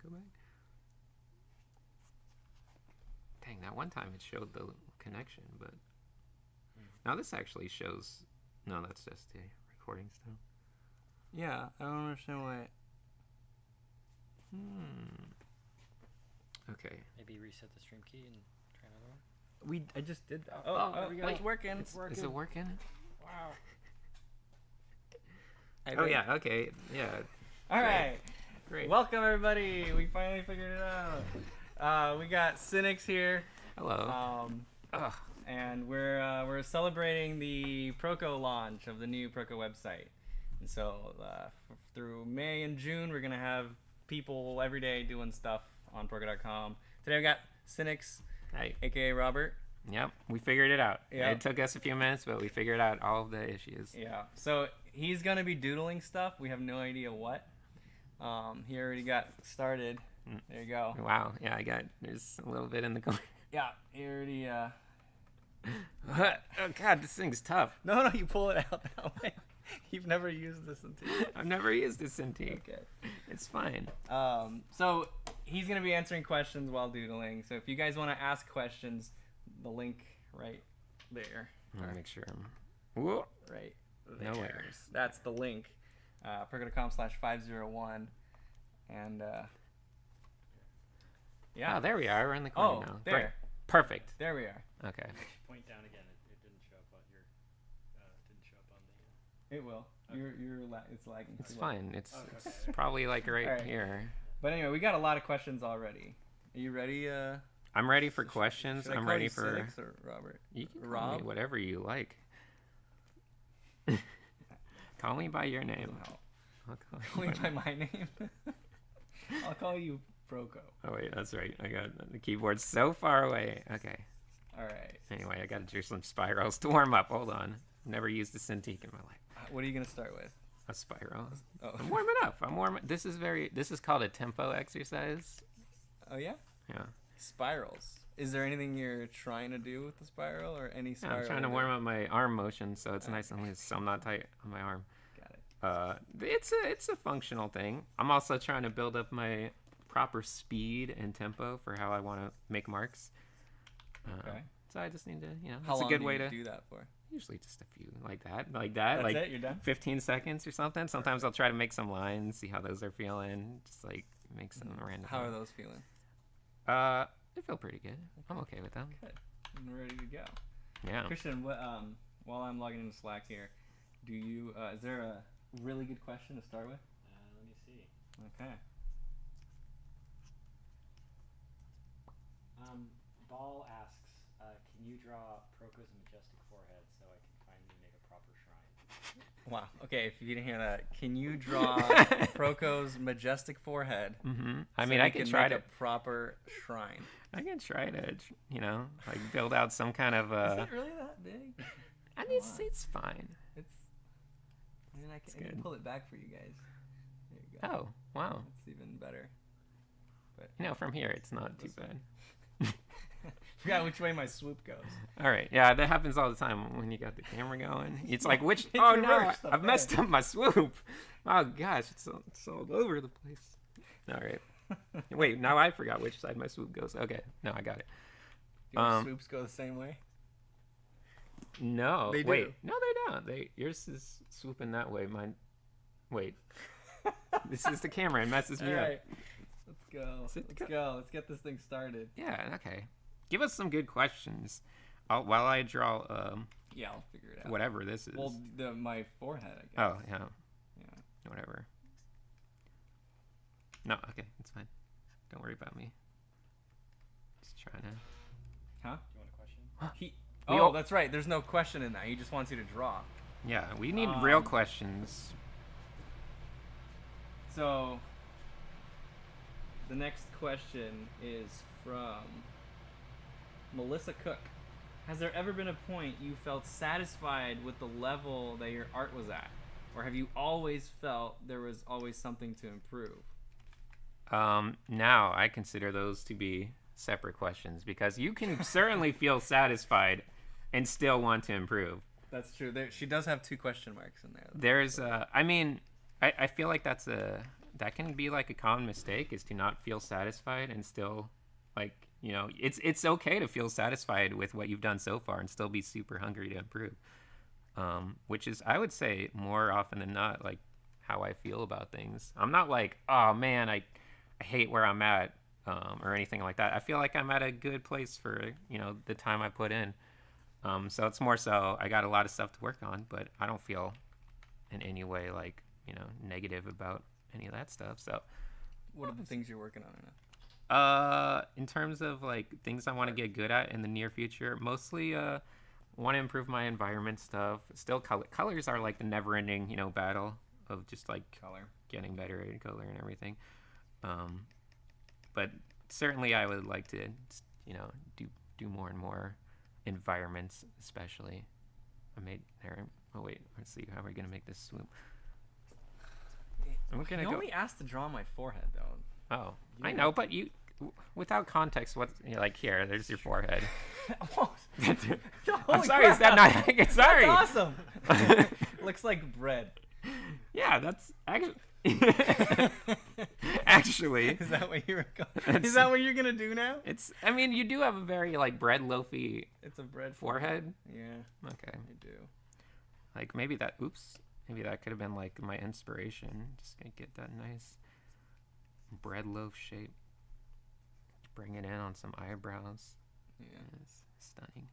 Go back. Dang, that one time it showed the connection, but now this actually shows. No, that's just the recording still. Yeah, I don't understand why. Okay. Maybe reset the stream key and try another one. I just did that. There we go. It's working. It's working. Is it working? Wow. Oh yeah. Okay. Yeah. All right. Great. Welcome everybody. We finally figured it out. We got Sinix here. Hello. And we're celebrating the Proco launch of the new Proco website. And so through May and June, we're gonna have people every day doing stuff on Proco.com. Today we got Sinix, Hey. aka Robert. Yep. We figured it out. Yep. It took us a few minutes, but we figured out all of the issues. Yeah. So he's gonna be doodling stuff. We have no idea what. He already got started. There you go. Wow. Yeah. There's a little bit in the corner. Yeah. He already. Oh God, this thing's tough. No, you pull it out that way. You've never used this until. I've never used a Cintiq. Okay. It's fine. So he's gonna be answering questions while doodling. So if you guys want to ask questions, the link right there. I'm gonna make sure. Whoa. Right there. No errors. That's the link. Proco.com/501. And yeah. Oh, there we are. We're in the corner now. There. Great. Perfect. There we are. Okay. Point down again. It didn't show up on your. Didn't show up on the. It will. Okay. It's lagging. It's too. fine. It's Okay. probably like right All right. here. But anyway, we got a lot of questions already. Are you ready? I'm ready for questions. Should I I'm call ready you for. Sinix or Robert? You can call Rob? me whatever you like. Call me by your name. I'll Call you me by my name. I'll call you Proco. Oh wait, that's right. I got the keyboard so far away. Okay. All right. Anyway, I got to do some spirals to warm up. Hold on. Never used a Cintiq in my life. What are you gonna start with? A spiral. Oh. I'm warming up. I'm warming. This is called a tempo exercise. Oh yeah. Yeah. Spirals. Is there anything you're trying to do with the spiral or any Yeah, spiral? I'm trying to warm up my arm motion so it's nice and loose, so I'm not tight on my arm. Got it. It's a functional thing. I'm also trying to build up my proper speed and tempo for how I want to make marks. Okay. So I just need to, How it's long a good do way you to do that for? usually just a few like that, That's like it. You're done. 15 seconds or something. Sometimes I'll try to make some lines, see how those are feeling, just like make some random. How are those feeling? They feel pretty good. I'm okay with them. Good. I'm ready to go. Yeah. Christian, what? While I'm logging into Slack here, do you? Is there a really good question to start with? Let me see. Okay. Ball asks, can you draw Proco's majestic forehead so I can finally make a proper shrine? Wow. Okay. If you didn't hear that, can you draw Proco's majestic forehead? Mm-hmm. I so mean, we I can try make to. a proper shrine. I can try to, like build out some kind of. Is it really that big? I mean, it's fine. It's. I mean, I can good. pull it back for you guys. There you go. Oh, wow. It's even better. But From here, it's not too This way. bad. forgot which way my swoop goes. All right. Yeah, that happens all the time when you got the camera going. It's like, which? It's Oh, no. reversed up I've messed up my swoop. Oh, gosh. It's all over the place. All right. Wait, now I forgot which side my swoop goes. Okay. No, I got it. Do your swoops go the same way? No. They Wait. do. No, they don't. Yours is swooping that way. Mine. Wait. This is the camera. It messes me All up. right. Let's go. Let's go. Let's get this thing started. Yeah. Okay. Give us some good questions. While I draw Yeah, I'll figure it out. whatever this is. Well, my forehead, I guess. Oh, yeah. Yeah. Whatever. No, okay, it's fine. Don't worry about me. Just trying to. Huh? Do you want a question? all- That's right. There's no question in that. He just wants you to draw. Yeah, we need real questions. So, the next question is from Melissa Cook. Has there ever been a point you felt satisfied with the level that your art was at? Or have you always felt there was always something to improve? Now I consider those to be separate questions because you can certainly feel satisfied and still want to improve. That's true. She does have 2 question marks in there. There's I feel like that's a that can be like a common mistake, is to not feel satisfied and still, like, you know, it's okay to feel satisfied with what you've done so far and still be super hungry to improve. Which is, I would say, more often than not, like, how I feel about things. I'm not like, oh man, I hate where I'm at, or anything like that. I feel like I'm at a good place for, you know, the time I put in. So it's more so I got a lot of stuff to work on, but I don't feel in any way like, you know, negative about any of that stuff. So What are the things you're working on right now? in terms of like things I want to get good at in the near future, mostly want to improve my environment stuff. Still, colors are like the never-ending, you know, battle of just like Color. getting better at color and everything. But certainly I would like to, you know, do more and more environments, especially. I made there. Oh wait, let's see how we're gonna make this swoop. I'm gonna You go. only asked to draw my forehead, though. Oh, I know, but you, without context, what's, you're like, here, there's your forehead. I'm sorry, is that not? Sorry. That's awesome. Looks like bread. Yeah, that's actually. Actually, Is that what you were going? Is that what you're gonna do now? it's. I mean, you do have a very like bread loafy It's a bread forehead. Yeah, Okay, you do. like maybe that. Oops, maybe that could have been like my inspiration. Just gonna get that nice bread loaf shape. Bring it in on some eyebrows. Yeah. It's stunning.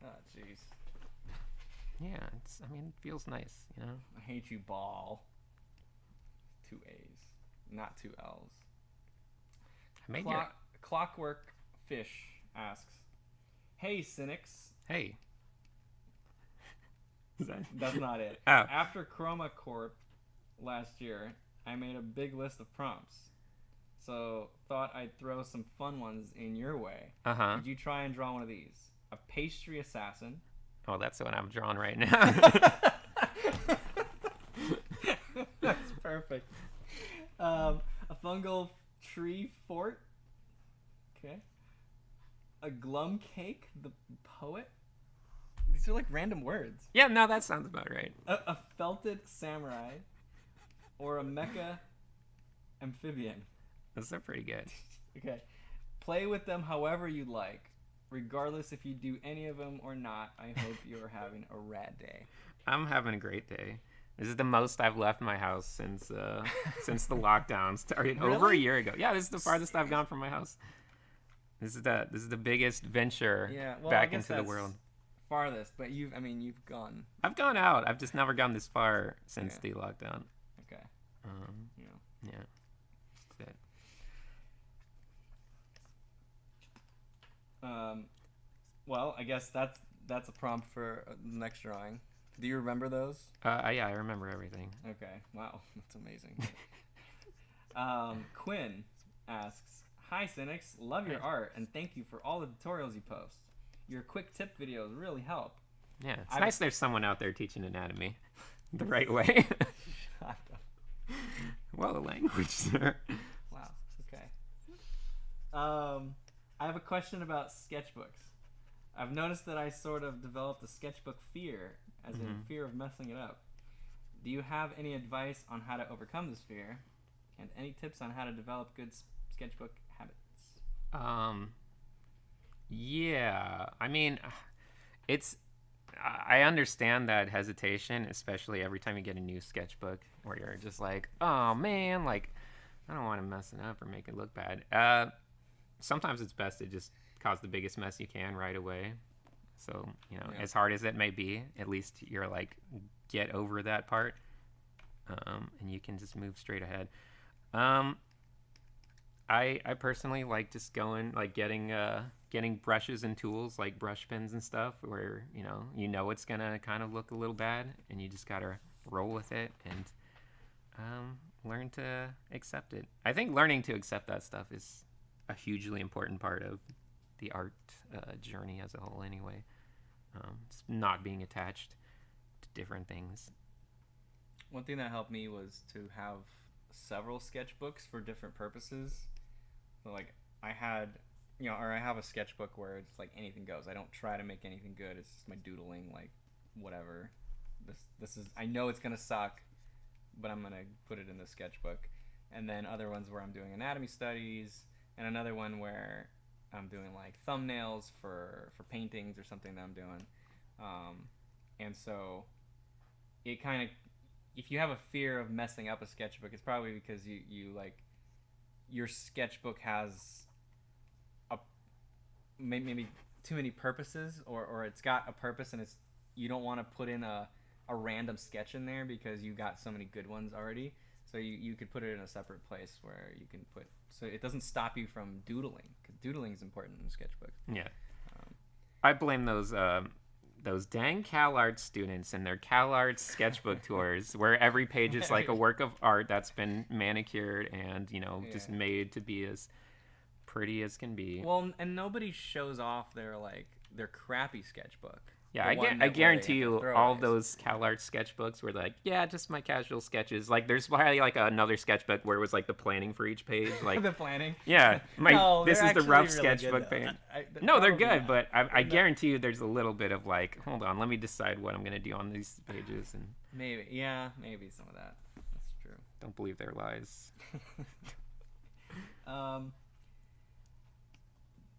Oh, jeez. Yeah, it's. I mean, it feels nice, you know. I hate you, ball. 2 A's, not 2 L's. I made your. Clockwork Fish asks, "Hey, Sinix." Hey. Is that... That's not it. Oh. After Chroma Corp last year, I made a big list of prompts. So thought I'd throw some fun ones in your way. Uh-huh. Could you try and draw one of these? A pastry assassin. Oh, that's what I'm drawing right now. That's perfect. A fungal tree fort. Okay. A glum cake, the poet. These are like random words. Yeah, no, that sounds about right. A felted samurai. Or a mecha amphibian. Those are pretty good. Okay. Play with them however you like. Regardless if you do any of them or not, I hope you're having a rad day. I'm having a great day. This is the most I've left my house since since the lockdown started over a Really? year ago. Yeah, this is the farthest I've gone from my house. This is the biggest venture Well, back I guess into the that's world. Farthest, but you've gone. I've gone out. I've just never gone this far since Yeah. the lockdown. Okay. Yeah. Yeah. That's it. Well, I guess that's a prompt for the next drawing. Do you remember those? Yeah, I remember everything. Okay. Wow, that's amazing. Quinn asks, "Hi, Sinix. Love your art and thank you for all the tutorials you post. Your quick tip videos really help." Yeah, it's I've- nice there's someone out there teaching anatomy the right way. Shut up. Well, the language, sir. Wow. Okay. I have a question about sketchbooks. I've noticed that I sort of developed a sketchbook fear, as in fear of messing it up. Do you have any advice on how to overcome this fear, and any tips on how to develop good sketchbook habits? Yeah. I mean, I understand that hesitation, especially every time you get a new sketchbook where you're just like, oh man, like, I don't want to mess it up or make it look bad. Sometimes it's best to just cause the biggest mess you can right away. So, you know, Yeah. as hard as it may be, at least you're like, get over that part. And you can just move straight ahead. I personally like just going, like getting brushes and tools like brush pens and stuff where, you know it's going to kind of look a little bad and you just got to roll with it and learn to accept it. I think learning to accept that stuff is a hugely important part of the art journey as a whole anyway. It's not being attached to different things. One thing that helped me was to have several sketchbooks for different purposes. So like I have a sketchbook where it's like anything goes. I don't try to make anything good. It's just my doodling, like whatever. This is, I know it's gonna suck, but I'm gonna put it in the sketchbook. And then other ones where I'm doing anatomy studies, and another one where I'm doing like thumbnails for paintings or something that I'm doing. And so it kind of, if you have a fear of messing up a sketchbook, it's probably because you like your sketchbook has a maybe too many purposes, or it's got a purpose and it's, you don't want to put in a random sketch in there because you got so many good ones already. So you could put it in a separate place where you can put, so it doesn't stop you from doodling, because doodling is important in sketchbooks. Yeah. I blame those dang CalArts students and their CalArts sketchbook tours, where every page is like a work of art that's been manicured and, just made to be as pretty as can be. Well, and nobody shows off their crappy sketchbook. Yeah, I guarantee you all those CalArts sketchbooks were like, yeah, just my casual sketches. Like, there's probably like another sketchbook where it was like the planning for each page. Like the planning? Yeah. This is the rough really sketchbook page. No, they're good, but I guarantee you there's a little bit of like, hold on, let me decide what I'm going to do on these pages. And maybe some of that. That's true. Don't believe their lies.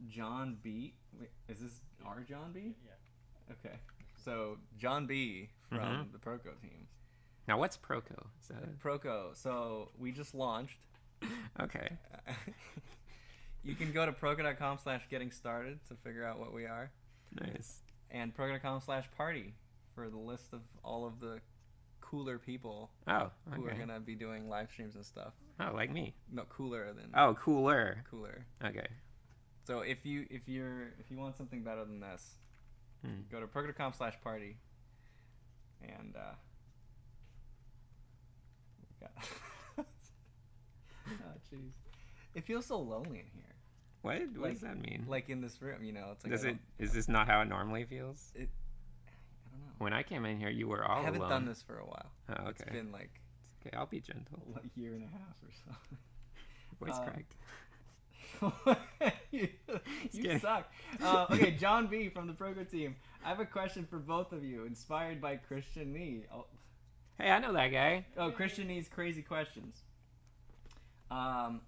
John B. Wait, is this our John B? Yeah. Okay, so John B from the Proco team. Now, what's Proco? Is that Proco? So we just launched. Okay. You can go to proco.com/getting started to figure out what we are. Nice. And proco.com/party for the list of all of the cooler people who are gonna be doing live streams and stuff. Oh, like me? No, cooler than. Oh, cooler. Cooler. Okay. So if you want something better than this, go to proco.com/party, and oh jeez, it feels so lonely in here. What does that mean? Like in this room, it's like. Is this not how it normally feels? I don't know. When I came in here, you were all alone. I haven't done this for a while. Oh, okay. It's been like. It's okay, I'll be gentle. A year and a half or so. Voice cracked. You suck. Okay, John B from the Proco team. I have a question for both of you, inspired by Christian Nee. Oh. Hey, I know that guy. Oh, Christian Nee's crazy questions.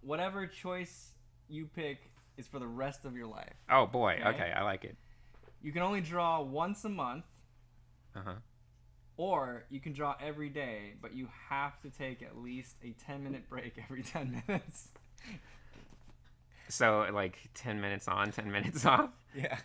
Whatever choice you pick is for the rest of your life. Oh boy. Okay, I like it. You can only draw once a month. Uh-huh. Or you can draw every day, but you have to take at least a 10-minute break every 10 minutes. So, like, 10 minutes on, 10 minutes off? Yeah.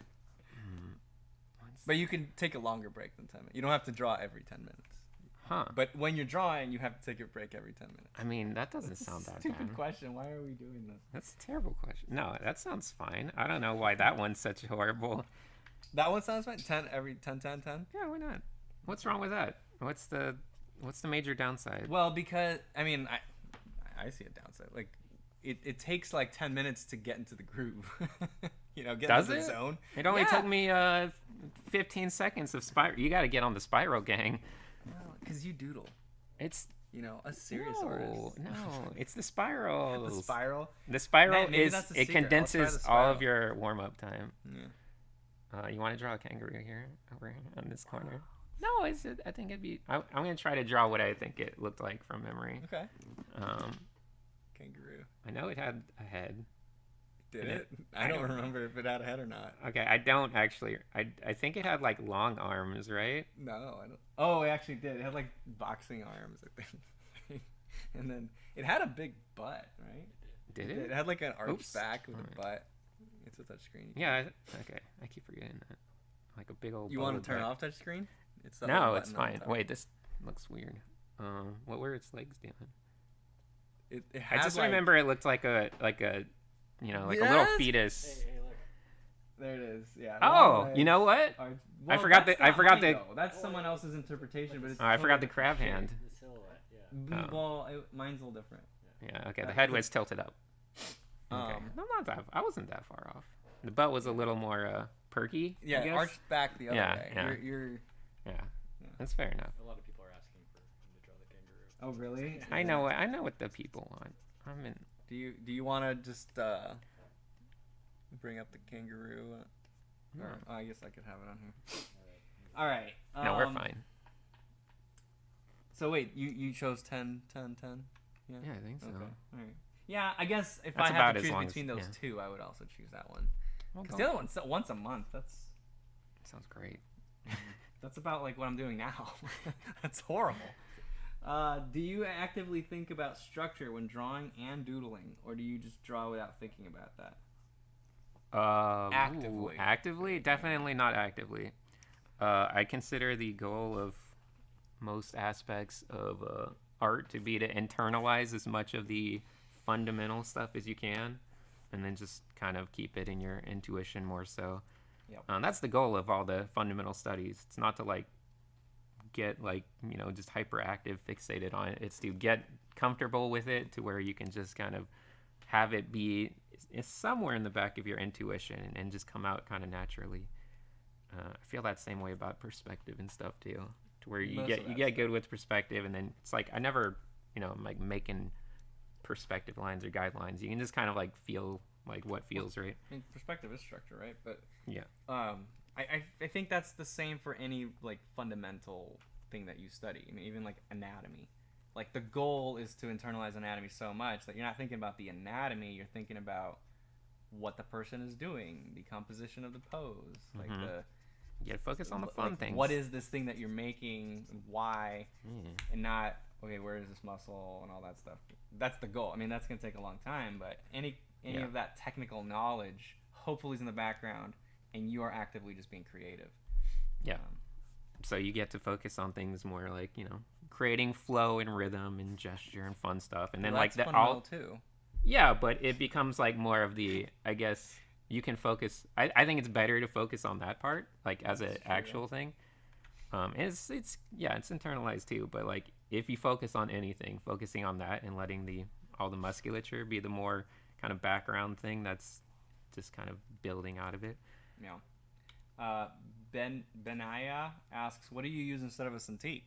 But you can take a longer break than 10 minutes. You don't have to draw every 10 minutes. Huh. But when you're drawing, you have to take a break every 10 minutes. I mean, that doesn't sound that bad. Stupid question. Why are we doing this? That's a terrible question. No, that sounds fine. I don't know why that one's such horrible. That one sounds fine? 10 every 10, 10, 10? Yeah, why not? What's wrong with that? What's the major downside? Well, because, I mean, I see a downside. Like, it takes like 10 minutes to get into the groove. Get Does into the it? zone. It only took me 15 seconds of spiral. You got to get on the spiral, gang. No, because you doodle. It's a serious artist. No, it's the spiral. The spiral. The spiral Maybe that's the it secret. condenses all of your warm up time. Yeah. You want to draw a kangaroo here, over here on this corner? No, I think it'd be. I'm gonna try to draw what I think it looked like from memory. Okay. Kangaroo. I know it had a head. Did it? I don't remember if it had a head or not. Okay, I don't actually. I think it had like long arms, right? No, I don't. Oh, it actually did. It had like boxing arms, I think. And then it had a big butt, right? Did it? It had like an arched back with a butt. It's a touchscreen. Yeah. Okay, I keep forgetting that. Like a big old. You want to turn off touchscreen? No, it's fine. Wait, this looks weird. What were its legs doing? I just remember it looked like a a little fetus. Hey, look. There it is. Yeah. Oh, you know what? I forgot the. That's someone else's interpretation, but it's. Oh, I forgot the crab hand. The silhouette, yeah. Well, mine's a little different. Yeah. Okay. The head was tilted up. Okay. No, not that. I wasn't that far off. The butt was a little more perky. Yeah, arched back the other way. Yeah. Yeah. That's fair enough. A lot of people are asking for him to draw the kangaroo. Oh, really? I know what the people want. I'm in. Do you want to just bring up the kangaroo? Or, I guess I could have it on here. All right. No, we're fine. So wait, you chose 10, 10, 10? Yeah, I think so. Okay. All right. Yeah, I guess if That's I had about to as choose long between as- those yeah. two, I would also choose that one. Well, Because the other one's once a month. sounds great. That's about like what I'm doing now. That's horrible. Do you actively think about structure when drawing and doodling, or do you just draw without thinking about that? Actively. Actively? Definitely not actively. I consider the goal of most aspects of art to be to internalize as much of the fundamental stuff as you can, and then just kind of keep it in your intuition more so. Yep. That's the goal of all the fundamental studies. It's not to like get like, just hyperactive fixated on it. It's to get comfortable with it to where you can just kind of have it be somewhere in the back of your intuition and just come out kind of naturally. I feel that same way about perspective and stuff too, to where you get good with perspective, and then it's like I never, I'm like making perspective lines or guidelines. You can just kind of like feel like what feels right. I mean, perspective is structure, right? But yeah, I think that's the same for any like fundamental thing that you study. I mean, even like anatomy. Like the goal is to internalize anatomy so much that you're not thinking about the anatomy. You're thinking about what the person is doing, the composition of the pose, like you gotta focus on the fun things. What is this thing that you're making? Why? And not okay. Where is this muscle and all that stuff? That's the goal. I mean, that's gonna take a long time, but any of that technical knowledge hopefully is in the background, and you are actively just being creative. Yeah. So you get to focus on things more like creating flow and rhythm and gesture and fun stuff, and then like that all too. Yeah, but it becomes like more of the, I guess you can focus. I think it's better to focus on that part, like as an actual thing. It's internalized too, but like if you focus on anything, focusing on that and letting all the musculature be the more kind of background thing that's just kind of building out of it. Yeah. Benaya asks, what do you use instead of a Cintiq?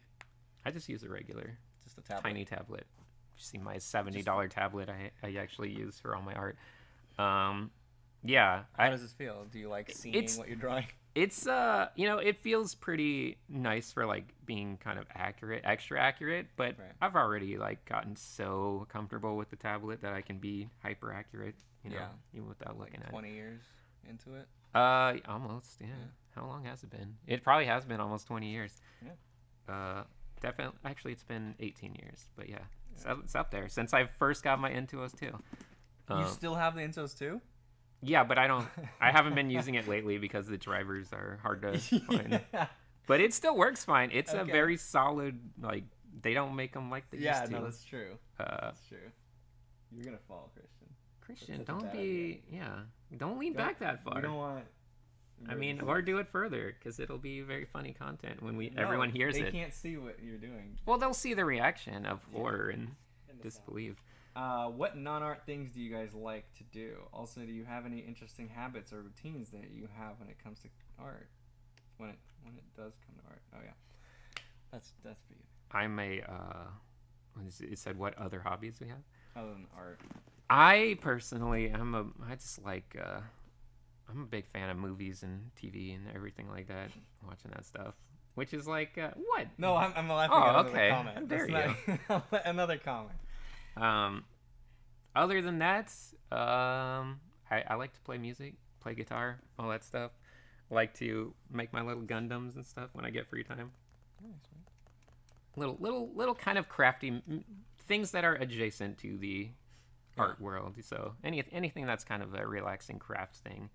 I just use a regular, just a tablet. Tiny tablet. You see my $70 tablet I actually use for all my art. Yeah. How does this feel? Do you like seeing what you're drawing? It's it feels pretty nice for like being kind of extra accurate, but I've already like gotten so comfortable with the tablet that I can be hyper accurate, even without looking at it. 20 years into it? Almost, yeah. How long has it been? It probably has been almost 20 years. Yeah. Definitely, actually it's been 18 years, but yeah. It's up there since I first got my Intuos too. You still have the Intuos too? Yeah, but I haven't been using it lately because the drivers are hard to find. But it still works fine. It's a very solid, like, they don't make them like they used to. Yeah, no, that's true. That's true. You're going to fall, Christian, don't be, don't lean back that far. You don't want... I mean, or do it further, because it'll be very funny content when everyone hears it. They can't see what you're doing. Well, they'll see the reaction of horror and disbelief. What non-art things do you guys like to do? Also, do you have any interesting habits or routines that you have when it comes to art? When it does come to art. Oh yeah, that's for you. I'm a. It said what other hobbies we have other than art. I personally, I'm a big fan of movies and TV and everything like that. Watching that stuff, which is like what? No, I'm laughing at another comment. There you go. Another comment. Other than that, I like to play music, play guitar, all that stuff. I like to make my little Gundams and stuff when I get free time. Little kind of crafty things that are adjacent to the art world. So anything that's kind of a relaxing craft thing,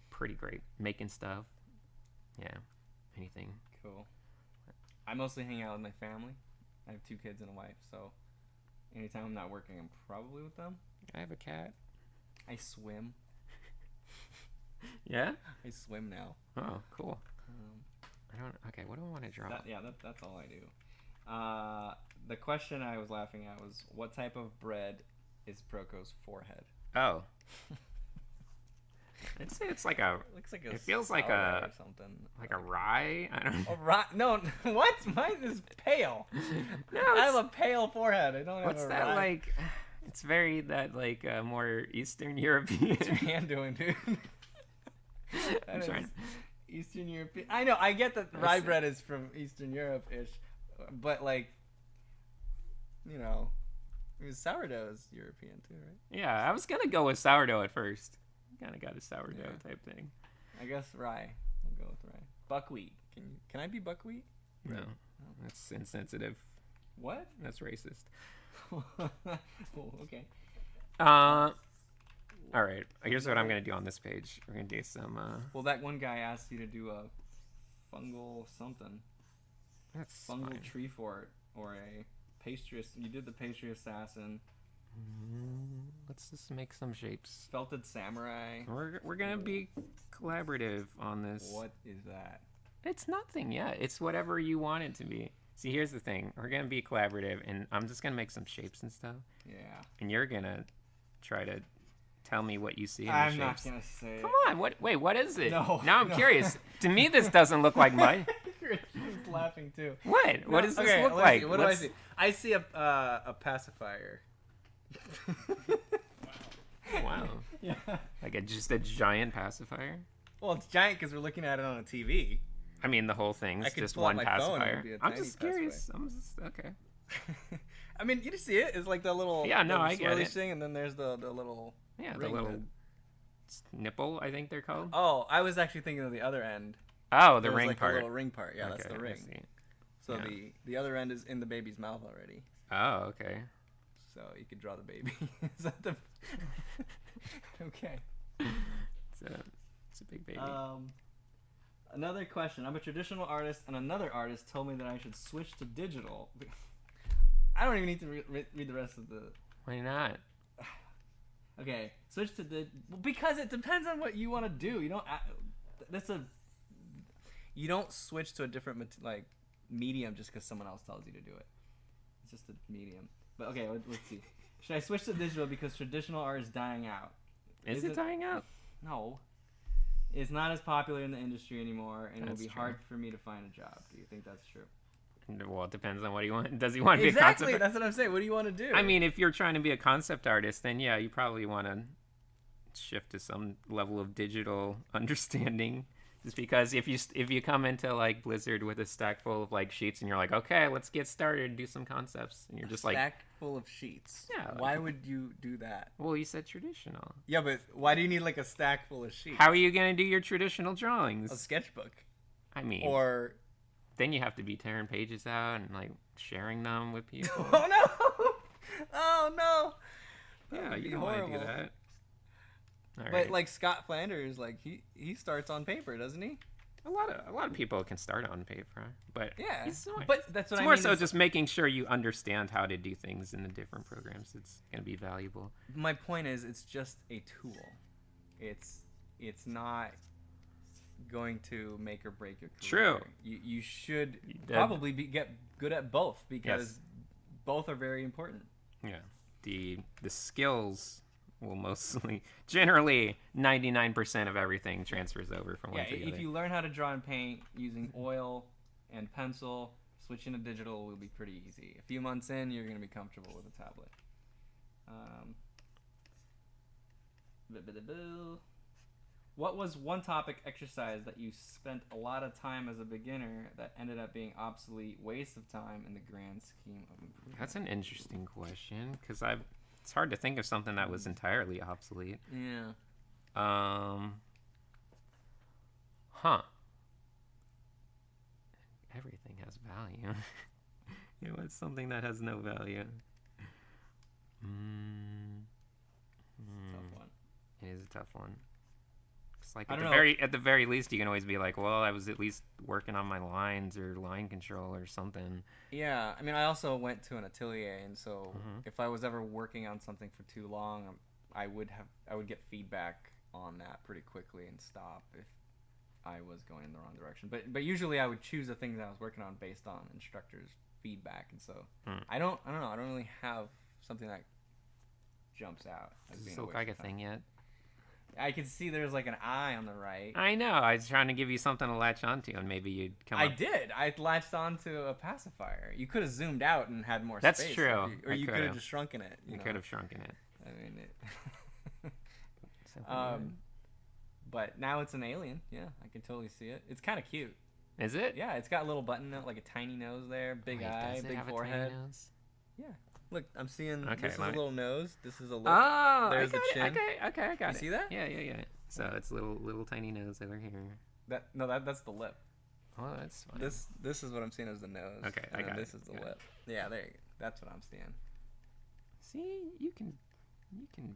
pretty great. Making stuff, anything. Cool. I mostly hang out with my family. I have 2 kids and a wife, so anytime I'm not working, I'm probably with them. I have a cat. I swim. Yeah? I swim now. Oh, cool. What do I want to draw? That's all I do. The question I was laughing at was, what type of bread is Proco's forehead? Oh. I'd say it's like a... Looks like a... It feels like a... something. Like a rye? I don't know. A rye? No, what? Mine is pale. No, I have a pale forehead. I don't have what's a that rye. like? It's very like more Eastern European. What's your hand doing, dude? Eastern European. I know. I get that rye bread is from Eastern Europe-ish, but like you know, I mean, sourdough is European too, right? Yeah, I was gonna go with sourdough at first. Kind of got a sourdough type thing. I guess rye. We'll go with rye. Buckwheat. Can I be buckwheat? No, that's insensitive. What? That's racist. Oh, okay. All right. Here's what I'm gonna do on this page. We're gonna do some. Well, that one guy asked you to do a fungal something. That's Fungal fine. tree fort or a pastry. You did the pastry assassin. Let's just make some shapes. Felted samurai. We're gonna be collaborative on this. What is that? It's nothing. Yeah, it's whatever you want it to be. See, here's the thing. We're gonna be collaborative, and I'm just gonna make some shapes and stuff. Yeah. And you're gonna try to tell me what you see in the I'm shapes. not gonna say. Come on. Wait. What is it? No, Now I'm no. curious. To me, this doesn't look like mud. Christian's laughing too. What? What does this look let's like? see. What do I see? I see a pacifier. Wow. Yeah. Like just a giant pacifier. Well, it's giant because we're looking at it on a TV. I mean, the whole thing's I could just pull out one my phone and pacifier. it'd be a I'm tiny just curious. I'm just okay. I mean, you just see it. It's like the little Yeah, no, the I get swirly it. thing, and then there's the little Yeah, the ring little that- nipple, I think they're called. Oh, I was actually thinking of the other end. Oh, the There was ring like part. a little ring part. Yeah, that's Okay, the I ring. see. So Yeah. the other end is in the baby's mouth already. Oh, okay. So you could draw the baby. Is that the? Okay. It's a big baby. Another question. I'm a traditional artist, and another artist told me that I should switch to digital. I don't even need to read the rest of the. Why not? Okay, switch to because it depends on what you want to do. You don't. You don't switch to a different medium just because someone else tells you to do it. It's just a medium. But okay, let's see. Should I switch to digital because traditional art is dying out? Is it dying out? No. It's not as popular in the industry anymore, and it will That's be true. hard for me to find a job. Do you think that's true? Well, it depends on what he wants. Does he want to be a Exactly. concept? That's what I'm saying. What do you want to do? I mean, if you're trying to be a concept artist, then yeah, you probably want to shift to some level of digital understanding. Just because if you come into like Blizzard with a stack full of like sheets and you're like, okay, let's get started, do some concepts, and you're just like, stack full of sheets. Yeah, like- Why would you do that? well, you said traditional. Yeah, but why do you need like a stack full of sheets? How are you gonna do your traditional drawings? A sketchbook. I mean, Or then you have to be tearing pages out and like sharing them with people. oh no, oh no. That Yeah, would you be don't want to do horrible. that. All But right. like Scott Flanders, like he starts on paper, doesn't he? a lot of people can start on paper, but Yeah. it's more, But that's what it's I more mean. so is- just making sure you understand how to do things in the different programs. It's gonna be valuable. my point is, it's just a tool. It's not going to make or break your career. True. You should That- probably get good at both because Yes. both are very important. Yeah, the skills will mostly, generally, 99% of everything transfers over from Yeah, one to the if other. you learn how to draw and paint using oil and pencil, switching to digital will be pretty easy. A few months in, you're going to be comfortable with a tablet. What was one topic exercise that you spent a lot of time as a beginner that ended up being obsolete, waste of time in the grand scheme of improvement? That's an interesting question because it's hard to think of something that was entirely obsolete. Yeah. Everything has value. What's something that has no value? Tough one. It is a tough one. It's like I at don't the know. very least, you can always be like, well, I was at least working on my lines or line control or something. Yeah, I mean, I also went to an atelier, and so Mhm. if I was ever working on something for too long, I would get feedback on that pretty quickly and stop if I was going in the wrong direction. But usually I would choose the things that I was working on based on instructors' feedback, and so I don't know. I don't really have something that jumps out as Does being this look waste like a of time. thing yet? I can see there's like an eye on the right. I know. I was trying to give you something to latch onto, and maybe you'd come I up. did. I latched onto a pacifier. You could have zoomed out and had more That's space. true. Or I you could could've. have just shrunken it. You know? could have shrunken it. I mean, Something but now it's an alien. Yeah, I can totally see it. It's kind of cute. Is it? Yeah, it's got a little button, like a tiny nose there, big Wait, eye, does it big have a tiny forehead. nose? Yeah, Look, I'm seeing. Okay, This is a little nose. This is a lip. Oh, There's the chin. Okay, I got it. You see that? Yeah. So it's little tiny nose over here. That's the lip. Oh, that's fine. This is what I'm seeing as the nose. Okay, I got it. This is the lip. Yeah, there you go. That's what I'm seeing. See, you can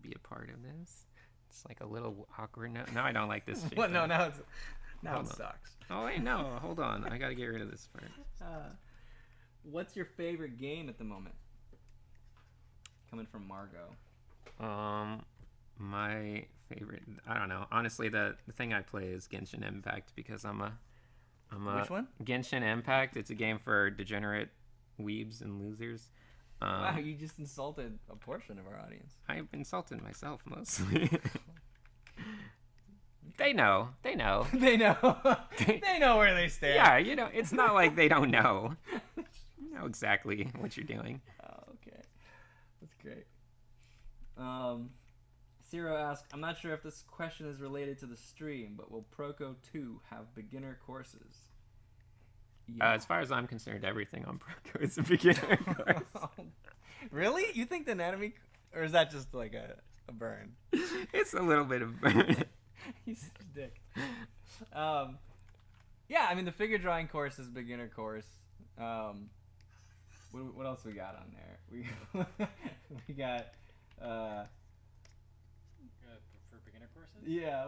be a part of this. It's like a little awkward. No, I don't like this. Shape. What? No, now it Hold on. sucks. Oh wait, no, hold on. I gotta get rid of this part. What's your favorite game at the moment? Coming from Margot. My favorite. I don't know. Honestly, the thing I play is Genshin Impact because I'm a. Which one? Genshin Impact. It's a game for degenerate weebs and losers. Wow, you just insulted a portion of our audience. I've insulted myself mostly. They know. They know. They know where they stand. Yeah, it's not like they don't know. You know exactly what you're doing. Oh, okay. That's great. Ciro asks, I'm not sure if this question is related to the stream, but will Proco 2 have beginner courses? Yeah. As far as I'm concerned, everything on Proco is a beginner course. Really? You think the anatomy, or is that just like a burn? It's a little bit of burn. He's such a dick. Yeah, I mean the figure drawing course is beginner course. What else we got on there? We got for beginner courses. Yeah,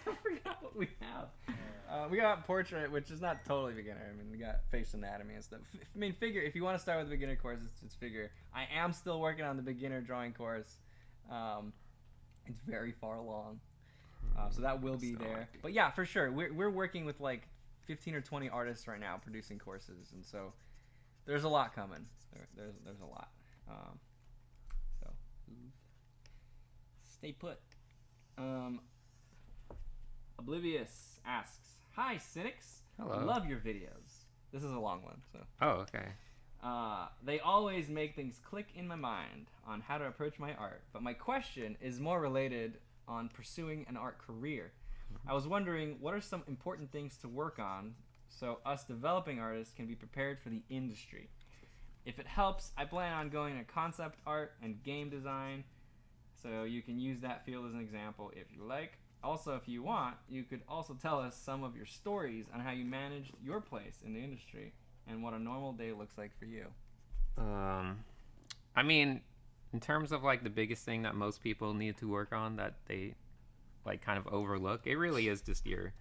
I forgot what we have. We got portrait, which is not totally beginner. I mean, we got face anatomy and stuff. I mean, figure. If you want to start with the beginner course, it's figure. I am still working on the beginner drawing course. It's very far along. So that will be there. But yeah, for sure. We're working with like 15 or 20 artists right now producing courses, and so there's a lot coming. There's a lot. So stay put. Oblivious asks, "Hi, Sinix. Hello. Love your videos." This is a long one, so. Oh, okay. They always make things click in my mind on how to approach my art, but my question is more related on pursuing an art career. I was wondering, what are some important things to work on so us developing artists can be prepared for the industry? If it helps, I plan on going to concept art and game design, so you can use that field as an example if you like. Also, if you want, you could also tell us some of your stories on how you managed your place in the industry and what a normal day looks like for you. I mean, in terms of like the biggest thing that most people need to work on that they like kind of overlook, it really is just your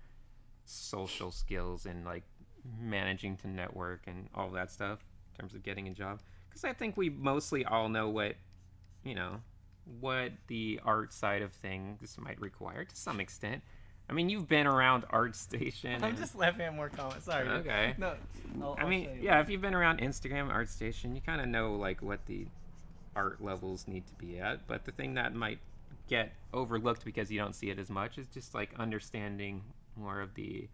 social skills and like managing to network and all that stuff in terms of getting a job. Because I think we mostly all know what the art side of things might require to some extent. I mean, you've been around ArtStation. I'm just laughing at more comments. Sorry. Okay. No. I mean, yeah, if you've been around Instagram, ArtStation, you kind of know like what the art levels need to be at. But the thing that might get overlooked because you don't see it as much is just like understanding more of the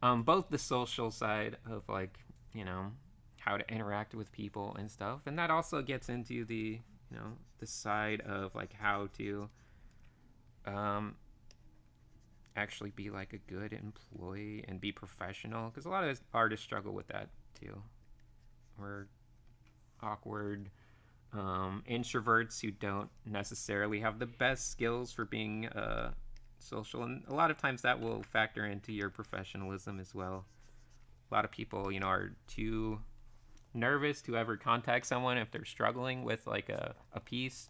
both the social side of like how to interact with people and stuff, and that also gets into the the side of like how to actually be like a good employee and be professional, because a lot of artists struggle with that too. We're awkward introverts who don't necessarily have the best skills for being social, and a lot of times that will factor into your professionalism as well. A lot of people are too nervous to ever contact someone if they're struggling with like a piece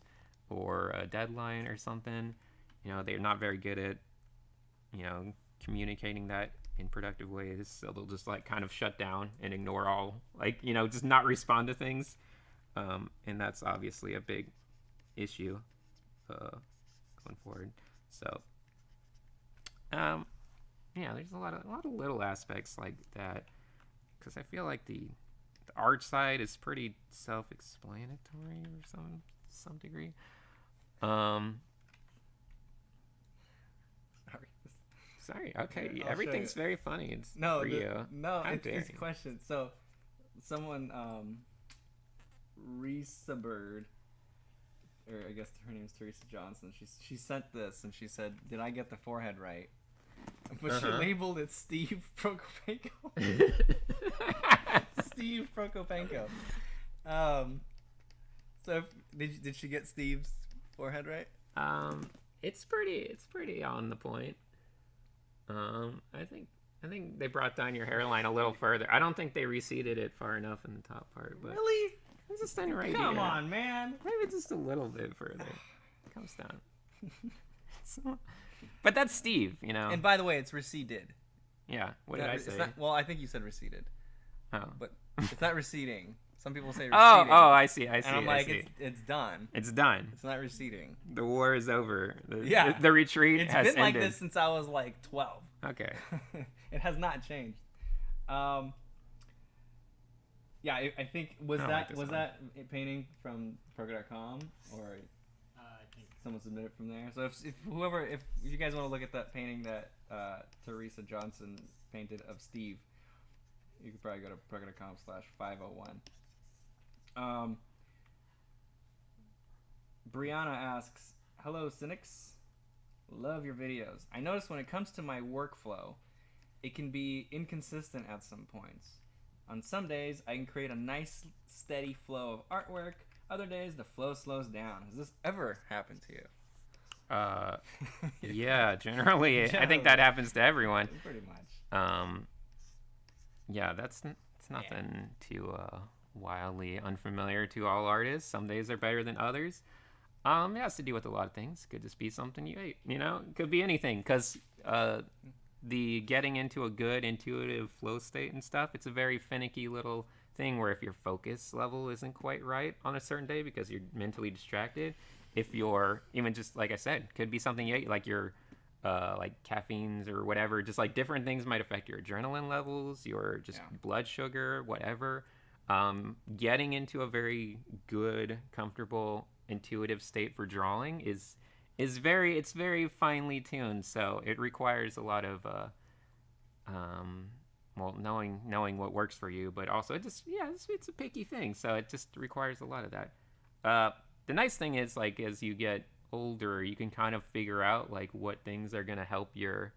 or a deadline or something. They're not very good at communicating that in productive ways, so they'll just like kind of shut down and ignore all, like just not respond to things, and that's obviously a big issue going forward. So there's a lot of little aspects like that, because I feel like the art side is pretty self-explanatory or some degree. Sorry. Okay. I'll everything's very funny. It's for you. No, How it's dare a you. question. So, someone, Risa Bird, or I guess her name is Teresa Johnson. She sent this and she said, "Did I get the forehead right?" But she labeled it Steve Prokopenko. Steve Prokopenko. So did she get Steve's forehead right? It's pretty on the point. I think they brought down your hairline a little further. I don't think they receded it far enough in the top part, but Really? it's just in right Come here. on, man. Maybe just a little bit further. It comes down. So, but that's Steve, you know. And by the way, it's receded. Yeah. What did I say? It's not, well, I think you said receded. Oh. But it's not receding. Some people say receding. Oh, I see. And I'm like, it's done. It's done. It's not receding. The war is over. Yeah. The retreat It's has been like ended. this since I was like 12. Okay. It has not changed. Yeah, I think was that a painting from Proco.com or I think someone submitted from there. So if you guys want to look at that painting that Teresa Johnson painted of Steve, you could probably go to Proco.com/501. Brianna asks, "Hello, Sinix. Love your videos. I notice when it comes to my workflow, it can be inconsistent at some points. On some days, I can create a nice, steady flow of artwork. Other days, the flow slows down. Has this ever happened to you?" Yeah, generally, I think that happens to everyone. Pretty much. Yeah, it's nothing too wildly unfamiliar to all artists. Some days are better than others. It has to do with a lot of things. Could just be something you ate, you know? Could be anything, because the getting into a good intuitive flow state and stuff, it's a very finicky little thing where if your focus level isn't quite right on a certain day because you're mentally distracted, if you're, even just like I said, could be something you ate, like your like caffeines or whatever, just like different things might affect your adrenaline levels, your just blood sugar, whatever. Getting into a very good, comfortable, intuitive state for drawing is very finely tuned, so it requires a lot of knowing what works for you, but also it's a picky thing, so it just requires a lot of that. The nice thing is, like, as you get older, you can kind of figure out like what things are going to help you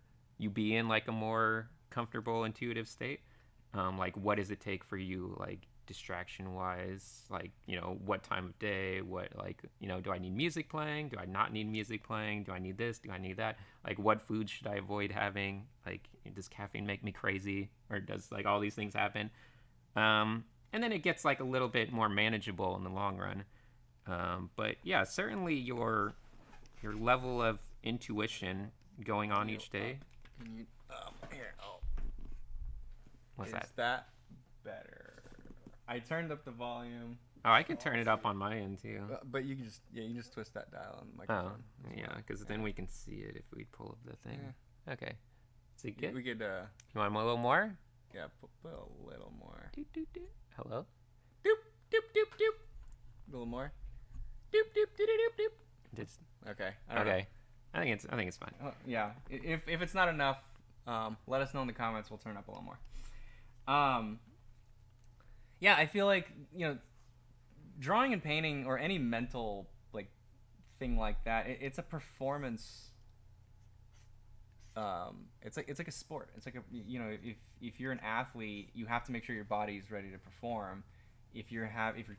be in like a more comfortable intuitive state. Like, what does it take for you, like, distraction wise, like, you know, what time of day, what, like, you know, do I need music playing, do I not need music playing, do I need this, do I need that, like, what food should I avoid having, like, does caffeine make me crazy, or does, like, all these things happen? And then it gets like a little bit more manageable in the long run. But yeah, certainly your level of intuition going on each day. Can you here, What's is that better? I turned up the volume. Oh, I can turn it up on my end too. But you can just twist that dial on the microphone. Oh, yeah, because then we can see it if we pull up the thing. Yeah. Okay. Is it good? We could. You want a little more? Yeah, put a little more. Doop, doop, doop. Hello? Doop, doop, doop, doop. A little more. Doop, doop, doop, doop, doop. Just, okay. I don't know. I think it's fine. Yeah. If it's not enough, let us know in the comments. We'll turn up a little more. Yeah, I feel like, you know, drawing and painting or any mental like thing like that, it's a performance. It's like a sport. It's like a, you know, if you're an athlete, you have to make sure your body's ready to perform. If you're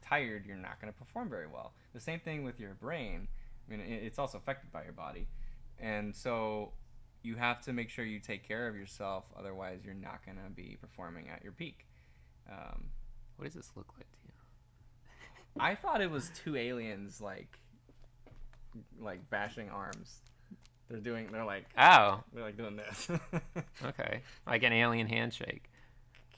tired, you're not going to perform very well. The same thing with your brain. I mean, it's also affected by your body, and so you have to make sure you take care of yourself. Otherwise, you're not going to be performing at your peak. What does this look like to you? I thought it was two aliens like bashing arms. They're like doing this. Okay, like an alien handshake.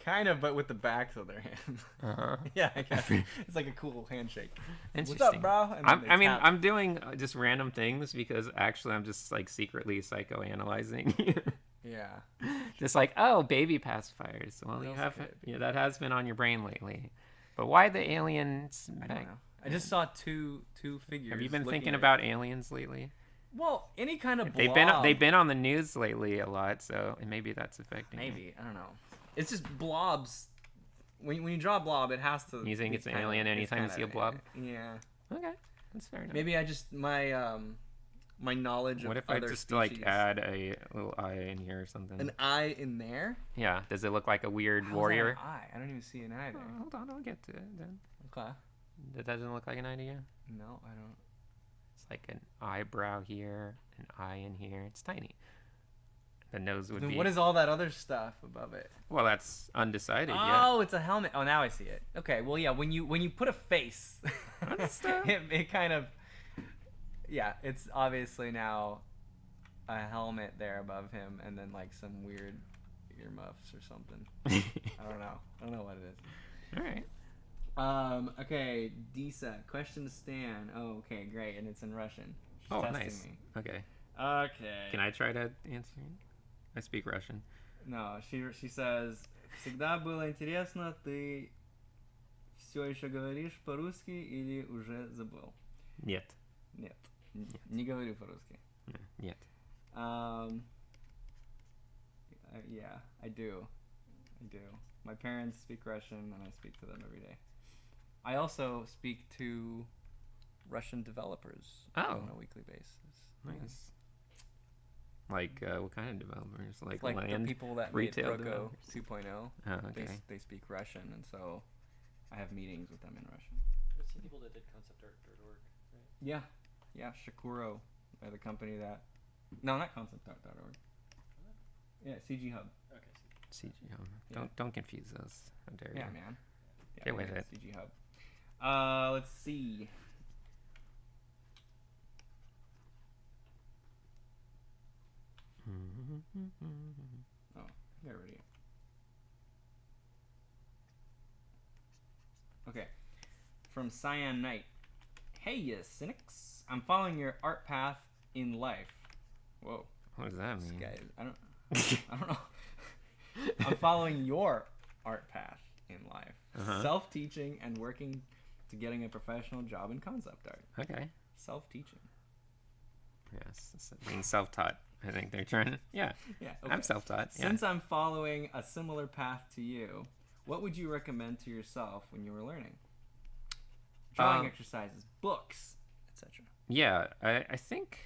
Kind of, but with the backs of their hands. Uh-huh. Yeah, I guess. It's like a cool handshake. Interesting. What's up, bro? I'm doing just random things because actually I'm just like secretly psychoanalyzing. Yeah. Just like, oh, baby pacifiers. Well, that has been on your brain lately. But why the aliens? I don't know. I just saw two figures. Have you been thinking about aliens lately? Well, any kind of blob. They've been on the news lately a lot, so maybe that's affecting. Maybe I don't know. It's just blobs. When you draw a blob, it has to. You think it's an alien anytime you see a blob? Yeah. Okay, that's fair enough. Maybe I just my knowledge. What of if I other just species. like add a little eye in here or something? An eye in there? Yeah. Does it look like a weird How's warrior? that an eye? I don't even see an eye there. Oh, hold on, I'll get to it then. Okay. That doesn't look like an idea. No, I don't. It's like an eyebrow here, an eye in here. It's tiny. The nose would Then be. what is all that other stuff above it? Well, that's undecided yet. Oh, it's a helmet. Oh, now I see it. Okay, well, yeah, when you put a face, it kind of, yeah, it's obviously now a helmet there above him, and then like some weird earmuffs or something. I don't know what it is. All right. Okay, Disa, question to Stan. Oh, okay, great, and it's in Russian. She's testing Nice. me. Okay. Okay. Can I try to answer? I speak Russian. No, she says, всегда было интересно, ты все еще говоришь по-русски или уже забыл? Нет. Нет. Не говорю по-русски. Нет. Yeah, I do. My parents speak Russian, and I speak to them every day. I also speak to Russian developers on a weekly basis. Nice. Like, what kind of developers? Like the land, people that retail made Proko developers? 2.0. Oh, okay. They speak Russian, and so I have meetings with them in Russian. There's some people that did conceptart.org, right? Yeah, Shakuro, the company that... No, not conceptart.org. Yeah, CG Hub. Okay. CG. Yeah. Don't confuse those. How dare you? Yeah, man. Yeah, Get with it. CG Hub. Let's see. Oh, I got it ready. Okay. From Cyan Knight. Hey, you cynics. I'm following your art path in life. Whoa. What does that This mean? guy is, I don't know. I'm following your art path in life. Uh-huh. Self-teaching and working to getting a professional job in concept art. Okay. Self-teaching. Yes. Being self-taught. I think they're trying. Yeah. Yeah. I'm self-taught. Yeah. Since I'm following a similar path to you, what would you recommend to yourself when you were learning? Drawing exercises, books, etc. Yeah, I think,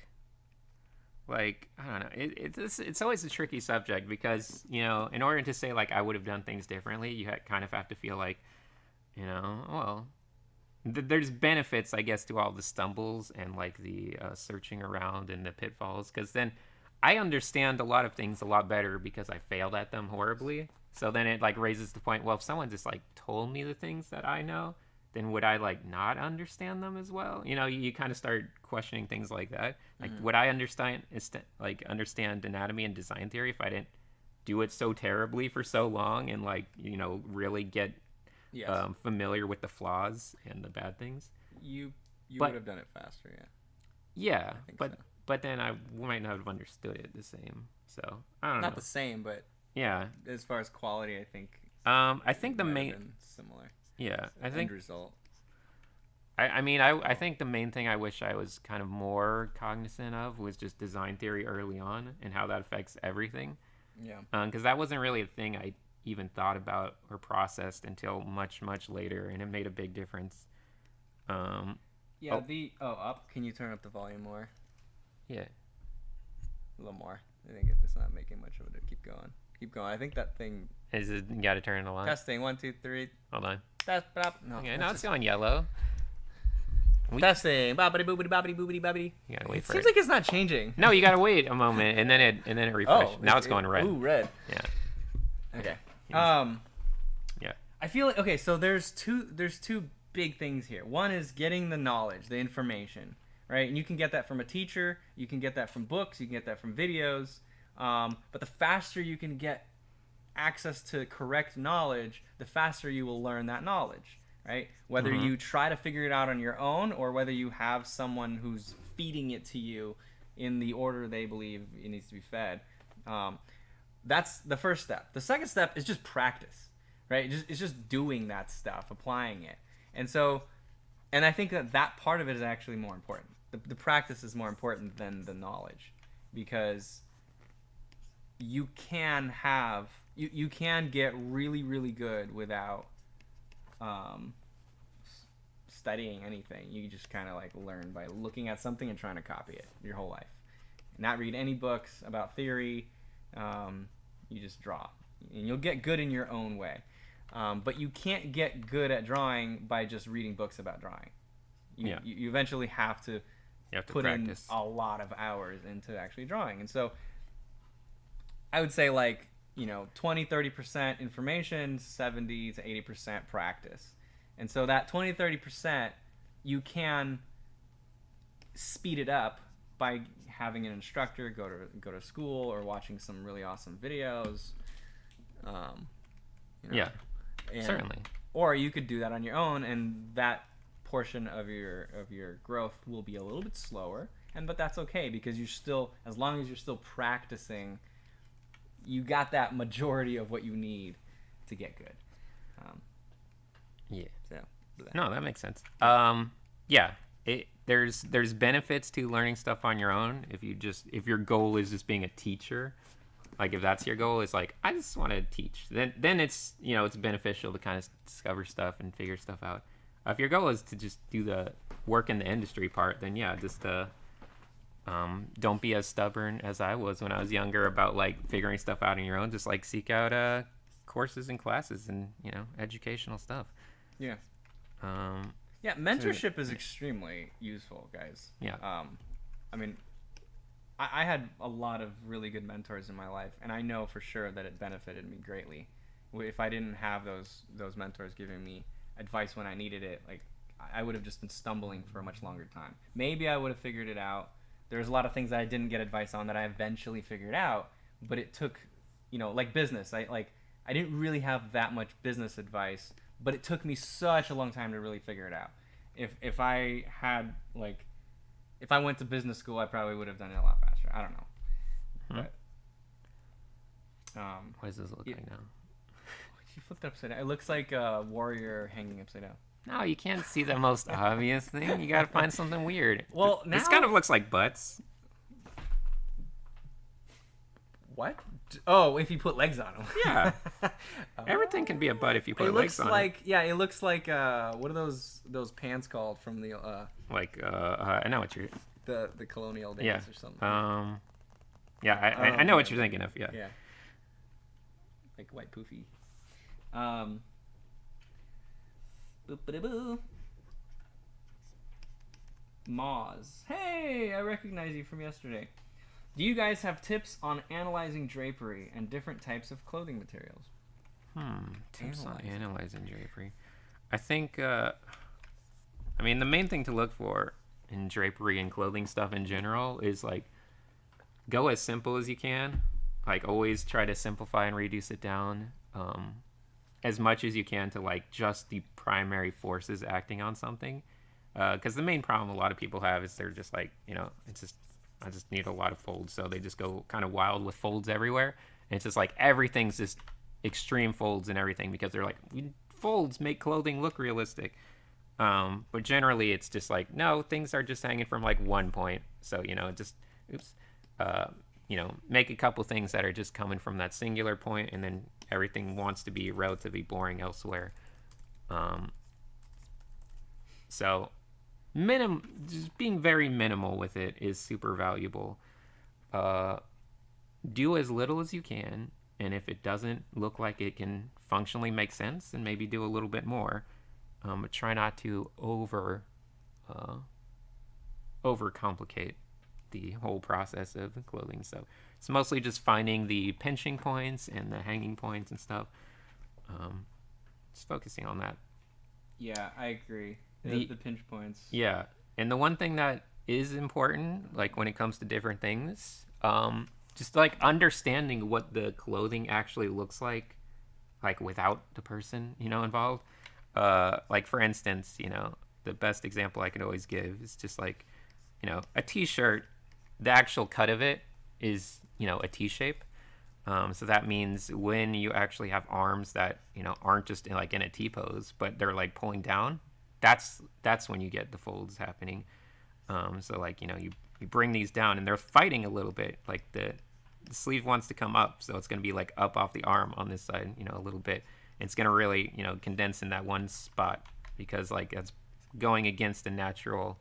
like, I don't know. It's always a tricky subject because, you know, in order to say, like, I would have done things differently, you kind of have to feel like, you know, well, there's benefits, I guess, to all the stumbles and, like, the searching around and the pitfalls, because then I understand a lot of things a lot better because I failed at them horribly. So then it, like, raises the point, well, if someone just, like, told me the things that I know, then would I, like, not understand them as well? You know, you kind of start questioning things like that. Like, would I understand anatomy and design theory if I didn't do it so terribly for so long and, like, you know, really get familiar with the flaws and the bad things? You would have done it faster, yeah. Yeah, so. But then I might not have understood it the same. So, I don't know. Not the same, but yeah. As far as quality, I think the might main... have been similar. Yeah, I End think... result. I think the main thing I wish I was kind of more cognizant of was just design theory early on and how that affects everything. Yeah. Because that wasn't really a thing I even thought about or processed until much, much later, and it made a big difference. Up. Can you turn up the volume more? Yeah. A little more. I think it's not making much of it. Keep going. I think that thing... Is it, you got to turn it on? Testing. 1, 2, 3. Hold on. No. Okay, now it's going yellow. Testing. Bobbity boobity bobbity boobity bobbity. You gotta wait It for seems it. like it's not changing. No, you gotta wait a moment, and then it refreshes. Now it's going red. Ooh, red. Yeah. Okay. Yeah. I feel like so there's two big things here. One is getting the knowledge, the information, right? And you can get that from a teacher, you can get that from books, you can get that from videos. But the faster you can get access to correct knowledge, the faster you will learn that knowledge, right? Whether you try to figure it out on your own or whether you have someone who's feeding it to you in the order they believe it needs to be fed. That's the first step. The second step is just practice, right? It's just doing that stuff, applying it. And I think that part of it is actually more important. The practice is more important than the knowledge, because you can get really, really good without studying anything. You just kind of like learn by looking at something and trying to copy it your whole life. Not read any books about theory. You just draw, and you'll get good in your own way. But you can't get good at drawing by just reading books about drawing. You eventually have to put practice. in a lot of hours into actually drawing. And so I would say 20-30% information, 70 to 80% practice. And so that 20-30%, you can speed it up by having an instructor, go to school, or watching some really awesome videos. Certainly. Or you could do that on your own, and that portion of your growth will be a little bit slower. But that's okay, because you're still, as long as you're still practicing, you got that majority of what you need to get good. No, that makes sense. There's benefits to learning stuff on your own. If your goal is just being a teacher, like if that's your goal, is like, I just want to teach, then it's it's beneficial to kind of discover stuff and figure stuff out. If your goal is to just do the work in the industry part, then just don't be as stubborn as I was when I was younger about like figuring stuff out on your own. Just like seek out courses and classes and educational stuff. Mentorship is extremely useful, guys. I had a lot of really good mentors in my life, and I know for sure that it benefited me greatly. If I didn't have those mentors giving me advice when I needed it, like, I would have just been stumbling for a much longer time. Maybe I would have figured it out. There's a lot of things that I didn't get advice on that I eventually figured out, but it took, like business. I didn't really have that much business advice, but it took me such a long time to really figure it out. If I had if I went to business school, I probably would have done it a lot faster. I don't know. But what does this look like now? You flipped it upside down. It looks like a warrior hanging upside down. No, you can't see the most obvious thing. You gotta find something weird. Well, this kind of looks like butts. What? Oh, if you put legs on them. Yeah. Everything can be a butt if you put legs on it. It looks like what are those pants called from the I know what you're the colonial days or something. I know what you're thinking of. Yeah. Like white poofy. Boop-a-da-boo. Moz. Hey, I recognize you from yesterday. Do you guys have tips on analyzing drapery and different types of clothing materials? Tips on analyzing drapery. I think, the main thing to look for in drapery and clothing stuff in general is, like, go as simple as you can. Like, always try to simplify and reduce it down as much as you can to, like, just the primary forces acting on something. Because the main problem a lot of people have is they're just like, I just need a lot of folds. So they just go kind of wild with folds everywhere. And it's just like everything's just extreme folds and everything because they're like, folds make clothing look realistic. But generally it's just like, no, things are just hanging from like one point. So, make a couple things that are just coming from that singular point, and then everything wants to be relatively boring elsewhere. So just being very minimal with it is super valuable. Do as little as you can, and if it doesn't look like it can functionally make sense, then maybe do a little bit more. But try not to overcomplicate the whole process of the clothing. So it's mostly just finding the pinching points and the hanging points and stuff. Just focusing on that. Yeah, I agree. The pinch points. Yeah, and the one thing that is important, like when it comes to different things, just like understanding what the clothing actually looks like without the person, involved. Like for instance, the best example I could always give is just like, a t-shirt, the actual cut of it is, a T-shape. So that means when you actually have arms that, aren't just in a T-pose, but they're like pulling down, that's when you get the folds happening. So like, you bring these down and they're fighting a little bit. Like the sleeve wants to come up, so it's going to be like up off the arm on this side, a little bit. And it's going to really, condense in that one spot because like that's going against the natural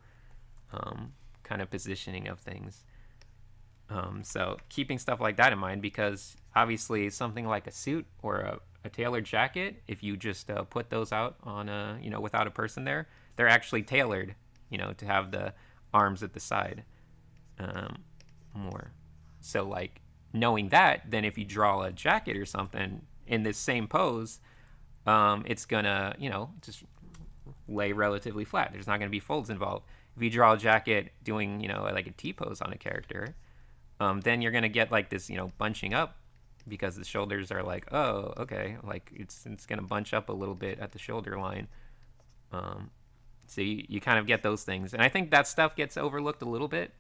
kind of positioning of things. So keeping stuff like that in mind, because obviously something like a suit or a tailored jacket, if you just put those out on without a person there, they're actually tailored, to have the arms at the side more. So like knowing that, then if you draw a jacket or something in this same pose, it's gonna just lay relatively flat. There's not gonna be folds involved. If you draw a jacket doing like a T pose on a character, then you're gonna get like this bunching up, because the shoulders are like, oh, okay, like it's gonna bunch up a little bit at the shoulder line. So you kind of get those things, and I think that stuff gets overlooked a little bit.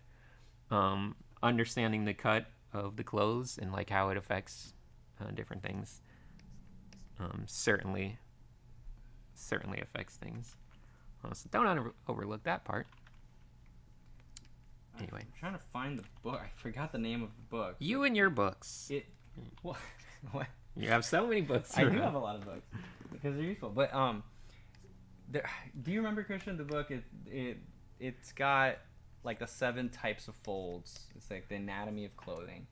Understanding the cut of the clothes and like how it affects different things certainly affects things. So don't overlook that part. Anyway, I'm trying to find the book. I forgot the name of the book. You and your books. What? You have so many books. I do have a lot of books because they're useful. But do you remember, Christian, the book? It's got like the 7 types of folds. It's like the anatomy of clothing.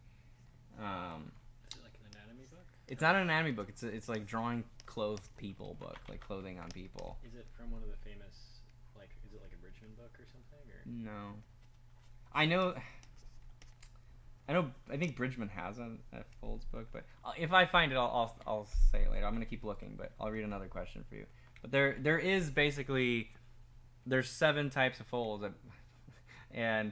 Is it like an anatomy book? It's not an anatomy book. It's like drawing clothed people book, like clothing on people. Is it from one of the famous, is it like a Bridgman book or something? Or? No. I think Bridgman has a folds book, but if I find it, I'll say it later. I'm gonna keep looking, but I'll read another question for you. But there is basically, there's 7 types of folds, and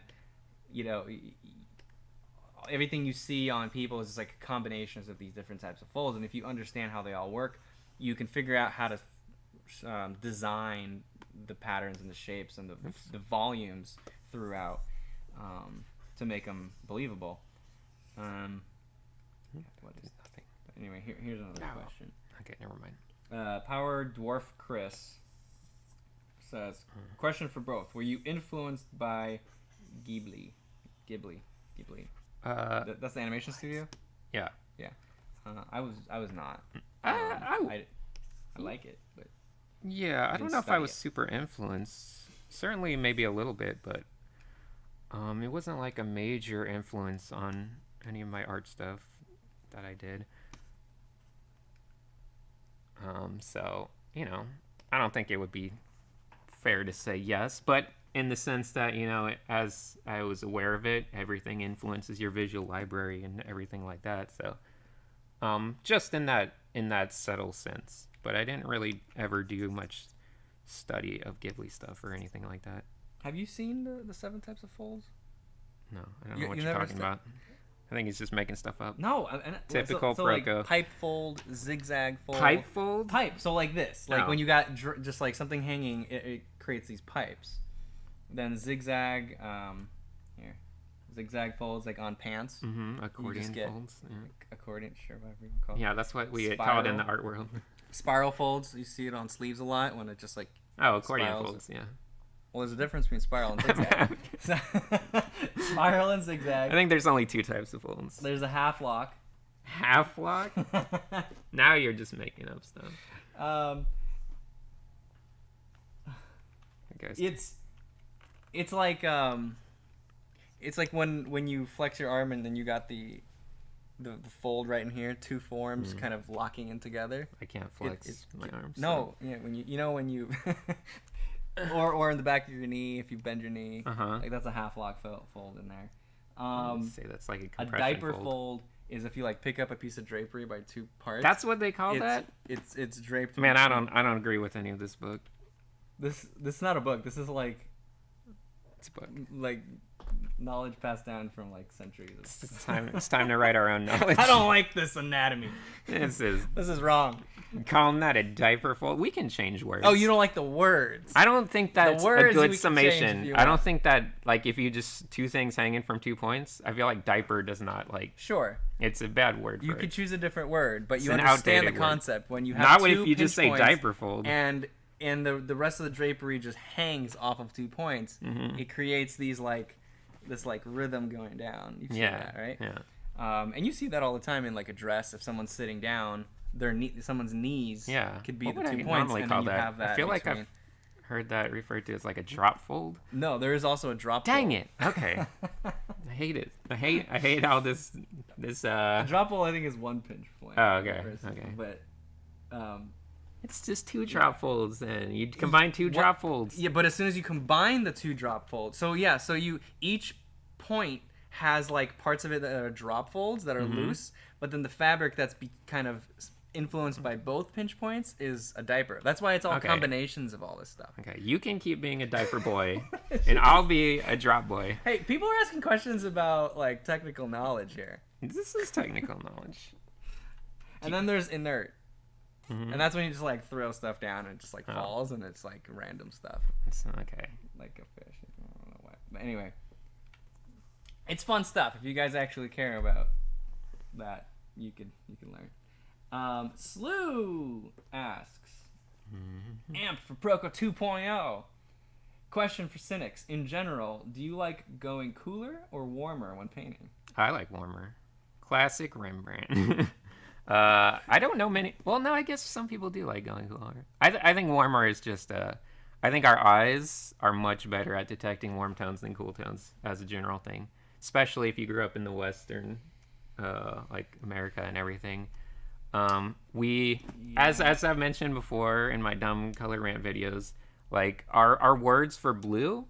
everything you see on people is just like combinations of these different types of folds, and if you understand how they all work, you can figure out how to design the patterns and the shapes and the volumes throughout to make them believable. What is nothing? Anyway, here's another question. Okay, never mind. Power Dwarf Chris says, question for both. Were you influenced by Ghibli? That's the animation studio? Yeah. Yeah. I was not. I like it, but yeah, I don't know if I was super influenced. Certainly maybe a little bit, but it wasn't like a major influence on any of my art stuff that I did. So, I don't think it would be fair to say yes, but in the sense that, as I was aware of it, everything influences your visual library and everything like that. So, just in that subtle sense, but I didn't really ever do much study of Ghibli stuff or anything like that. Have you seen the 7 types of folds? No, I don't know what you're talking about. I think he's just making stuff up. No, Typical so Proco. like pipe fold, zigzag fold. Pipe fold? Pipe. So like this, like when you got just like something hanging, it creates these pipes. Then zigzag, zigzag folds like on pants. Mm-hmm. Accordion folds. Yeah. Accordion, sure, whatever you call it. Yeah, that's what we call it in the art world. Spiral folds. You see it on sleeves a lot when it just like. Oh, accordion folds. Yeah. Well, there's a difference between spiral and zigzag. Spiral and zigzag. I think there's only 2 types of folds. There's a half lock. Half lock? Now you're just making up stuff. It's like when you flex your arm and then you got the fold right in here, 2 forms kind of locking in together. I can't flex my arms. No, yeah, when you or in the back of your knee, if you bend your knee, like that's a half lock fold in there. Say that's like a a compression diaper fold is if you like pick up a piece of drapery by 2 parts. That's what they call that? It's draped. Man, I don't agree with any of this book. This is not a book. This is like it's a book. Like knowledge passed down from like centuries. It's time to write our own knowledge. I don't like this anatomy. This is wrong. Calling that a diaper fold? We can change words. Oh, you don't like the words? I don't think that's a good summation. I don't think that like if you just 2 things hanging from 2 points, I feel like diaper does not like. Sure. It's a bad word. You could choose a different word, but you an understand the outdated concept when you have not 2 if you just say points diaper fold and the rest of the drapery just hangs off of 2 points. Mm-hmm. It creates these this rhythm going down. You see that, right? Yeah. And you see that all the time in like a dress. If someone's sitting down, someone's knees could be what the would 2 I points, normally and call then you that? have that. I feel like I've heard that referred to as like a drop fold. No, there is also a drop. Dang fold. it! Okay, I hate it. I hate how this. A drop fold I think is 1 pinch point. Oh, okay. But It's just 2 drop folds then. You combine 2 drop folds. Yeah, but as soon as you combine the 2 drop folds, so you each point has like parts of it that are drop folds that are loose, but then the fabric that's kind of influenced by both pinch points is a diaper. That's why it's all combinations of all this stuff. Okay, you can keep being a diaper boy, and I'll be a drop boy. Hey, people are asking questions about like technical knowledge here. This is technical knowledge. And then there's inert. And that's when you just like throw stuff down and it just like falls and it's like random stuff. It's okay. Like a fish. I don't know why. But anyway. It's fun stuff. If you guys actually care about that, you can learn. SLEW asks, Amp for Proco 2.0. Question for Sinix. In general, do you like going cooler or warmer when painting? I like warmer. Classic Rembrandt. I don't know many. Well, no, I guess some people do like going cooler. I think warmer is just. I think our eyes are much better at detecting warm tones than cool tones as a general thing, especially if you grew up in the Western, like America and everything. As I've mentioned before in my dumb color rant videos, like our words for blue,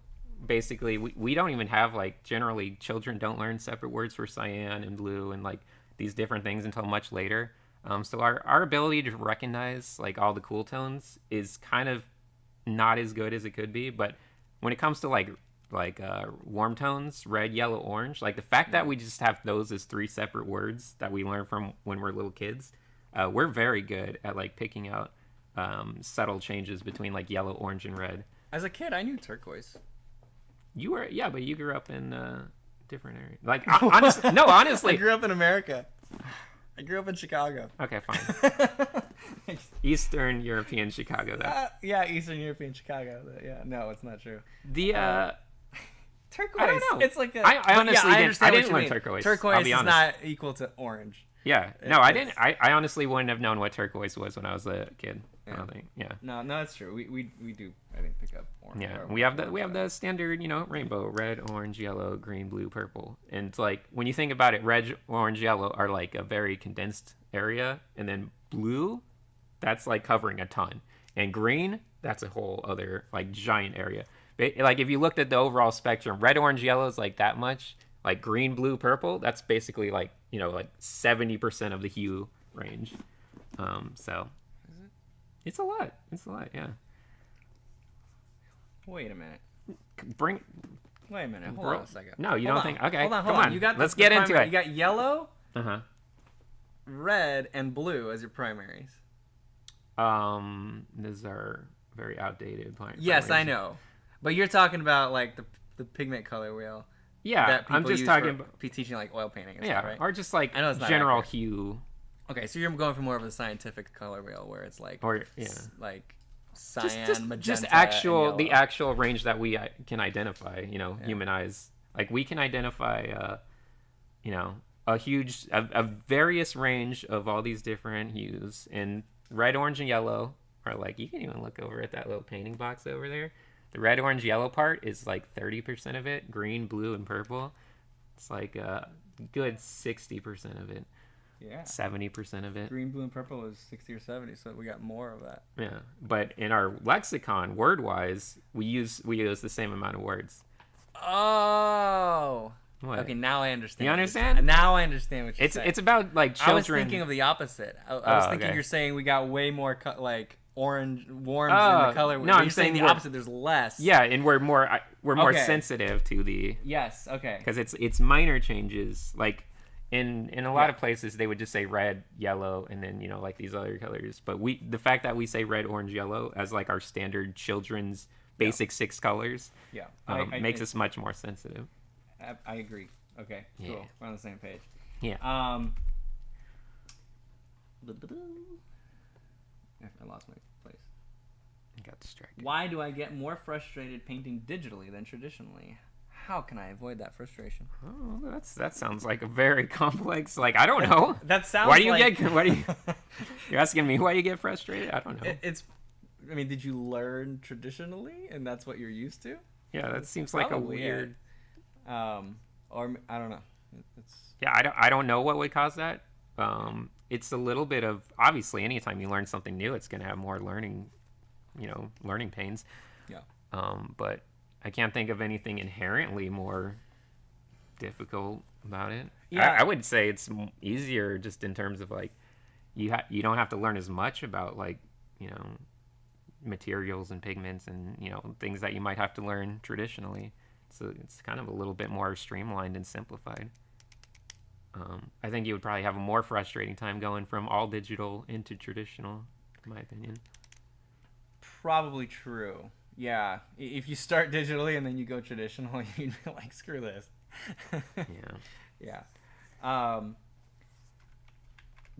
basically we don't even have like generally children don't learn separate words for cyan and blue and like these different things until much later. So our ability to recognize like all the cool tones is kind of not as good as it could be. But when it comes to like warm tones, red, yellow, orange, like the fact that we just have those as 3 separate words that we learn from when we're little kids, we're very good at like picking out subtle changes between like yellow, orange, and red. As a kid, I knew turquoise. You were, yeah, but you grew up in different area. Like honestly, I grew up in America. I grew up in Chicago. Okay, fine. Eastern European Chicago, though. Yeah, Eastern European Chicago. Yeah, no, it's not true. The turquoise. I don't know. It's like I honestly I didn't learn turquoise. Turquoise is not equal to orange. Yeah, no, I didn't. I honestly wouldn't have known what turquoise was when I was a kid. Yeah. I don't think. Yeah. No, that's true. We do. I think pick up orange. Yeah, we have the standard, rainbow: red, orange, yellow, green, blue, purple. And it's like when you think about it, red, orange, yellow are like a very condensed area, and then blue, that's like covering a ton, and green, that's a whole other like giant area. Like if you looked at the overall spectrum, red, orange, yellow is like that much. Like green, blue, purple, that's basically like like 70% of the hue range. So it's a lot. Yeah. Wait a minute. Wait a minute. Hold on a second. No, you don't think? Okay, hold on. come on. You got Let's get into it. You got yellow, red, and blue as your primaries. These are very outdated primaries. Yes, I know. But you're talking about like the pigment color wheel. Yeah, that I'm just talking about teaching like oil painting. And yeah, stuff, right? Or just like I know it's not general accurate. hue. Okay, so you're going for more of a scientific color wheel where it's like like cyan, magenta, just and the actual range that we can identify. Human eyes, like we can identify, a various range of all these different hues. And red, orange, and yellow are like, you can even look over at that little painting box over there. The red, orange, yellow part is like 30% of it. Green, blue, and purple, it's like a good 60% of it. Yeah. 70% of it. Green, blue, and purple is 60 or 70, so we got more of that. Yeah, but in our lexicon, word-wise, we use the same amount of words. Oh. What? Okay, now I understand. You understand? Now I understand what you're saying. It's about like children. I was thinking of the opposite. I was thinking you're saying we got way more like orange warms in the color. No, I'm saying the opposite. There's less. Yeah, and we're more sensitive to the. Yes. Okay. Because it's minor changes. Like in a lot of places they would just say red, yellow, and then like these other colors. But the fact that we say red, orange, yellow as like our standard children's basic 6 colors. Yeah. Makes us much more sensitive. I agree. Okay. Cool. Yeah. We're on the same page. Yeah. I lost my place. I got distracted. Why do I get more frustrated painting digitally than traditionally? How can I avoid that frustration? Oh, that sounds like a very complex. Like I don't know. That sounds. You're asking me why you get frustrated? I don't know. I mean, did you learn traditionally, and that's what you're used to? Yeah, that seems like a weird. Or I don't know. Yeah, I don't know what would cause that. it's a little bit of, obviously, anytime you learn something new, it's going to have more learning pains. Yeah. But I can't think of anything inherently more difficult about it. Yeah. I would say it's easier just in terms of like, you don't have to learn as much about like, materials and pigments and, things that you might have to learn traditionally. So it's kind of a little bit more streamlined and simplified. I think you would probably have a more frustrating time going from all digital into traditional, in my opinion. Probably true. Yeah. If you start digitally and then you go traditional, you'd be like, screw this. Yeah. Yeah.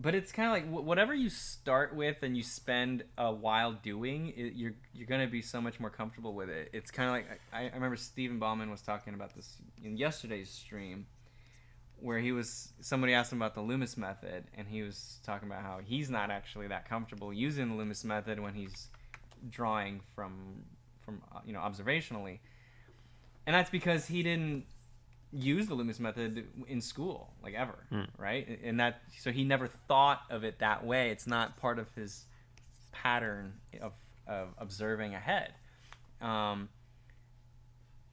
But it's kind of like whatever you start with and you spend a while doing, you're going to be so much more comfortable with it. It's kind of like, I remember Stephen Bauman was talking about this in yesterday's stream, where somebody asked him about the Loomis method, and he was talking about how he's not actually that comfortable using the Loomis method when he's drawing from observationally. And that's because he didn't use the Loomis method in school, like ever, right? And so he never thought of it that way. It's not part of his pattern of observing ahead.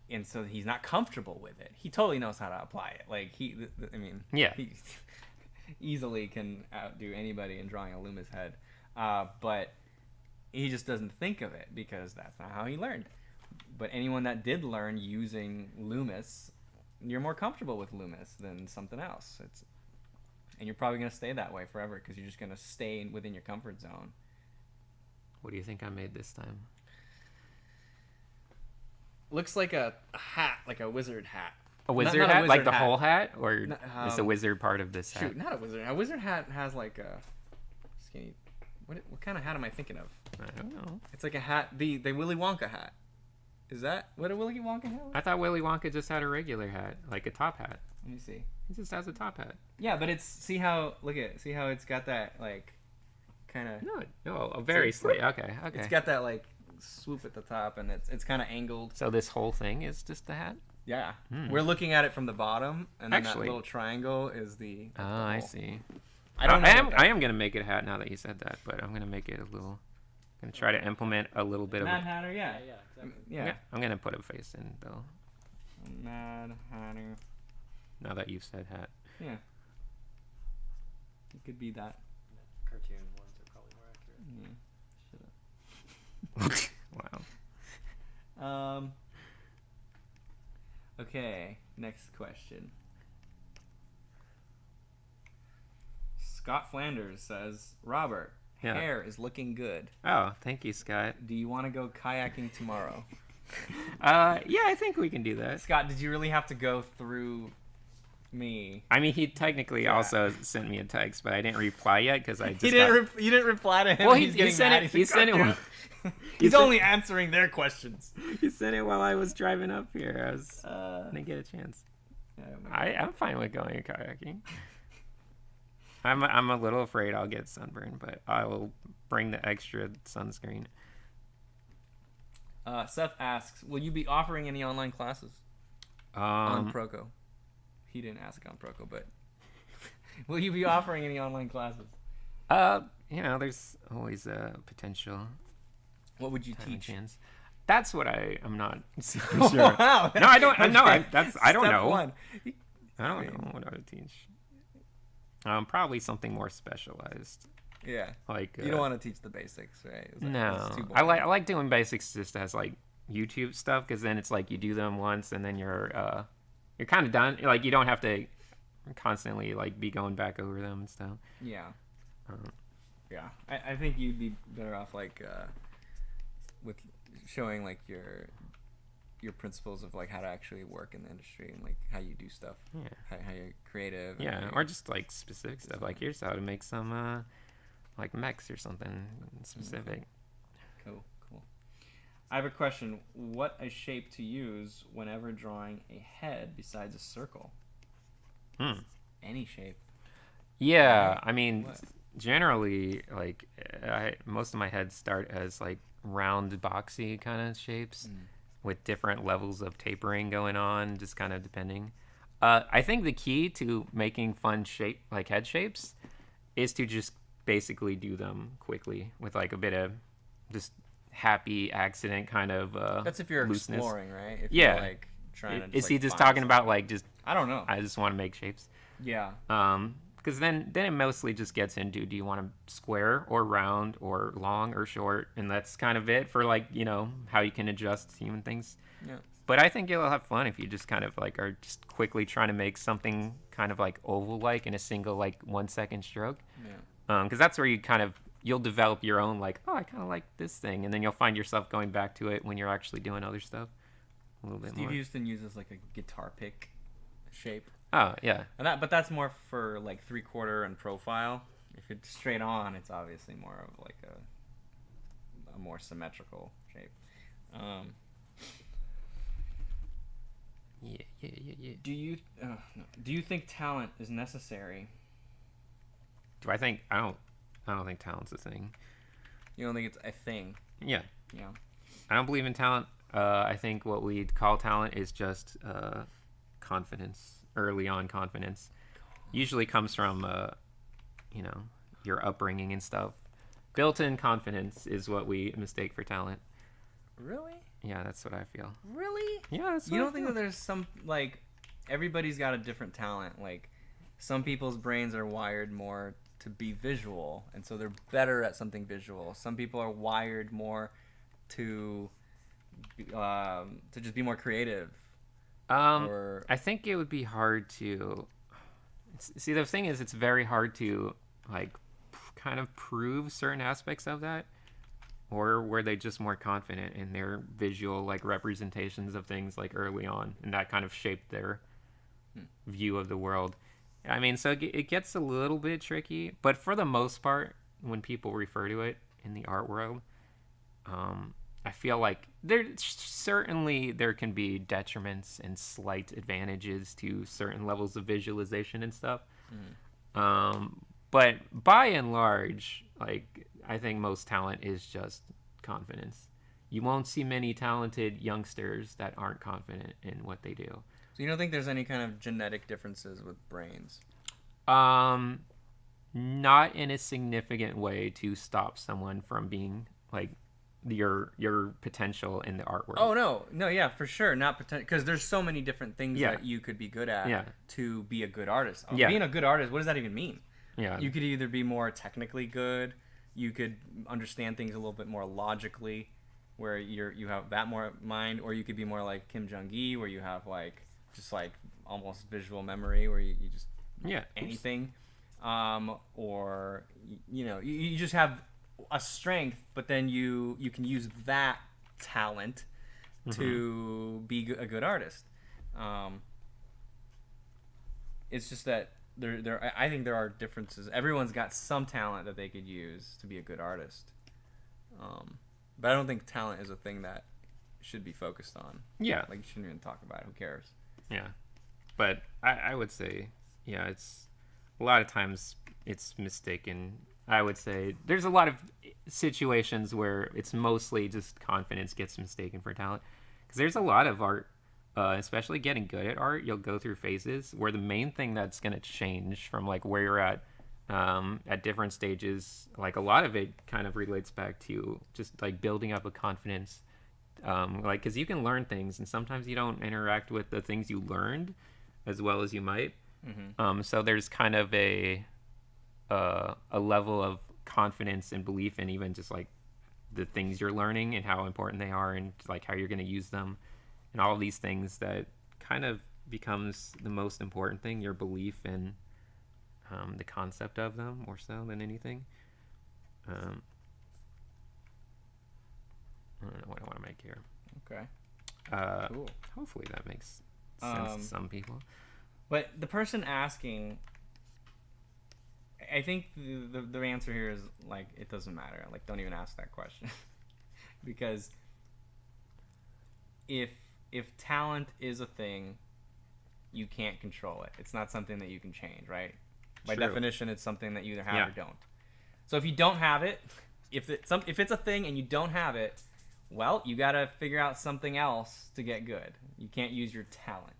And so he's not comfortable with it. He totally knows how to apply it. Like he easily can outdo anybody in drawing a Loomis head. But he just doesn't think of it because that's not how he learned. But anyone that did learn using Loomis, you're more comfortable with Loomis than something else. And you're probably going to stay that way forever because you're just going to stay within your comfort zone. What do you think I made this time? Looks like a hat, like a wizard hat. A wizard not a hat? wizard Like the hat. whole hat? Or is the wizard part of this hat? Shoot, not a wizard. A wizard hat has like a skinny... What kind of hat am I thinking of? I don't know. It's like a hat, the Willy Wonka hat. Is that what a Willy Wonka hat was? I thought Willy Wonka just had a regular hat, like a top hat. Let me see. He just has a top hat. Yeah, but see how it's got that like kind of No, a very slight. Okay. It's got that like swoop at the top, and it's kind of angled. So this whole thing is just the hat? Yeah. We're looking at it from the bottom, and then Actually, that little triangle is the. Oh, I see. I don't know. I am gonna make it a hat now that you said that, but I'm gonna make it a little. I'm gonna try to implement a little bit Mad of. Hatter, yeah. Yeah, exactly. Yeah. I'm gonna put a face in though. Mad Hatter. Now that you've said hat. Yeah. It could be that. Cartoon ones are probably more accurate. Yeah. Wow. Okay, next question. Scott Flanders says, Robert, Yeah. hair is looking good. Oh, thank you, Scott. Do you want to go kayaking tomorrow? Yeah, I think we can do that. Scott, did you really have to go through me? I mean, he technically also sent me a text, but I didn't reply yet because I just. You didn't reply to him. Well, He's getting mad. he sent it. He's only answering their questions. He sent it while I was driving up here. I was didn't get a chance. I'm fine with going kayaking. I'm a little afraid I'll get sunburned, but I will bring the extra sunscreen. Seth asks, will you be offering any online classes on Proco? He didn't ask on Proco, but will you be offering any online classes? There's always a potential. What would you teach? Chance. That's what I'm not super sure. Wow. No, I don't. No, I don't Step know. one. I don't know what I would teach. Probably something more specialized. Yeah. Like you don't want to teach the basics, right? No. I like doing basics just as like YouTube stuff because then it's like you do them once and then you're kind of done. Like you don't have to constantly like be going back over them and stuff. Yeah. Yeah. I think you'd be better off like with showing like your principles of like how to actually work in the industry and like how you do stuff. Yeah. How you're creative. Yeah, or just like specific stuff. Like here's how to make some like mechs or something specific. Cool. I have a question. What a shape to use whenever drawing a head besides a circle? Any shape. Yeah, I mean, What? generally, like, most of my heads start as like round, boxy kind of shapes with different levels of tapering going on, just kind of depending. I think the key to making fun shape, like head shapes, is to just basically do them quickly with like a bit of just happy accident kind of That's if you're looseness. Exploring, right? If Yeah. you're like trying to Is he just find talking about something. like just I don't know. I just want to make shapes? Yeah. Because then it mostly just gets into, do you want to square or round or long or short, and that's kind of it for like, you know, how you can adjust human things. Yeah. But I think you'll have fun if you just kind of like are just quickly trying to make something kind of like oval like in a single like 1 second stroke. Yeah. Because that's where you'll develop your own like, oh, I kind of like this thing, and then you'll find yourself going back to it when you're actually doing other stuff a little bit Steve more. Houston uses like a guitar pick shape. Oh yeah. But that's more for like 3/4 and profile. If it's straight on, it's obviously more of like a more symmetrical shape. Yeah. Do you think talent is necessary? Do I think I don't think talent's a thing. You don't think it's a thing? Yeah. Yeah. I don't believe in talent. I think what we call talent is just confidence. Early on confidence usually comes from you know, your upbringing and stuff. Built-in confidence is what we mistake for talent. Really? Yeah, that's what I feel. Really? Yeah, that's what You I don't think feel. that there's some like everybody's got a different talent? Like some people's brains are wired more to be visual, and so they're better at something visual. Some people are wired more to just be more creative. Or I think it would be hard to see. The thing is, it's very hard to like kind of prove certain aspects of that, or were they just more confident in their visual like representations of things like early on, and that kind of shaped their view of the world. I mean, so it gets a little bit tricky, but for the most part, when people refer to it in the art world, I feel like there can be detriments and slight advantages to certain levels of visualization and stuff. But by and large, like I think most talent is just confidence. You won't see many talented youngsters that aren't confident in what they do. so you don't think there's any kind of genetic differences with brains? Not in a significant way to stop someone from being like your potential in the art world. Oh no, yeah, for sure, not because there's so many different things Yeah. that you could be good at Yeah. to be a good artist. Yeah. Being a good artist, what does that even mean? Yeah. You could either be more technically good, you could understand things a little bit more logically, where you have that more mind, or you could be more like Kim Jong-gi, where you have like just like almost visual memory, where you just Yeah. anything, or you know you just have a strength, but then you can use that talent to be a good artist. It's just that I think there are differences. Everyone's got some talent that they could use to be a good artist, but I don't think talent is a thing that should be focused on. Yeah. Like you shouldn't even talk about it. Who cares? Yeah. But I would say, yeah, it's a lot of times it's mistaken. I would say there's a lot of situations where it's mostly just confidence gets mistaken for talent. Because there's a lot of art, especially getting good at art, you'll go through phases where the main thing that's going to change from like where you're at different stages, like a lot of it kind of relates back to just like building up a confidence. Like, because you can learn things and sometimes you don't interact with the things you learned as well as you might. So there's kind of a level of confidence and belief in even just like the things you're learning and how important they are and like how you're going to use them and all of these things that kind of becomes the most important thing, your belief in the concept of them more so than anything. I don't know what I want to make here. Okay. Cool. Hopefully that makes sense to some people. But the person asking, I think the answer here is like it doesn't matter. Like don't even ask that question because if talent is a thing, you can't control it. It's not something that you can change, right? By True. definition, it's something that you either have or don't. So if you don't have it, if it's a thing and you don't have it, well, you got to figure out something else to get good. You can't use your talent.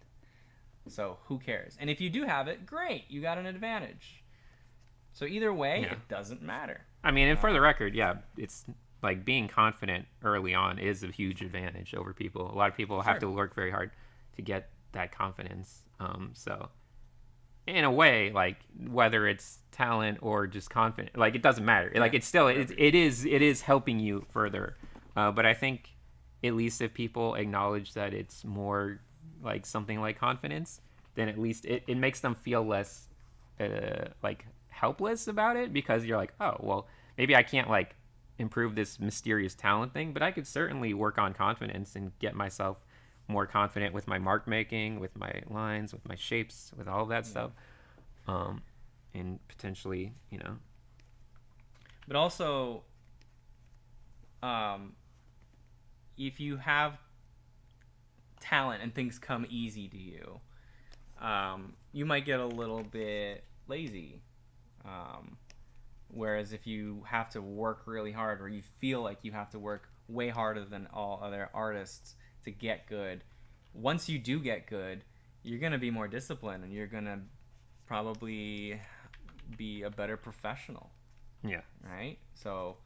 So who cares? And if you do have it, great, you got an advantage. So either way, Yeah. it doesn't matter. I mean, and for the record, yeah, it's like being confident early on is a huge advantage over people. A lot of people have to work very hard to get that confidence. So in a way, like whether it's talent or just confident, like it doesn't matter. Like it's still it is helping you further. But I think at least if people acknowledge that it's more like something like confidence, then at least it makes them feel less like helpless about it, because you're like, oh well, maybe I can't like improve this mysterious talent thing, but I could certainly work on confidence and get myself more confident with my mark making, with my lines, with my shapes, with all of that stuff, and potentially, you know. But also, if you have talent and things come easy to you, you might get a little bit lazy. Whereas if you have to work really hard, or you feel like you have to work way harder than all other artists to get good, once you do get good, you're going to be more disciplined, and you're going to probably be a better professional. Yeah. Right? So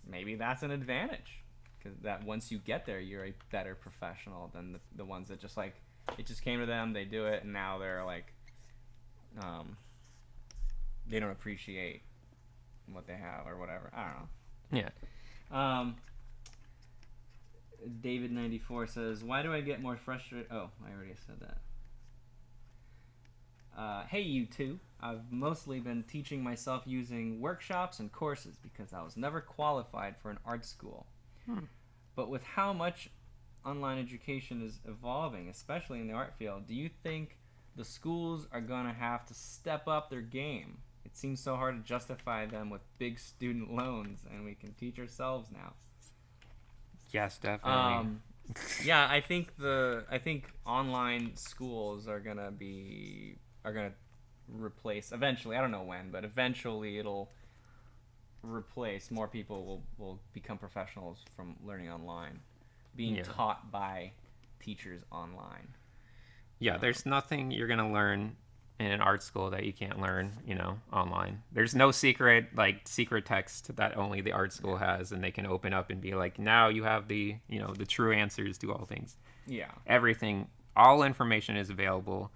maybe that's an advantage, because that once you get there, you're a better professional than the ones that just like, it just came to them, they do it, and now they're like, they don't appreciate what they have or whatever. I don't know. Yeah. David94 says, why do I get more frustrated? Oh, I already said that. Hey, you two. I've mostly been teaching myself using workshops and courses because I was never qualified for an art school. But with how much online education is evolving, especially in the art field, do you think the schools are going to have to step up their game? It seems so hard to justify them with big student loans, and we can teach ourselves now. Yes, definitely. Yeah, I think online schools are gonna replace eventually. I don't know when, but eventually it'll replace. More people will become professionals from learning online, being taught by teachers online. Yeah, there's nothing you're gonna learn in an art school that you can't learn, you know, online. There's no secret text that only the art school has, and they can open up and be like, now you have the, you know, the true answers to all things. Yeah. Everything, all information is available.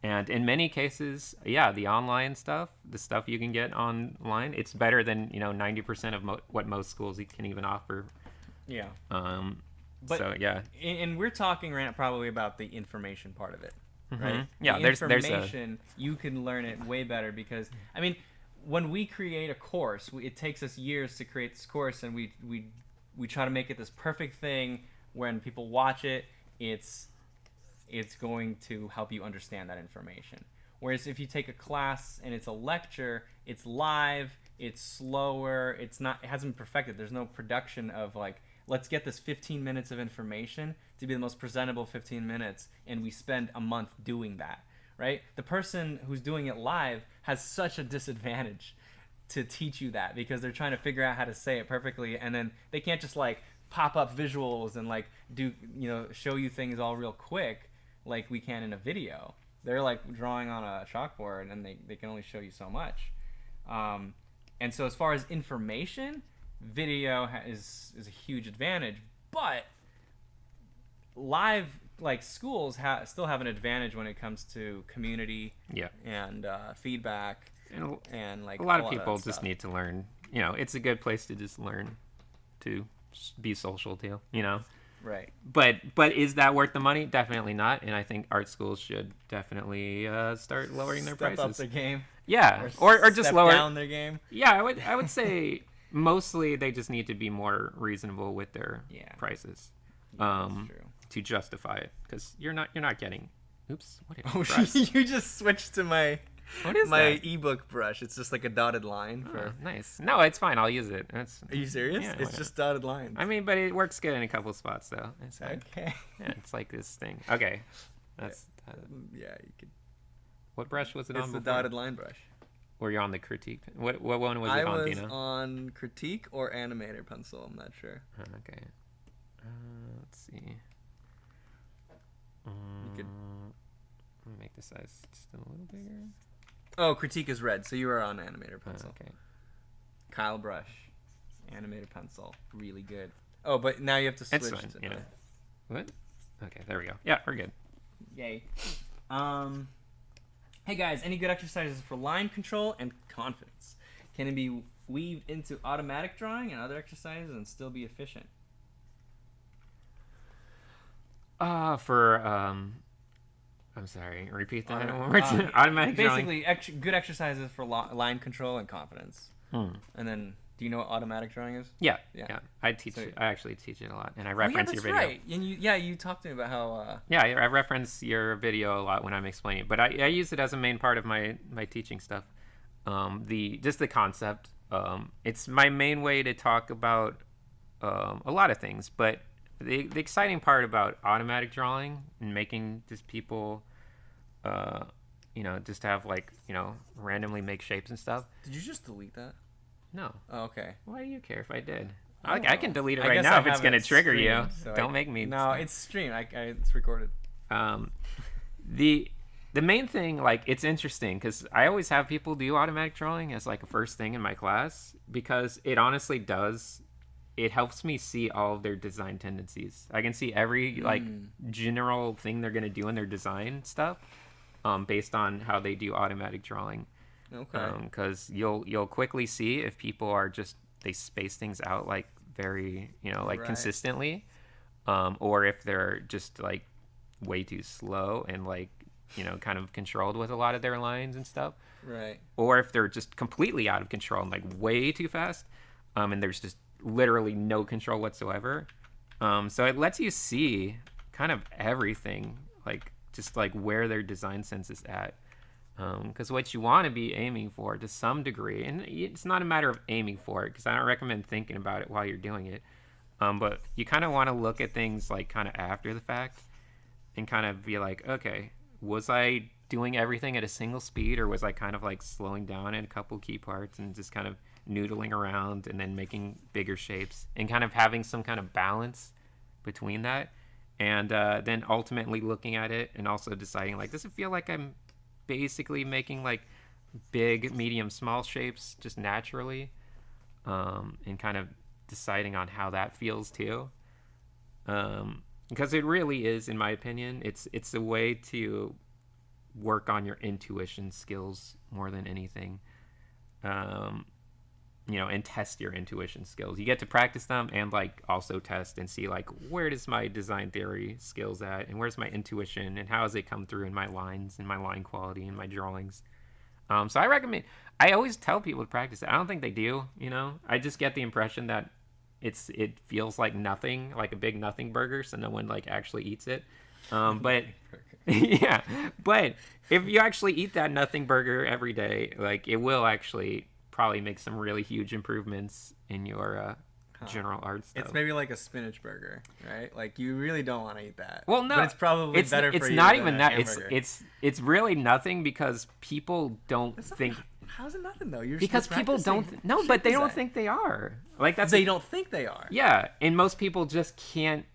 And in many cases, yeah, the online stuff, the stuff you can get online, it's better than, you know, 90% of what most schools can even offer. Yeah. But, so, yeah. And we're talking right now probably about the information part of it. Right? Yeah, the information, you can learn it way better, because I mean, when we create a course, it takes us years to create this course, and we try to make it this perfect thing. When people watch it, it's going to help you understand that information. Whereas if you take a class and it's a lecture, it's live, it's slower, it hasn't been perfected. There's no production of like, let's get this 15 minutes of information to be the most presentable 15 minutes, and we spend a month doing that, right? The person who's doing it live has such a disadvantage to teach you that, because they're trying to figure out how to say it perfectly, and then they can't just like pop up visuals and like do, you know, show you things all real quick like we can in a video. They're like drawing on a chalkboard, and they can only show you so much. And so as far as information, video is a huge advantage, but live like schools still have an advantage when it comes to community and feedback, and like a lot of people just need to learn, you know, it's a good place to just learn to be social too, you know. Right. But is that worth the money? Definitely not. And I think art schools should definitely start lowering their prices. Step up their game. Yeah, or just lower down their game. Yeah, I would say mostly they just need to be more reasonable with their prices. That's true. To justify it, because you're not getting. Oops, what did I Oh, press? you just switched to my What is my that? ebook brush. It's just like a dotted line for. Oh, nice. No, it's fine. I'll use it. Are you serious? Yeah, It's just dotted lines. I mean, but it works good in a couple spots though. It's like, okay. yeah, it's like this thing. Okay, that's. Yeah, you could. What brush was it on? It's the before? dotted line brush. Were you on the critique? What one was it I on, was Dina? on critique or animator pencil. I'm not sure. Okay. Let's see. You could. Let me make the size just a little bigger. Oh, critique is red, so you are on animator pencil. Okay. Kyle Brush, animator pencil, really good. Oh, but now you have to switch. It's fine. To, Yeah. What? Okay, there we go. Yeah, we're good. Yay. Hey guys, any good exercises for line control and confidence? Can it be weaved into automatic drawing and other exercises and still be efficient? I'm sorry. Repeat that one more time. Automatic drawing. Basically, good exercises for line control and confidence. And then, do you know what automatic drawing is? Yeah. Yeah. I actually teach it a lot, and I reference your video. Right. And you talked to me about how. Yeah, I reference your video a lot when I'm explaining it, but I use it as a main part of my teaching stuff. Just the concept. It's my main way to talk about a lot of things, but the exciting part about automatic drawing and making just people, just have randomly make shapes and stuff. Did you just delete that? No. Oh, okay. Why do you care if I did? I can delete it I right guess now I if it's have going to it trigger streamed, you. so Don't make me. No, it's streamed. It's recorded. The main thing, it's interesting because I always have people do automatic drawing as a first thing in my class because it honestly does. It helps me see all of their design tendencies. I can see every general thing they're going to do in their design stuff based on how they do automatic drawing. Okay. Because you'll quickly see if people are they space things out very Right. consistently, or if they're just way too slow and kind of controlled with a lot of their lines and stuff. Right. Or if they're just completely out of control and way too fast, and there's just literally no control whatsoever. So it lets you see kind of everything, where their design sense is at. Because what you want to be aiming for to some degree, and it's not a matter of aiming for it, because I don't recommend thinking about it while you're doing it, but you kind of want to look at things kind of after the fact and kind of be okay, was I doing everything at a single speed, or was I kind of slowing down in a couple key parts and just kind of noodling around and then making bigger shapes and kind of having some kind of balance between that, and then ultimately looking at it and also deciding does it feel like I'm basically making big, medium, small shapes just naturally, and kind of deciding on how that feels too, because it really is, in my opinion, it's a way to work on your intuition skills more than anything, and test your intuition skills. You get to practice them and also test and see where does my design theory skills at, and where's my intuition, and how does it come through in my lines and my line quality and my drawings. So I recommend. I always tell people to practice it. I don't think they do. I just get the impression that it feels like nothing, like a big nothing burger, so no one actually eats it. But yeah, but if you actually eat that nothing burger every day, it will actually probably make some really huge improvements in your general art stuff. It's maybe like a spinach burger, right? You really don't want to eat that. Well, no, but it's probably better for you. It's not than even a that. hamburger. It's really nothing because people don't think. How's it nothing though? You're because still people don't. practicing No, shape but they don't design. think they are. That's They don't think they are. Yeah, and most people just can't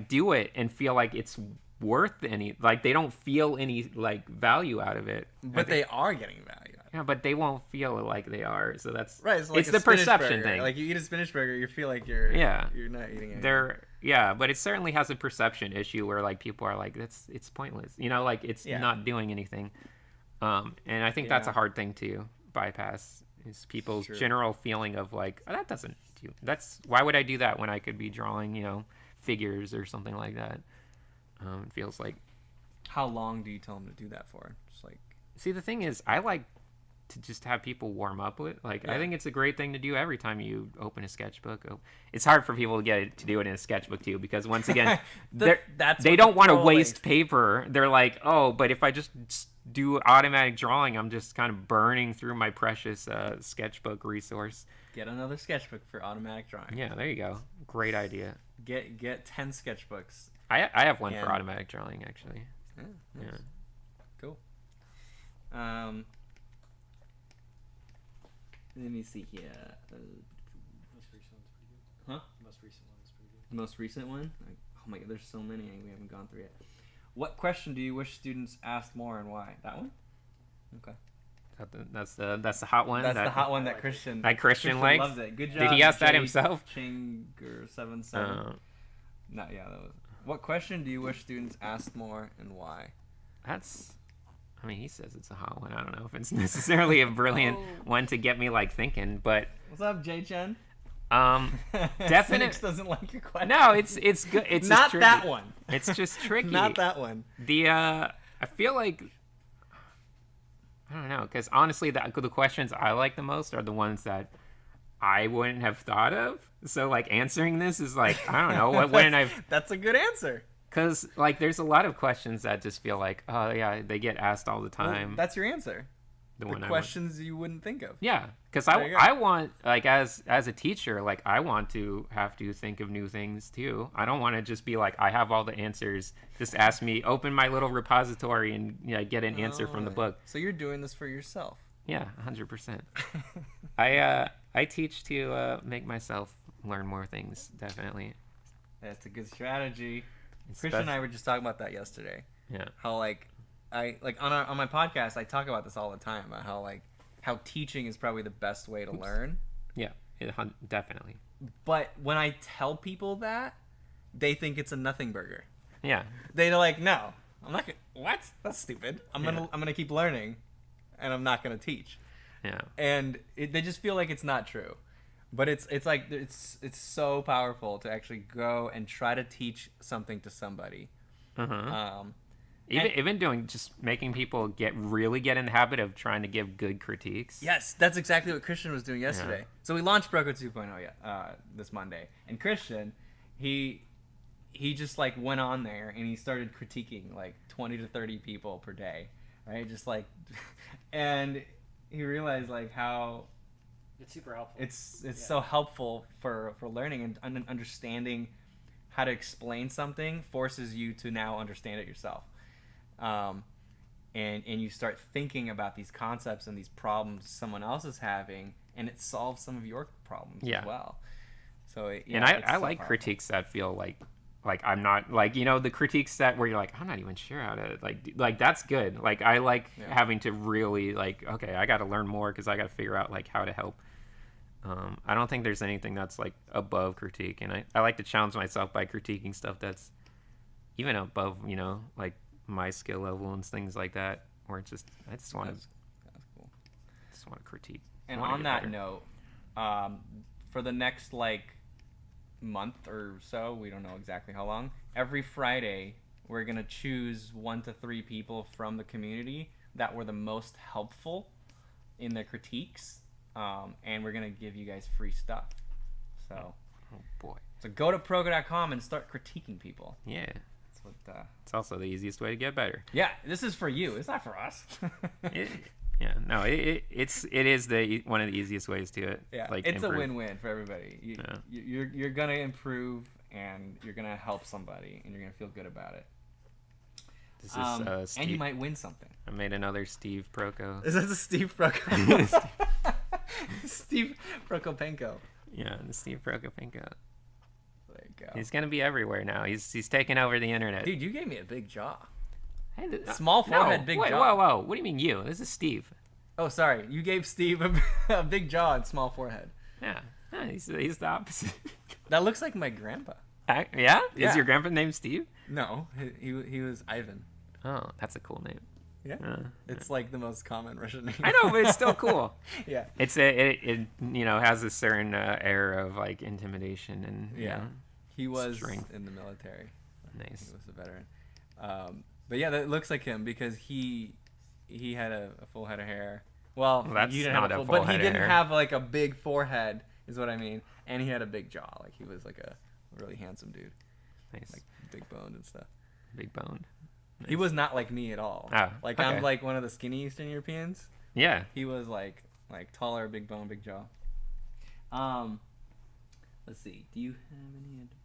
do it and feel like it's worth any. They don't feel any value out of it. But they are getting value. Yeah, but they won't feel like they are. So that's Right. It's the perception thing. You eat a spinach burger, you feel like you're not eating it. But it certainly has a perception issue where people are it's pointless. It's not doing anything. And I think that's a hard thing to bypass, is people's general feeling of oh, that doesn't do. Why would I do that when I could be drawing figures or something like that? It feels like. How long do you tell them to do that for? Just See, the thing is, I like to just have people warm up with. I think it's a great thing to do every time you open a sketchbook. It's hard for people to do it in a sketchbook too, because once again, they don't want to waste paper. They're oh, but if I just do automatic drawing, I'm just kind of burning through my precious sketchbook resource. Get another sketchbook for automatic drawing. Yeah, there you go. Great idea. Get 10 sketchbooks. I have one for automatic drawing, actually. Nice. Yeah. Cool. Let me see here. Most recent one's pretty good. Huh? Most recent one is pretty good. Most recent one? Oh my god, there's so many we haven't gone through yet. What question do you wish students asked more and why? That one? Okay. That's the hot one. That's the hot one that Christian. That Christian likes. Loves it. Good job. Did he ask that Jay himself? Chinger77. No, yeah, that was. What question do you wish students asked more and why? I mean, he says it's a hot one. I don't know if it's necessarily a brilliant one to get me like thinking, but. What's up, Jay Chen? Definitely doesn't like your question. No, it's good. It's not just that one. It's just tricky. Not that one. I feel like I don't know, because honestly, the questions I like the most are the ones that I wouldn't have thought of. So like answering this is like I don't know what wouldn't I've. That's a good answer. Because like there's a lot of questions that just feel like oh yeah they get asked all the time. Well, that's your answer. The questions you wouldn't think of. Yeah, because I want like as a teacher like I want to have to think of new things too. I don't want to just be like I have all the answers. Just ask me, open my little repository and get an answer from the book. So you're doing this for yourself. Yeah, 100%. I teach to make myself learn more things. Definitely. That's a good strategy. Christian and I were just talking about that yesterday. Yeah. How on my podcast I talk about this all the time about how teaching is probably the best way to learn. Yeah, definitely. But when I tell people that, they think it's a nothing burger. Yeah. They're like, no, I'm not gonna. What? That's stupid. I'm gonna keep learning, and I'm not gonna teach. Yeah. And they just feel like it's not true, but it's so powerful to actually go and try to teach something to somebody. Even doing just making people get in the habit of trying to give good critiques. Yes, that's exactly what Christian was doing yesterday. Yeah. So we launched Proko 2.0 this Monday, and Christian, he just like went on there and he started critiquing like 20 to 30 people per day, right? Just like, and he realized like how it's super helpful. It's so helpful for learning and understanding how to explain something forces you to now understand it yourself. And you start thinking about these concepts and these problems someone else is having, and it solves some of your problems as well. So I like powerful critiques that feel like I'm not like the critiques that where you're like I'm not even sure how to like that's good. Like I like having to really like okay I got to learn more because I got to figure out like how to help. I don't think there's anything that's like above critique, and I like to challenge myself by critiquing stuff that's even above like my skill level and things like that, where it's just I just want to cool. Just want to critique. And on that note, for the next like month or so, we don't know exactly how long, every Friday we're gonna choose 1 to 3 people from the community that were the most helpful in their critiques, and we're gonna give you guys free stuff. So boy, so go to Proco.com and start critiquing people. Yeah. It's also the easiest way to get better. Yeah, this is for you. It's not for us. It is one of the easiest ways to it. Yeah, like it's improve. a win-win for everybody. You're gonna improve, and you're gonna help somebody, and you're gonna feel good about it. This is Steve, and you might win something. I made another Steve Proko. Is that a Steve Proko? Steve Prokopenko. Yeah, the Steve Prokopenko. There you go. He's gonna be everywhere now. He's taking over the internet. Dude, you gave me a big jaw. Hey, small forehead, big jaw. Whoa! What do you mean you? This is Steve. Oh, sorry. You gave Steve a big jaw and small forehead. Yeah, he's the opposite. That looks like my grandpa. Yeah? Is your grandpa named Steve? No, he was Ivan. Oh, that's a cool name. Yeah, it's like the most common Russian name. I know, but it's still cool. Yeah, it has a certain air of like intimidation and he was strength in the military. Nice. He was a veteran. But yeah, that looks like him because he had a full head of hair. Well, that's you didn't not have a full head but he of didn't hair. have like a big forehead, is what I mean. And he had a big jaw. Like he was like a really handsome dude. Nice. Like big boned and stuff. Big boned. Nice. He was not like me at all. Oh, like okay. I'm like one of the skinny Eastern Europeans. Yeah. He was like taller, big bone, big jaw. Let's see. Do you have any advice?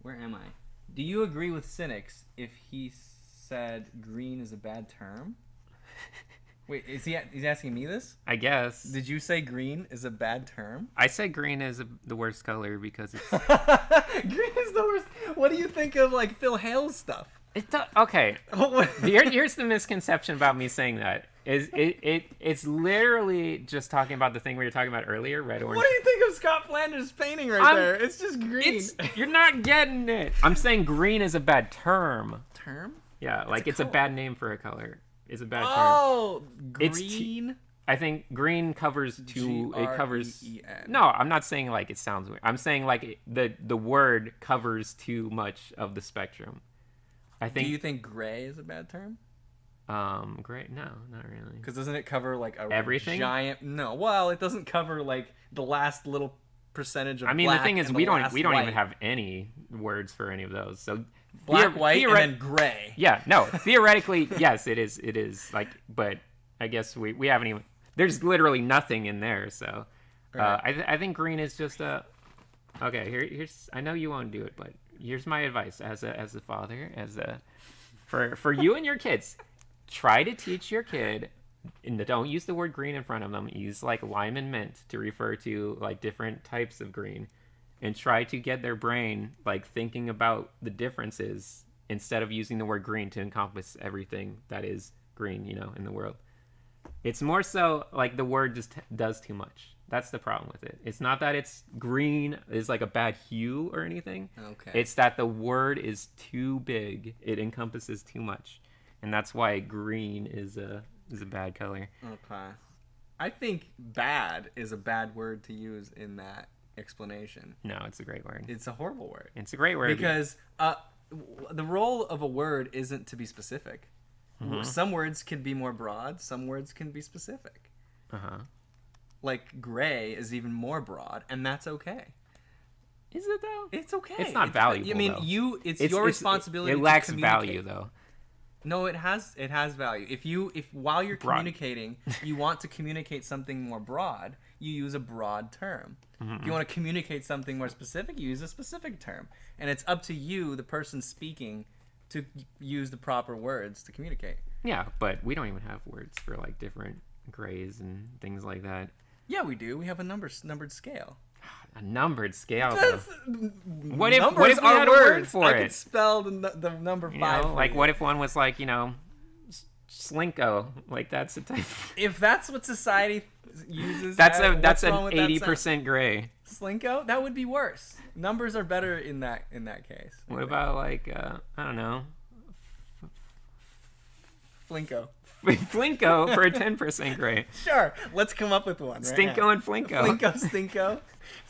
Where am I? Do you agree with Sinix if he said green is a bad term? Wait, he's asking me this? I guess. Did you say green is a bad term? I say green is the worst color because it's... Green is the worst. What do you think of like Phil Hale's stuff? Okay. Here's the misconception about me saying that. It's literally just talking about the thing we were talking about earlier, red, orange. What do you think of Scott Flanders' painting there? It's just green. You're not getting it. I'm saying green is a bad term. Term? Yeah, like it's a bad name for a color. It's a bad term. Oh, green. I think green covers too. It covers. Green. No, I'm not saying like it sounds weird. I'm saying like the word covers too much of the spectrum. I think. Do you think gray is a bad term? Gray? No, not really. Because doesn't it cover like everything? Giant? No. Well, it doesn't cover like the last little percentage of. I mean, black the thing is, and we don't white. even have any words for any of those. So black, white, and then gray. Yeah, no. Theoretically, yes, it is. It is like, but I guess we haven't even. There's literally nothing in there. So I think green is just a. Okay, here's. I know you won't do it, but here's my advice as a father, for you and your kids. Try to teach your kid, and don't use the word green in front of them. Use like lime and mint to refer to like different types of green, and try to get their brain like thinking about the differences instead of using the word green to encompass everything that is green, in the world. It's more so like the word just does too much. That's the problem with it. It's not that it's green is like a bad hue or anything. Okay. It's that the word is too big. It encompasses too much. And that's why green is a bad color. Okay. I think bad is a bad word to use in that explanation. No, it's a great word. It's a horrible word. It's a great word. Because the role of a word isn't to be specific. Mm-hmm. Some words can be more broad. Some words can be specific. Uh-huh. Like gray is even more broad, and that's okay. Is it though? It's okay. It's not valuable. I mean, though. It's your responsibility. It lacks to communicate. value though. No, it has value. If while you're communicating, you want to communicate something more broad, you use a broad term. Mm-hmm. If you want to communicate something more specific, you use a specific term. And it's up to you, the person speaking, to use the proper words to communicate. Yeah, but we don't even have words for like different grays and things like that. Yeah, we do. We have a numbered scale. A numbered scale. What if we had a word for it? I could spell the number 5. Like what if one was like, Slinko? Like that's a type. If that's what society uses, that's an 80% gray. Slinko? That would be worse. Numbers are better in that case. What about like I don't know. Flinko. Flinko for a 10% gray. Sure, let's come up with one. Stinko and Flinko. Stinko.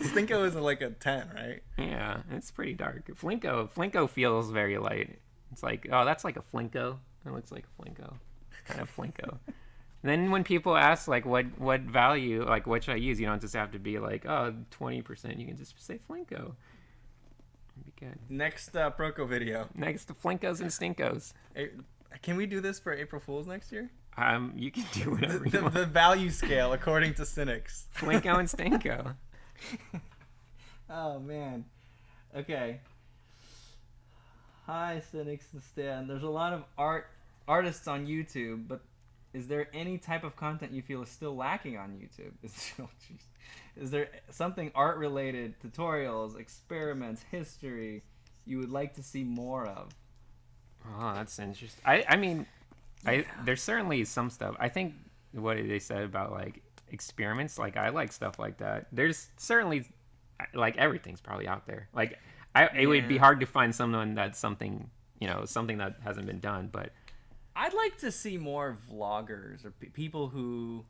Stinko is like a 10, right? Yeah, it's pretty dark. Flinko feels very light. It's like, oh, that's like a Flinko. That looks like a Flinko. Kind of Flinko. Then when people ask like what value, like what should I use, you don't just have to be like, oh, 20%. You can just say Flinko. Be good. Next Proco video. Next Flinkos and Stinkos. Can we do this for April Fool's next year? You can do whatever you want. The value scale according to Sinix. Flinko and Stinko. Oh man. Okay. Hi Sinix and Stan. There's a lot of artists on YouTube, but is there any type of content you feel is still lacking on YouTube? Is there something art related, tutorials, experiments, history you would like to see more of? Oh, that's interesting. I mean, there's certainly some stuff. I think what they said about like experiments, like I like stuff like that. There's certainly like everything's probably out there. Like it would be hard to find someone that's something that hasn't been done. But I'd like to see more vloggers or people who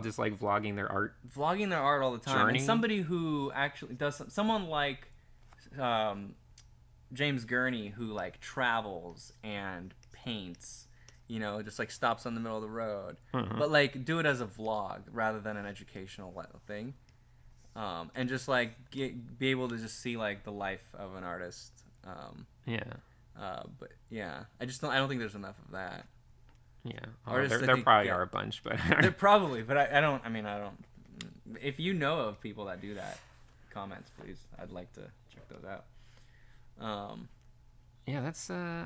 just like vlogging their art all the time. And somebody who actually does someone like James Gurney, who like travels and paints, just like stops on the middle of the road, but like do it as a vlog rather than an educational thing, and just like be able to just see like the life of an artist. But yeah, I don't think there's enough of that. Yeah, there probably are a bunch, but there probably, but I don't. If you know of people that do that, comments please. I'd like to check those out. That's I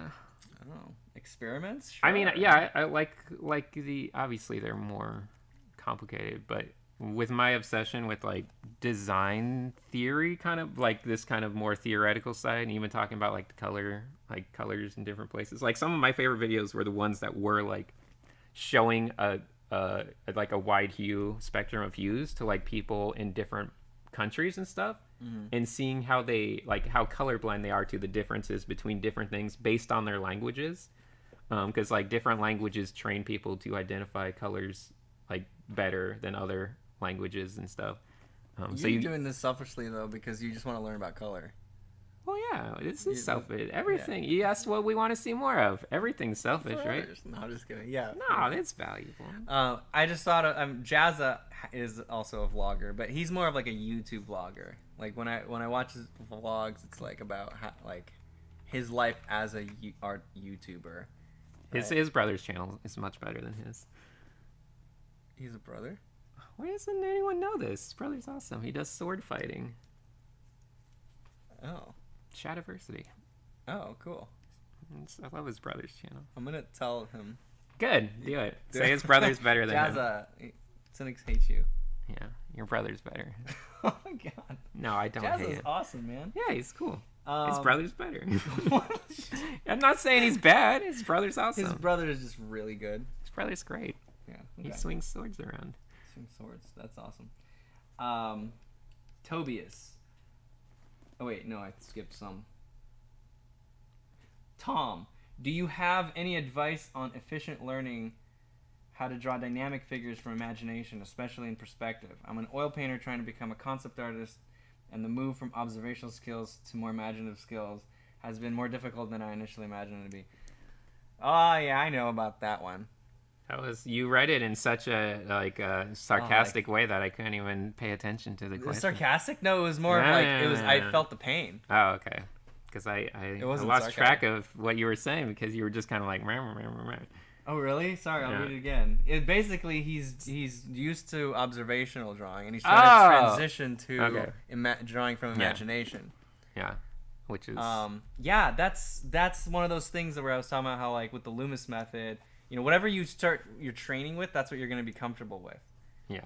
don't know, experiments. Sure. I mean, yeah, I like the obviously they're more complicated, but with my obsession with like design theory, kind of like this kind of more theoretical side, and even talking about like the colors in different places. Like some of my favorite videos were the ones that were like showing a like a wide hue spectrum of hues to like people in different countries and stuff, and seeing how they like how colorblind they are to the differences between different things based on their languages, because like different languages train people to identify colors like better than other languages and stuff. So You're doing this selfishly though because you just want to learn about color. Well, yeah, this is selfish. Everything. You asked what we want to see more of. Everything's selfish, right? No, I'm just kidding. Yeah. No, it's valuable. I just thought of Jazza is also a vlogger, but he's more of like a YouTube vlogger. Like when I watch his vlogs, it's like about how, like his life as a art YouTuber. His brother's channel is much better than his. He's a brother? Why doesn't anyone know this? His brother's awesome. He does sword fighting. Oh. Shadiversity. Oh, cool. I love his brother's channel. I'm gonna tell him. Good, do it. Say his brother's better than him. Jazza, Cinix hates you. Yeah, your brother's better. Oh my god. No, I don't hate Jazza's it. awesome, man. Yeah, he's cool. His brother's better. What? I'm not saying he's bad. His brother's awesome. His brother is just really good. His brother's great. Yeah. He swings swords around. Swing swords. That's awesome. Tobias. Oh wait, no, I skipped some. Tom, do you have any advice on efficient learning how to draw dynamic figures from imagination, especially in perspective? I'm an oil painter trying to become a concept artist, and the move from observational skills to more imaginative skills has been more difficult than I initially imagined it to be. Oh yeah, I know about that one. That was you read it in such a sarcastic way that I couldn't even pay attention to the question. Sarcastic? No, it was more like it was. I felt the pain. Oh, okay. Because I wasn't lost sarcastic. track of what you were saying because you were just kind of like. Meh, meh, meh, meh. Oh really? Sorry, I'll Yeah. read it again. It basically he's used to observational drawing, and he's trying to transition to drawing from imagination. Yeah, which is Yeah, that's one of those things where I was talking about how like with the Loomis method, you know, whatever you start your training with, that's what you're going to be comfortable with. yeah.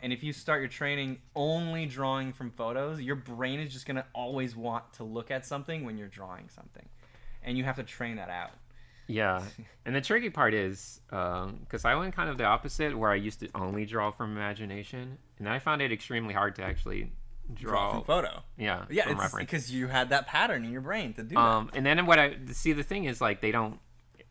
And if you start your training only drawing from photos, your brain is just going to always want to look at something when you're drawing something, and you have to train that out. Yeah, and the tricky part is because I went kind of the opposite, where I used to only draw from imagination, and I found it extremely hard to actually draw from photo. Yeah, Yeah, from it's reference. because you had that pattern in your brain to do that. And then what I see, the thing is like they don't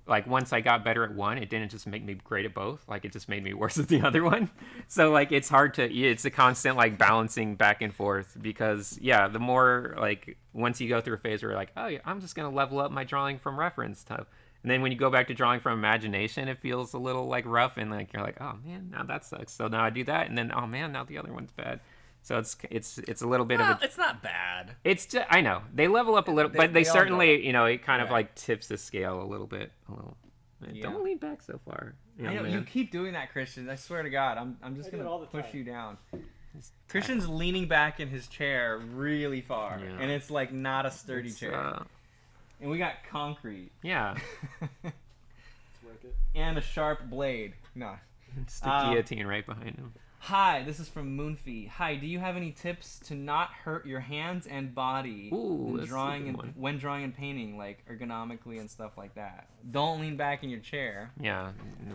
like once I got better at one, it didn't just make me great at both. Like it just made me worse at the other one. So like it's hard to it's a constant like balancing back and forth because yeah, the more like once you go through a phase where you're like, oh yeah, I'm just gonna level up my drawing from reference stuff. And then when you go back to drawing from imagination, it feels a little like rough and like you're like, oh man, now that sucks. So now I do that, and then oh man, now the other one's bad. So it's a little bit of a. It's not bad. It's just, I know they level up a little, but they all certainly it kind of Yeah. like tips the scale a little bit. Yeah. Don't lean back so far. I know man. you keep doing that, Christian. I swear to God, I'm just I do it gonna all the push time. you down. It's Christian's leaning back in his chair really far, Yeah. and it's like not a sturdy it's, chair. And we got concrete yeah, It's worth it. and a sharp blade. No. it's the guillotine right behind him. Hi, this is from Moonfee. Hi, do you have any tips to not hurt your hands and body Ooh, when that's a drawing good and one. when drawing and painting, like ergonomically and stuff like that? Don't lean back in your chair. Yeah,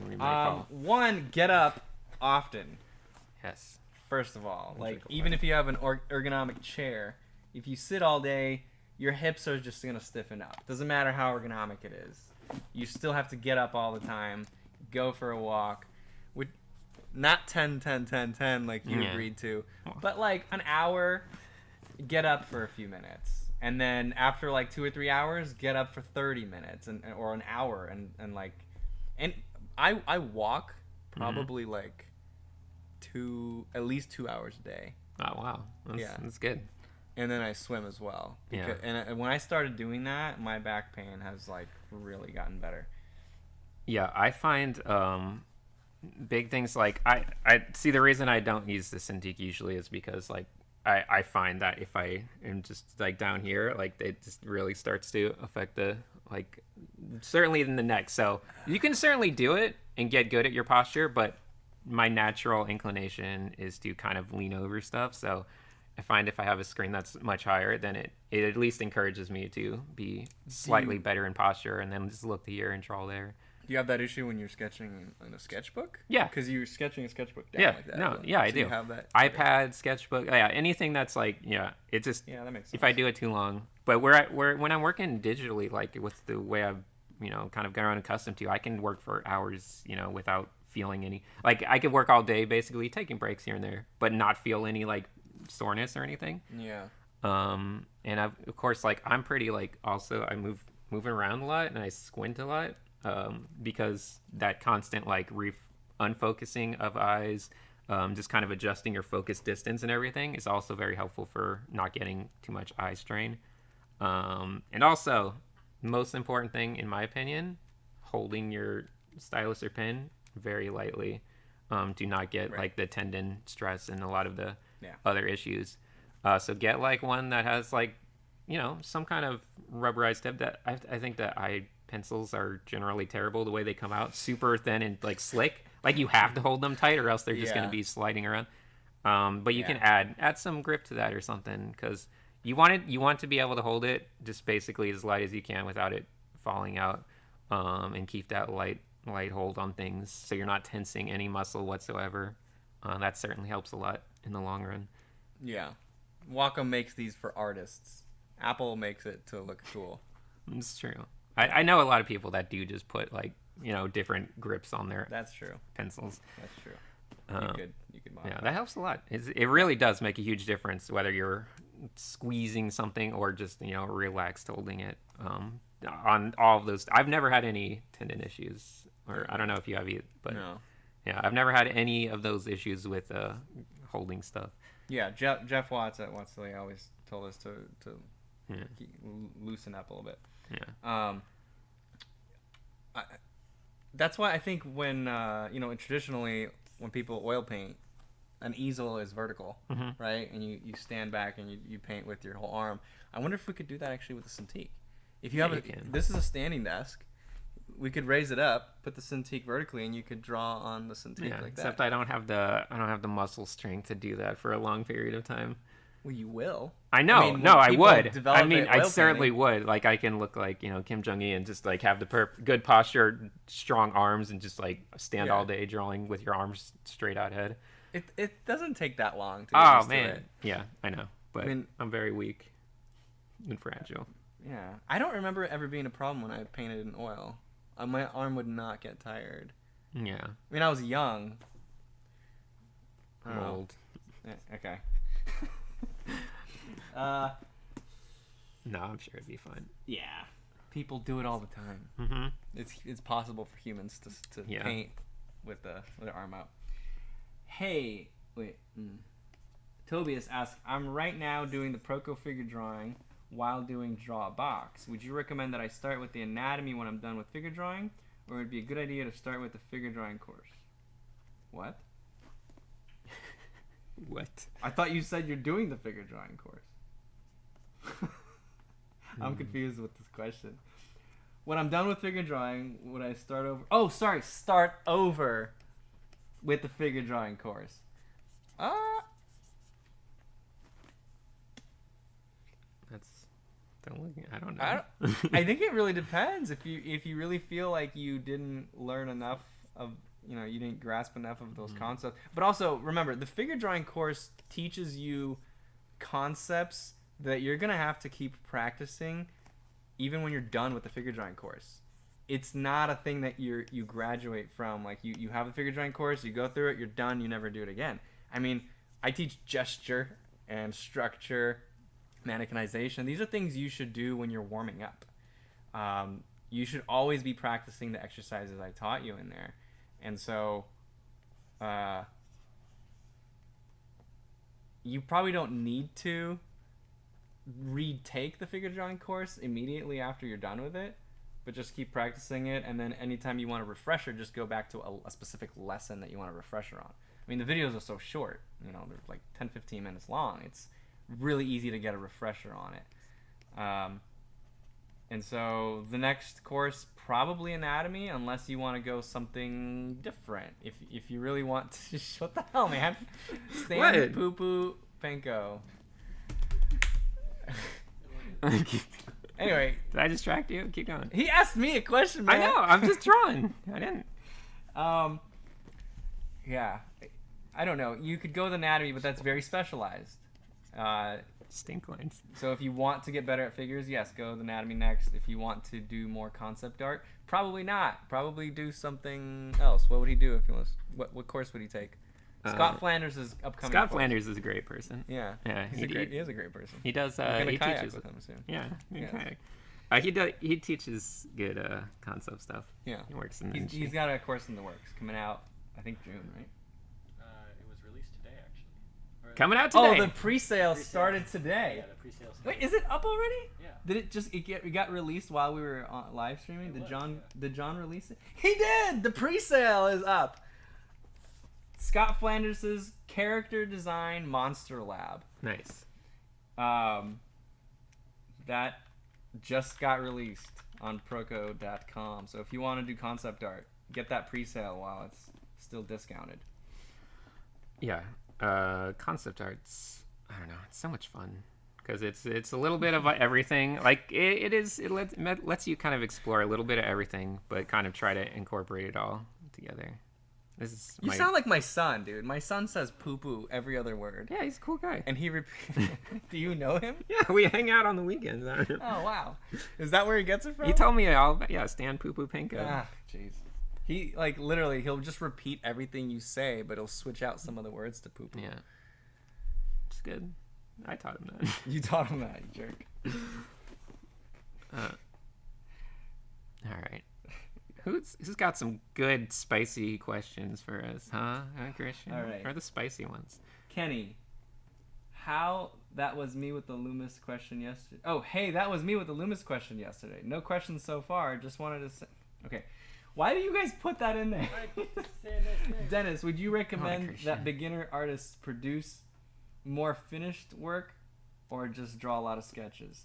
we may fall. One, get up often. Yes. First of all, like Critical even point. if you have an ergonomic chair, if you sit all day, your hips are just gonna stiffen up. Doesn't matter how ergonomic it is. You still have to get up all the time, go for a walk. Not 10, 10, 10, 10 like you Yeah. agreed to, but like an hour, get up for a few minutes. And then after like 2 or 3 hours, get up for 30 minutes or an hour. And I walk probably like at least 2 hours a day. Oh wow, that's good. And then I swim as well. Yeah. And when I started doing that, my back pain has like really gotten better. Yeah, I find big things like I see the reason I don't use the Cintiq usually is because like I find that if I am just like down here, like it just really starts to affect the like certainly in the neck. So you can certainly do it and get good at your posture, but my natural inclination is to kind of lean over stuff. So I find if I have a screen that's much higher, then it at least encourages me to be slightly better in posture and then just look here and draw there. Do you have that issue when you're sketching in a sketchbook? Yeah. Because you're sketching a sketchbook down Yeah, like that. no, so yeah, I do. You have that. iPad, sketchbook, yeah, anything that's like, yeah, it just, Yeah, that makes sense. if I do it too long. But when I'm working digitally, like with the way I've, kind of gotten accustomed to, I can work for hours, without feeling any, like I could work all day basically, taking breaks here and there, but not feel any like soreness or anything. Yeah. And of course, like I'm pretty like, also I moving around a lot and I squint a lot, because that constant like unfocusing of eyes, just kind of adjusting your focus distance and everything is also very helpful for not getting too much eye strain. And also, most important thing in my opinion, holding your stylus or pen very lightly. Do not get like the tendon stress and a lot of the other issues. So get like one that has like, some kind of rubberized tip. That I think that eye pencils are generally terrible the way they come out, super thin and like slick. Like you have to hold them tight or else they're just going to be sliding around. But you can add some grip to that or something, because you want to be able to hold it just basically as light as you can without it falling out, and keep that light hold on things so you're not tensing any muscle whatsoever. That certainly helps a lot in the long run. Yeah. Wacom makes these for artists. Apple makes it to look cool. It's true. I know a lot of people that do just put like, different grips on their That's true. pencils. That's true. You could modify. Yeah, that helps a lot. It really does make a huge difference whether you're squeezing something or just, relaxed holding it. On all of those, I've never had any tendon issues, or I don't know if you have either, but No. yeah, I've never had any of those issues with holding stuff. Yeah, Jeff Watts at Watsley always told us to loosen up a little bit. Yeah. That's why I think when traditionally when people oil paint, an easel is vertical, right? And you stand back and you paint with your whole arm. I wonder if we could do that actually with a Cintiq. If you have this is a standing desk, we could raise it up, put the Cintiq vertically, and you could draw on the Cintiq like that. Except I don't have the muscle strength to do that for a long period of time. Well, you will. I know. I mean, I would. develop I mean, it I oil certainly painting. would. Like, I can look like, Kim Jong-un and just, like, have the good posture, strong arms, and just, like, stand all day drawing with your arms straight out ahead. It doesn't take that long to get used to man. it. Yeah, I know. But I mean, I'm very weak and fragile. Yeah. I don't remember it ever being a problem when I painted in oil. My arm would not get tired. Yeah. I mean, I was young. I'm old. Okay. No, I'm sure it'd be fine. Yeah. People do it all the time. Mm-hmm. It's possible for humans to paint with their arm out. Hey, wait. Tobias asks, I'm right now doing the Proco figure drawing while doing draw a box. Would you recommend that I start with the anatomy when I'm done with figure drawing, or would it be a good idea to start with the figure drawing course? What? What? I thought you said you're doing the figure drawing course. I'm confused with this question. When I'm done with figure drawing, would I start over? Oh, sorry, start over with the figure drawing course. I don't know. I think it really depends. If you really feel like you didn't learn enough of, you didn't grasp enough of those concepts. But also remember, the figure drawing course teaches you concepts that you're gonna have to keep practicing, even when you're done with the figure drawing course. It's not a thing that you graduate from. Like you have the figure drawing course, you go through it, you're done, you never do it again. I mean, I teach gesture and structure, mannequinization. These are things you should do when you're warming up. You should always be practicing the exercises I taught you in there. And so you probably don't need to retake the figure drawing course immediately after you're done with it, but just keep practicing it, and then anytime you want a refresher, just go back to a specific lesson that you want a refresher on. I mean, the videos are so short, they're like 10-15 minutes long. It's really easy to get a refresher on it. And so the next course, probably anatomy, unless you want to go something different. If you really want to... What the hell, man? Stan Poo Poo Penko. Anyway, Did I distract you? Keep going. he asked me a question, man. I know. I'm just drawing. I didn't. Yeah. I don't know. You could go with anatomy, but that's very specialized. Stink lines. So if you want to get better at figures, yes, go with anatomy next. If you want to do more concept art, probably not. Probably do something else. What would he do if he was? What course would he take? Scott Flanders is upcoming. Scott Flanders is a great person. Yeah. Yeah. He is a great person. He does. I'm gonna He kayak teaches with him soon. Yeah. Yes. Kayak. He teaches good concept stuff. Yeah. He works in the He's industry. got a course in the works coming out. I think June, right? It was released today, actually. Or- Coming out today. Oh, the pre-sale started Yeah, today. the pre-sale. Wait, is it up already? Yeah. Did it just it got released while we were on live streaming? It Did was, John yeah. did John release it? He did. The pre-sale is up. Scott Flanders' character design monster lab. Nice. That just got released on Proco.com. So if you want to do concept art, get that pre-sale while it's still discounted. Yeah. Concept arts. I don't know. It's so much fun because it's a little bit of everything. Like it lets you kind of explore a little bit of everything, but kind of try to incorporate it all together. This is You sound like my son, dude. My son says poo-poo every other word. Yeah, he's a cool guy. And he do you know him? Yeah, we hang out on the weekends. I don't know. Oh, wow. Is that where he gets it from? He told me all about, Stan Poo Poo Pinko. Ah, jeez. He, like, literally, he'll just repeat everything you say, but he'll switch out some of the words to poo-poo. Yeah. It's good. I taught him that. You taught him that, you jerk. All right. Who's got some good spicy questions for us, huh, Christian? All right. Or the spicy ones? Kenny, that was me with the Loomis question yesterday. Oh, hey, that was me with the Loomis question yesterday. No questions so far. Just wanted to say. Okay. Why do you guys put that in there? Dennis, would you recommend Christian. that beginner artists produce more finished work or just draw a lot of sketches?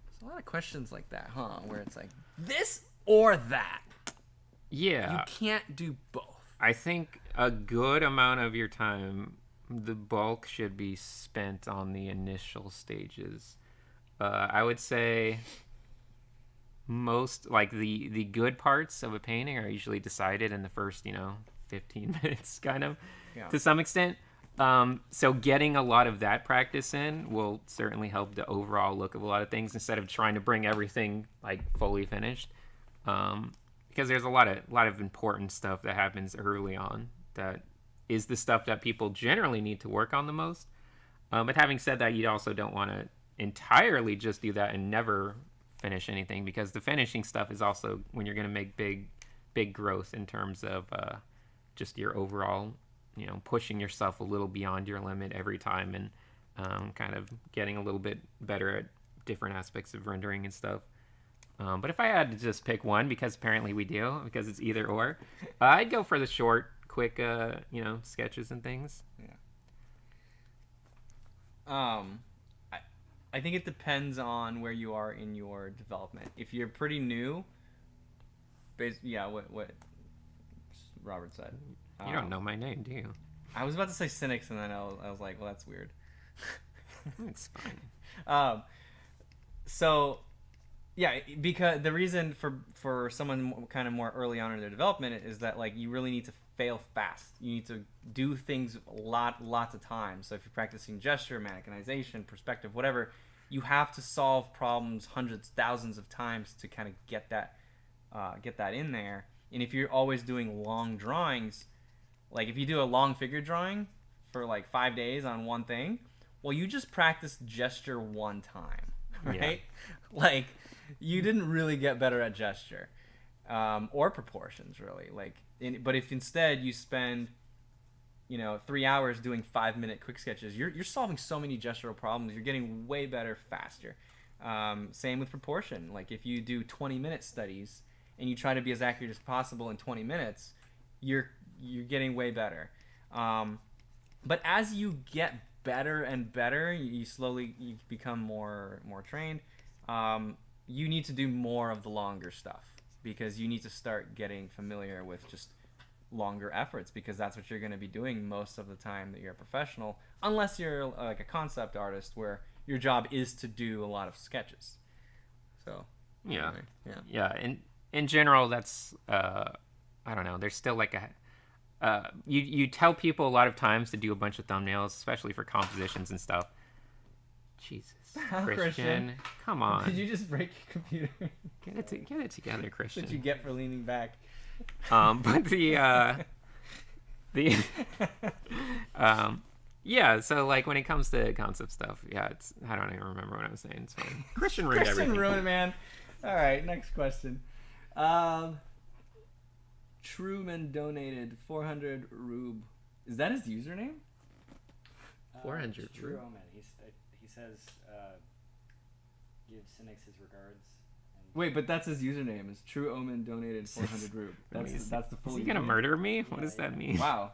There's a lot of questions like that, huh? Where it's like, this or that. Yeah. You can't do both. I think a good amount of your time, the bulk should be spent on the initial stages. I would say most, like the good parts of a painting are usually decided in the first, 15 minutes, kind of, to some extent. So getting a lot of that practice in will certainly help the overall look of a lot of things instead of trying to bring everything like fully finished. Because there's a lot of important stuff that happens early on that is the stuff that people generally need to work on the most. But having said that, you also don't want to entirely just do that and never finish anything, because the finishing stuff is also when you're going to make big growth in terms of just your overall, pushing yourself a little beyond your limit every time and kind of getting a little bit better at different aspects of rendering and stuff. But if I had to just pick one, because apparently we do, because it's either or, I'd go for the short, quick, sketches and things. Yeah. I think it depends on where you are in your development. If you're pretty new, what Robert said. You don't know my name, do you? I was about to say Sinix, and then I was like, well, that's weird. It's fine. So, yeah, because the reason for someone kind of more early on in their development is that, like, you really need to fail fast. You need to do things lots of times. So if you're practicing gesture, mannequinization, perspective, whatever, you have to solve problems hundreds, thousands of times to kind of get that in there. And if you're always doing long drawings, like if you do a long figure drawing for like 5 days on one thing, well, you just practice gesture one time, right? Yeah. Like, you didn't really get better at gesture or proportions, really. But if instead you spend 3 hours doing 5-minute quick sketches, you're solving so many gestural problems. You're getting way better faster. Same with proportion. Like, if you do 20-minute studies and you try to be as accurate as possible in 20 minutes, you're getting way better. But as you get better and better, you become more trained. You need to do more of the longer stuff, because you need to start getting familiar with just longer efforts, because that's what you're going to be doing most of the time that you're a professional, unless you're like a concept artist where your job is to do a lot of sketches. So Yeah. anyway, yeah. Yeah, and in general, that's I don't know. There's still like you tell people a lot of times to do a bunch of thumbnails, especially for compositions and stuff. Jesus, Christian, come on. Did you just break your computer? Get it together, Christian. That's what you get for leaning back. But yeah. So like when it comes to concept stuff, yeah, it's I don't even remember what I was saying. It's fine. Christian ruined Christian everything. ruined, man. All right, next question. Truman donated 400 rube. Is that his username? 400 True rube. Omen. He says, give Sinix his regards. And Wait, but that's his username. Is True Omen donated 400 rube. That's the full. Is he gonna username? murder me? What does that mean? Wow.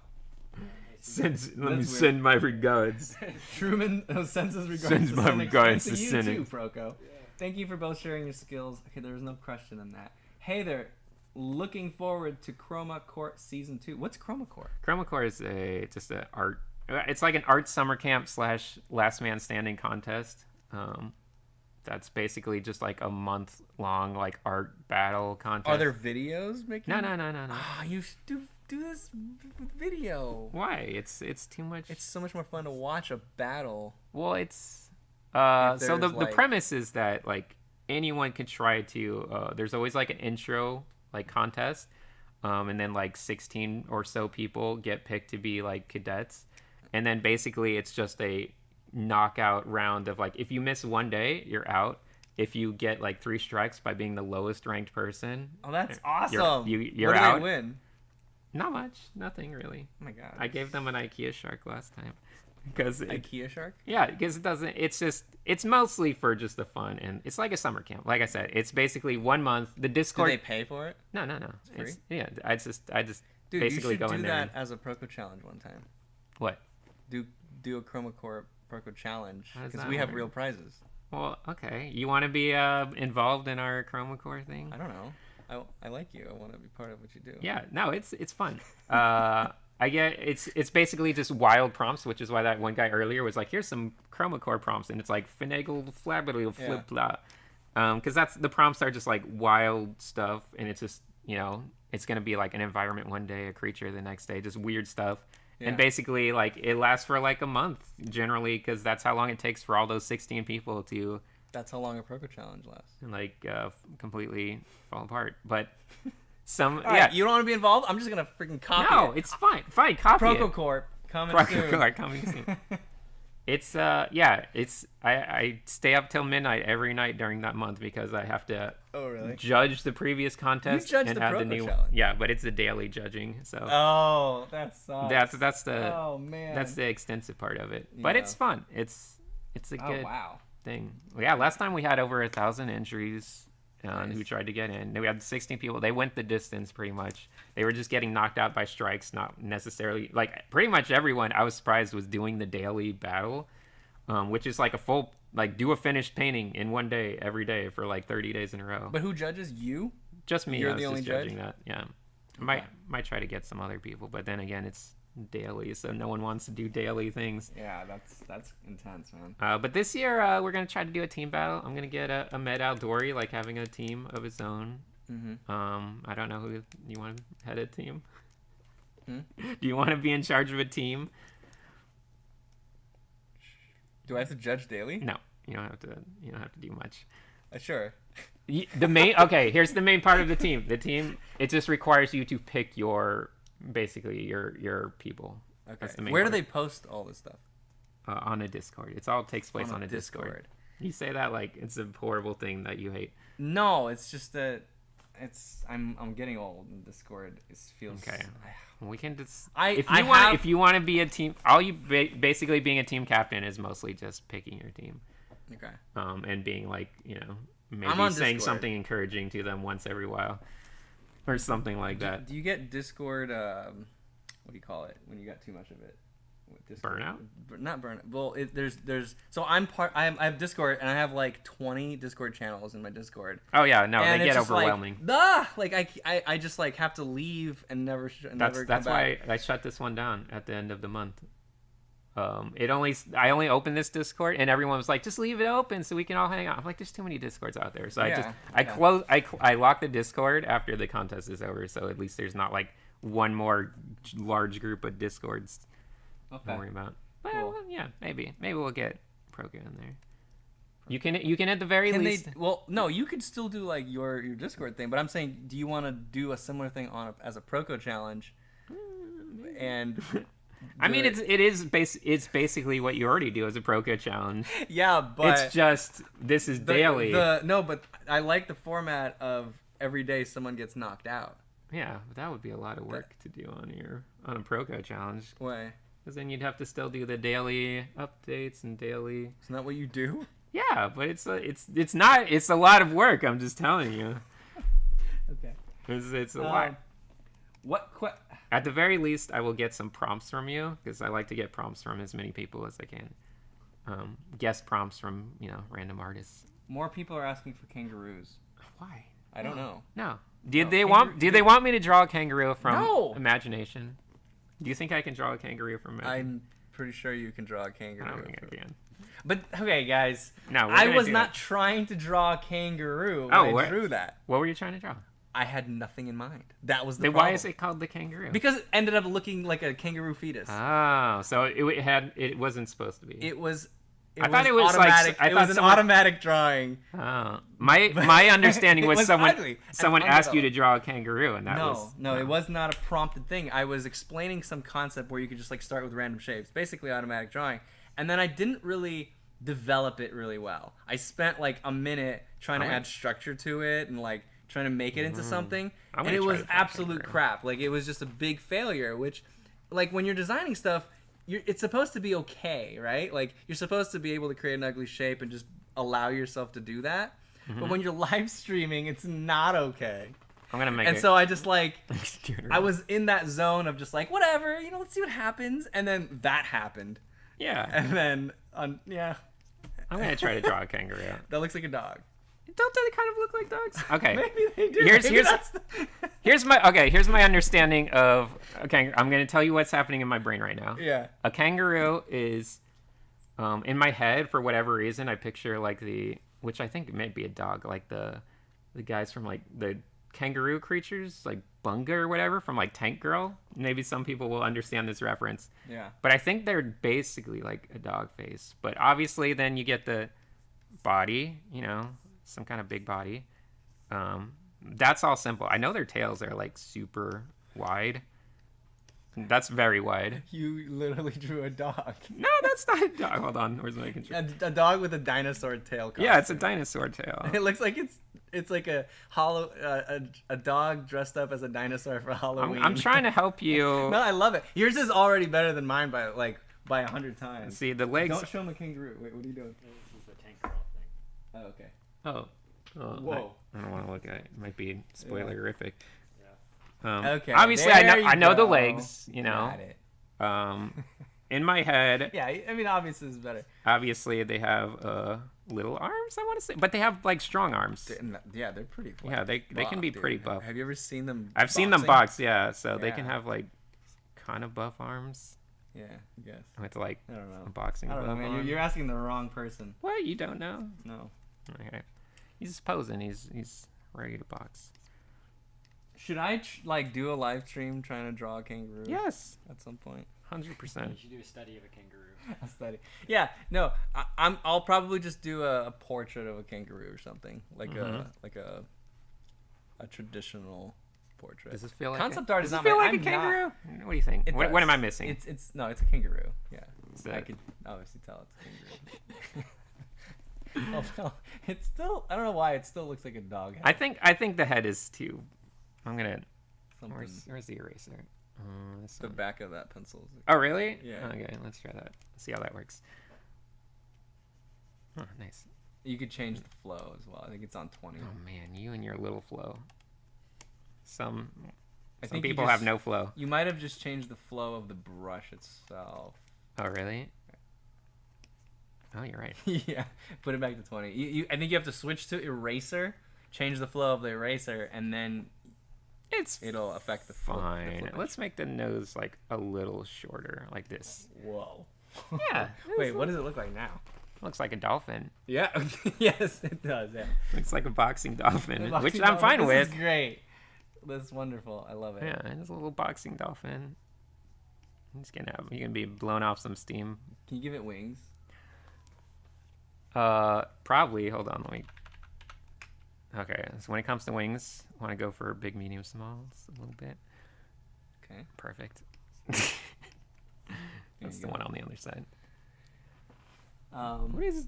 Let me That's weird. send my regards. Truman sends his regards. Sends to my Sinix. regards And to you Sinix. too, Proco. Thank you for both sharing your skills. Okay, there was no question in that. Hey there, looking forward to Chroma Court Season 2. What's Chroma Court? Chroma Core is just an art. It's like an art summer camp / last man standing contest. That's basically just like a month long like art battle contest. Are there videos making? No. Ah, you should do this video. Why? It's too much. It's so much more fun to watch a battle. Well, it's If so the there's, like- premise is that like anyone could try to. There's always like an intro like contest, and then like 16 or so people get picked to be like cadets, and then basically it's just a knockout round of like if you miss one day you're out. If you get like 3 strikes by being the lowest ranked person, Oh, that's awesome. you're what do out. they win? Not much, nothing really. Oh my god. I gave them an IKEA shark last time because IKEA shark? yeah, because it doesn't. It's mostly for just the fun, and it's like a summer camp. Like I said, it's basically 1 month. The Do Discord. they pay for it? No. free? Yeah, I just Dude, basically you should go do in there. that as a Proco challenge one time. What? Do a Chroma Core Proco challenge How does because that we have work? real prizes. Well, okay. You want to be involved in our Chroma Core thing? I don't know. I like you. I want to be part of what you do. Yeah. No, it's fun. I get it's basically just wild prompts, which is why that one guy earlier was like, "Here's some Chroma Core prompts," and it's like finagle, flabberly, flip, blah. Because that's the prompts are just like wild stuff, and it's just it's gonna be like an environment one day, a creature the next day, just weird stuff. Yeah. And basically, like it lasts for like a month generally, because that's how long it takes for all those 16 people to That's how long a Proco challenge lasts. like completely fall apart. But some All right, you don't want to be involved? I'm just gonna freaking copy no, it. it's fine. Fine, copy Proco it. Corp coming Proco soon. Core coming soon. It's it's I stay up till midnight every night during that month because I have to Oh really? judge the previous contest judge and the add the Proco new challenge. Yeah, but it's the daily judging, so Oh, that sucks. that's the Oh man. that's the extensive part of it. But Yeah. it's fun. It's a Oh good wow. thing. Yeah, last time we had over 1,000 entries who Nice. tried to get in. We had 16 people. They went the distance pretty much. They were just getting knocked out by strikes, not necessarily like pretty much everyone I was surprised was doing the daily battle, which is like a full like do a finished painting in one day every day for like 30 days in a row. But who judges you? Just me. You're I was the only just judge? judging that. Yeah, might try to get some other people, but then again, it's daily, so no one wants to do daily things. Yeah, that's intense, man. But this year, we're gonna try to do a team battle. I'm gonna get Ahmed Aldoori, like having a team of his own. Mm-hmm. I don't know who you want to head a team. Hmm? Do you want to be in charge of a team? Do I have to judge daily? No, you don't have to. You don't have to do much. Sure. The main okay. Here's the main part of the team. The team it just requires you to pick your people. Okay. That's the main Where do part. they post all this stuff? On a Discord. It's all takes place on a Discord. You say that like it's a horrible thing that you hate. No, it's just that I'm getting old and Discord feels Okay. We can just I if you want to be a team, all you basically being a team captain is mostly just picking your team. Okay. And being like maybe I'm on saying Discord. something encouraging to them once every while, or something like that. Do you get Discord? What do you call it when you got too much of it? Discord. Burnout? Not burnout. Well, there's. So I'm part. I have Discord, and I have like 20 Discord channels in my Discord. Oh yeah, no, And they it's get just overwhelming. I just like have to leave and never. That's come why back. I shut this one down at the end of the month. I only opened this Discord, and everyone was like, just leave it open so we can all hang out. I'm like, there's too many Discords out there. So I lock the Discord after the contest is over, so at least there's not like one more large group of Discords to worry about. But Cool. well, yeah, maybe we'll get Proco in there. You can at the very least. Well, no, you could still do like your Discord thing, but I'm saying, do you want to do a similar thing as a Proco challenge? And I mean, it's basically what you already do as a Proco challenge. yeah, but it's just this is daily. No, but I like the format of every day someone gets knocked out. Yeah, but that would be a lot of work to do on a Proco challenge. Why? Because then you'd have to still do the daily updates and daily. Isn't that what you do? Yeah, but it's a lot of work. I'm just telling you. Okay. It's a lot. At the very least, I will get some prompts from you, because I like to get prompts from as many people as I can. Guest prompts from random artists. More people are asking for kangaroos. Why? I don't know. No. Did they want me to draw a kangaroo from imagination? Do you think I can draw a kangaroo from imagination? I'm pretty sure you can draw a kangaroo. I don't think I can. But okay, guys. No, I was not trying to draw a kangaroo when I drew that. What were you trying to draw? I had nothing in mind. That was the Then problem. why is it called the kangaroo? Because it ended up looking like a kangaroo fetus. Oh, so it wasn't supposed to be. It was. I thought it was automatic. like it was an automatic drawing. Oh, my understanding was someone asked you to undeveloped. draw a kangaroo, and that was No, it was not a prompted thing. I was explaining some concept where you could just like start with random shapes, basically automatic drawing, and then I didn't really develop it really well. I spent like a minute trying to add structure to it and like trying to make it into something, and it was absolute crap. Like it was just a big failure. Which, like when you're designing stuff, it's supposed to be okay, right? Like you're supposed to be able to create an ugly shape and just allow yourself to do that. But when you're live streaming, it's not okay. I'm gonna make and it. so I just like I was in that zone of just like whatever, let's see what happens, and then that happened. Yeah. And then I'm gonna try to draw a kangaroo. That looks like a dog. Don't they kind of look like dogs? Okay. Maybe they do. Here's my understanding of a kangaroo. I'm gonna tell you what's happening in my brain right now. Yeah. A kangaroo is, in my head, for whatever reason, I picture like which I think may be a dog, like the guys from like the kangaroo creatures, like Bunga or whatever, from like Tank Girl. Maybe some people will understand this reference. Yeah. But I think they're basically like a dog face. But obviously then you get the body, some kind of big body. That's all simple. I know their tails are like super wide. That's very wide. You literally drew a dog. No, that's not a dog. Hold on. Where's my control? A dog with a dinosaur tail costume. Yeah, it's a dinosaur tail. It looks like it's like a a dog dressed up as a dinosaur for Halloween. I'm trying to help you. No, I love it. Yours is already better than mine by 100 times. See, the legs. Don't show him a kangaroo. Wait, what are you doing? This is the tank girl thing. Oh, okay. Oh. Whoa. I don't want to look at it. It might be spoilerific. Okay. Obviously, there I know the go. legs. Got it. In my head. Yeah, I mean, obviously is better. Obviously, they have little arms. I want to say, but they have like strong arms. Yeah, they're pretty. Yeah, they can be pretty buff. Have you ever seen them? I've seen them box. Yeah, so they can have like kind of buff arms. Yeah, I guess. With like I don't know. a boxing. I don't know, glove man. on. You're asking the wrong person. What? You don't know? No. Okay. He's just posing. He's ready to box. Should I do a live stream trying to draw a kangaroo? Yes. At some point. 100%. You should do a study of a kangaroo. A study. Yeah. No. I'll probably just do a portrait of a kangaroo or something like a traditional portrait. Does this feel like concept art? Does is it not feel my, like I'm a kangaroo? Not, What do you think? What am I missing? It's a kangaroo. Yeah. So, I could obviously tell it's a kangaroo. Oh, it's still. I don't know why it still looks like a dog head. I think the head is too. I'm gonna. Something. Where's the eraser? The back of that pencil. Oh really? Yeah. Okay, let's try that. See how that works. Oh, nice. You could change the flow as well. I think it's on 20. Oh man, you and your little flow. Some I think people have no flow. You might have just changed the flow of the brush itself. Oh really? Oh, you're right. Yeah, put it back to 20. I think you have to switch to eraser, change the flow of the eraser, and then it'll affect the fine. the Let's make the nose like a little shorter, like this. Whoa. Yeah. Wait, what does it look like now? Looks like a dolphin. Yeah. Yes, it does. Yeah. Looks like a boxing dolphin, The which boxing I'm fine dolphin, with. This is great. That's wonderful. I love it. Yeah, it's a little boxing dolphin. He's gonna be blowing off some steam. Can you give it wings? Probably. Hold on, let me. Okay, so when it comes to wings, I want to go for big, medium, smalls a little bit. Okay. Perfect. There That's you the go. one on the other side. What is?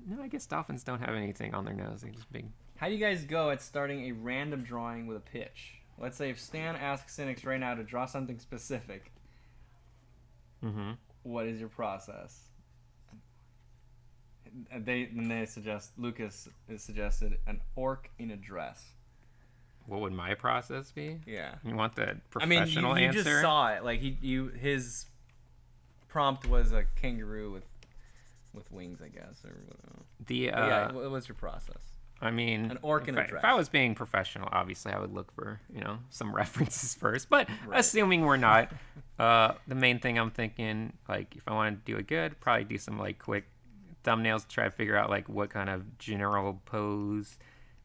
No, I guess dolphins don't have anything on their nose. They're just big. How do you guys go at starting a random drawing with a pitch? Let's say if Stan asks Sinix right now to draw something specific, Mm-hmm. what is your process? They suggest Lucas has suggested an orc in a dress. What would my process be? Yeah. You want the I mean, professional you answer? just saw it. Like his prompt was a kangaroo with wings, I guess. Or The but yeah, what was your process? I mean, An orc in a if dress. I was being professional, obviously I would look for some references first. But Right. assuming we're not, the main thing I'm thinking, like if I want to do it good, probably do some like quick thumbnails to try to figure out like what kind of general pose,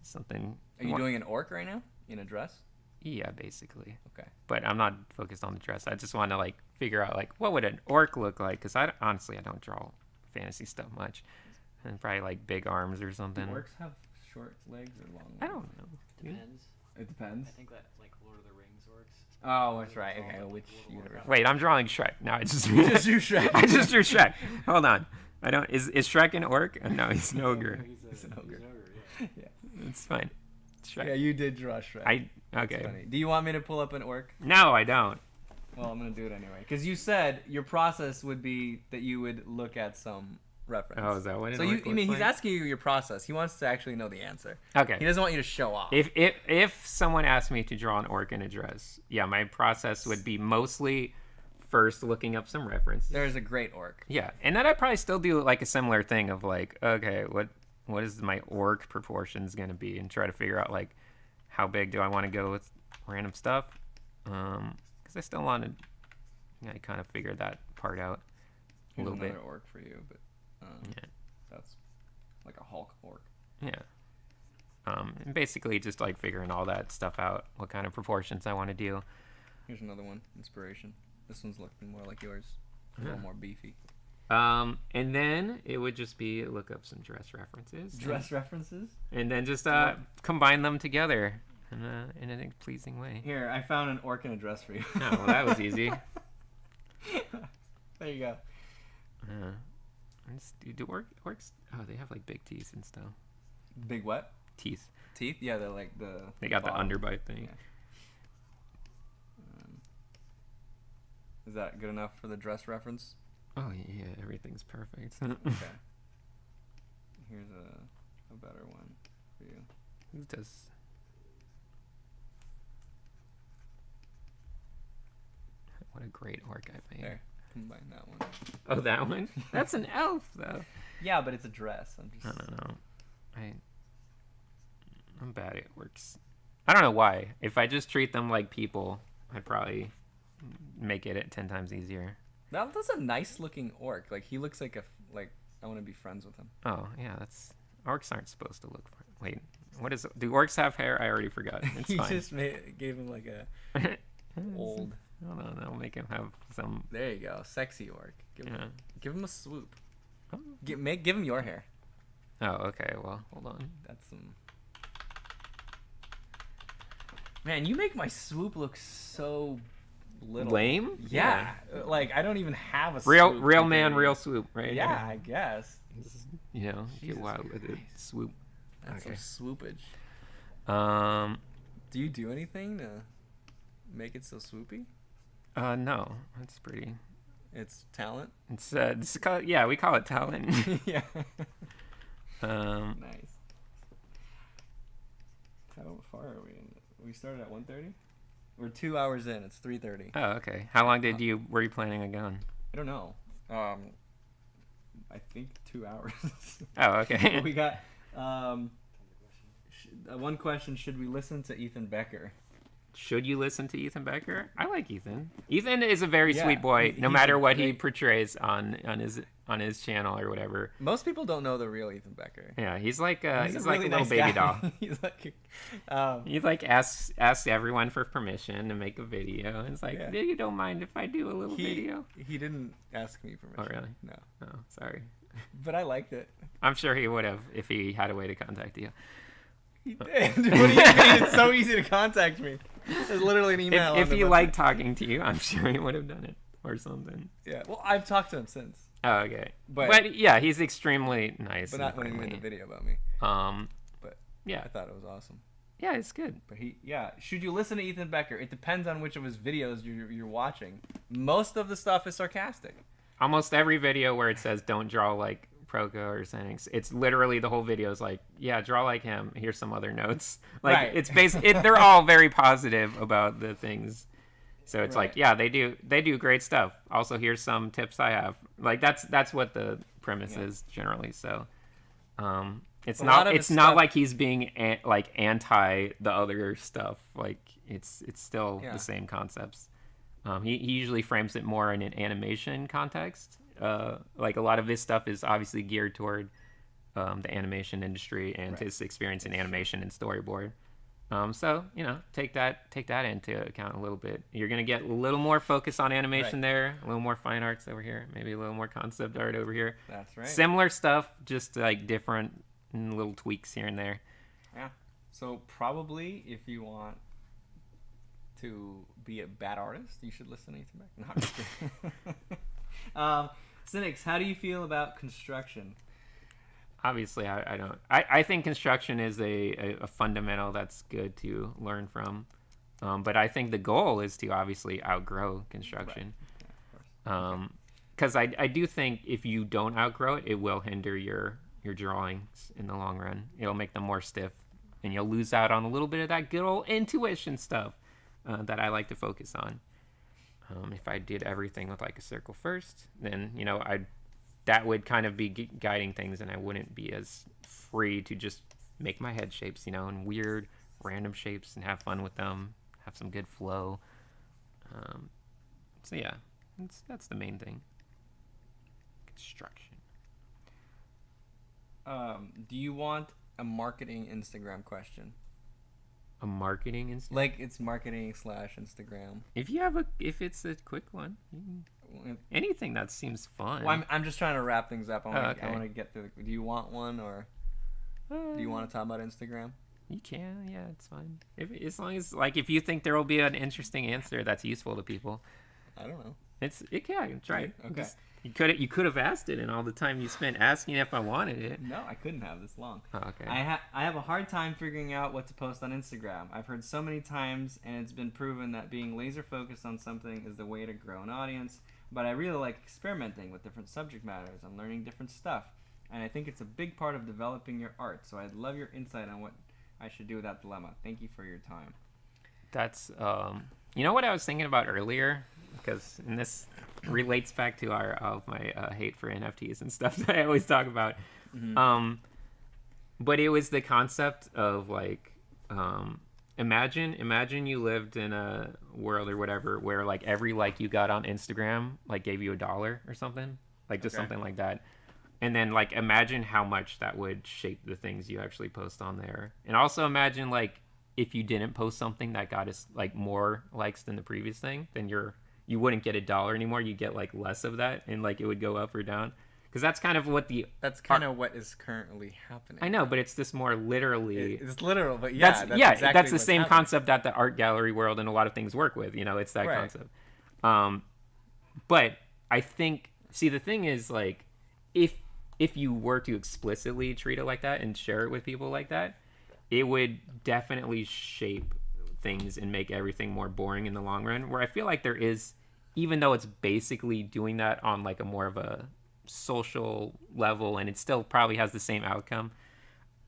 something. Are you doing an orc right now in a dress? Yeah, basically. Okay. But I'm not focused on the dress. I just want to like figure out like what would an orc look like, because honestly I don't draw fantasy stuff much, and probably like big arms or something. Do orcs have short legs or long legs? I don't know. Depends. It depends. I think that like Lord of the Rings orcs. Oh, that's right. Okay, which universe? Wait, I'm drawing Shrek. No, I just Just drew Shrek. I just drew Shrek. Hold on. I don't. Is Shrek an orc? No, he's an ogre. He's an ogre. Yeah. It's fine. Shrek. Yeah, you did draw Shrek. That's Okay. funny. Do you want me to pull up an orc? No, I don't. Well, I'm gonna do it anyway. Because you said your process would be that you would look at some reference. Oh, is that what it So looks he's like? asking you your process. He wants to actually know the answer. He Okay. doesn't want you to show off. If someone asked me to draw an orc in a dress, yeah, my process would be mostly first looking up some references. There's a great orc. Yeah, and then I'd probably still do like a similar thing of like, okay, what is my orc proportions gonna be, and try to figure out like how big do I want to go with random stuff, because I still want to kind of figure that part out a Here's little bit. another orc for you, but Yeah. that's like a Hulk orc. Yeah. And basically just like figuring all that stuff out, what kind of proportions I want to do. Here's another one. Inspiration. This one's looking more like yours. A little more beefy. And then it would just be look up some dress references. Dress references? And then just combine them together in a pleasing way. Here, I found an orc in a dress for you. Oh, well, that was easy. There you go. Do orcs? Oh, they have like big teeth and stuff. Big what? Teeth. Teeth? Yeah, they're like the... They got bottom. the underbite thing. Yeah. Is that good enough for the dress reference? Oh yeah, everything's perfect. Okay. Here's a better one for you. Who does? What a great orc I made. There. Combine that one. Oh, that one? That's an elf though. Yeah, but it's a dress. I'm just... I don't know. I'm bad at orcs. I don't know why. If I just treat them like people, I'd probably make it 10 times easier. That's a nice looking orc. Like, he looks like I want to be friends with him. Oh yeah, orcs aren't supposed to look. Wait, what is? Do orcs have hair? I already forgot. It's He fine. just gave him like a old... I don't know. Make him have some. There you go. Sexy orc. Yeah. Give him a swoop. Oh. Give him your hair. Oh, okay. Well, hold on. That's some... Man, you make my swoop look so little. Lame? Yeah. Like, I don't even have a Real swoop. man, compared to real you. swoop, right? Yeah, I guess. You know, Jesus get wild with it. Christ. Swoop. That's Okay. some swoopage. Do you do anything to make it so swoopy? No, that's pretty. It's talent? It's yeah, we call it talent. Yeah. Um, Nice. How far are we in? We started at 1:30? We're 2 hours in. It's 3:30. oh, okay. How long were you planning on going? I don't know. I think 2 hours. Oh, okay. We got one question: should we listen to Ethan Becker? should you listen to Ethan Becker? I like Ethan. Ethan is a very Yeah, sweet boy, no he's matter a what he great- portrays on his channel or whatever. Most people don't know the real Ethan Becker. Yeah, he's like He's a really little nice baby guy. doll. He's like, He like asks everyone for permission to make a video. It's like, Yeah. you don't mind if I do a little video? he didn't ask me permission. Oh, really? No, Oh, sorry. but I liked it. I'm sure he would have if he had a way to contact you. He did. What do you mean? It's so easy to contact me. There's literally an email. If on the he website. liked talking to you, I'm sure he would have done it or something. Yeah. Well, I've talked to him since, Oh, okay. But- But yeah, he's extremely nice. but and not when he made the friendly. video about me. But Yeah, I thought it was awesome. yeah, it's good. But should you listen to Ethan Becker? It depends on which of his videos you're watching. Most of the stuff is sarcastic. Almost every video where it says don't draw like Proco or Sinix, it's literally the whole video is like, yeah, draw like him. Here's some other notes. Like Right. it's they're all very positive about the things. So it's like, Right. yeah, they do great stuff. Also, here's some tips I have. Like that's what the premise is generally. So it's A lot not of it's his not stuff- like he's being like anti the other stuff. Like it's still Yeah. the same concepts. He usually frames it more in an animation context. Like a lot of his stuff is obviously geared toward the animation industry and Right. his experience in animation and storyboard. So take that into account a little bit. You're gonna get a little more focus on animation Right. there, a little more fine arts over here, maybe a little more concept art over here. That's right. Similar stuff, just like different little tweaks here and there. Yeah. So probably if you want to be a bad artist, you should listen to Ethan Becker. No, I'm just kidding. Sinix, how do you feel about construction? Obviously, I don't. I think construction is a fundamental that's good to learn from. But I think the goal is to obviously outgrow construction. Yeah, of course. Because I do think if you don't outgrow it, it will hinder your drawings in the long run. It'll make them more stiff, and you'll lose out on a little bit of that good old intuition stuff that I like to focus on. If I did everything with like a circle first, then that would kind of be guiding things, and I wouldn't be as free to just make my head shapes, in weird, random shapes and have fun with them, have some good flow. So yeah, that's the main thing. Construction. Do you want a marketing Instagram question? A marketing Instagram. Like it's marketing / Instagram. If it's a quick one, anything that seems fun. Well, I'm just trying to wrap things up. I okay. want to get through. Do you want one, or do you want to talk about Instagram? You can, yeah, it's fine. As long as if you think there will be an interesting answer that's useful to people, I don't know. try it. Okay. You could have asked it, and all the time you spent asking if I wanted it. No, I couldn't have this long. Oh, okay. I have a hard time figuring out what to post on Instagram. I've heard so many times, and it's been proven that being laser focused on something is the way to grow an audience. But I really like experimenting with different subject matters and learning different stuff. And I think it's a big part of developing your art. So I'd love your insight on what I should do with that dilemma. Thank you for your time. That's what I was thinking about earlier, because this relates back to my hate for NFTs and stuff that I always talk about. Mm-hmm. But it was the concept of imagine you lived in a world or whatever where every you got on Instagram gave you $1 or something, just Okay. something like that. And then imagine how much that would shape the things you actually post on there. And also imagine if you didn't post something that got us more likes than the previous thing, then you wouldn't get $1 anymore. You get less of that, and it would go up or down. Because that's kind of what That's kind of what is currently happening. I know, but it's just more literally. It's literal, but yeah, That's exactly that's the what's same happening. concept that the art gallery world and a lot of things work with. It's that Right. concept. But I think, the thing is if you were to explicitly treat it like that and share it with people like that, it would definitely shape things and make everything more boring in the long run. Where I feel like there is, even though it's basically doing that on a more of a social level, and it still probably has the same outcome,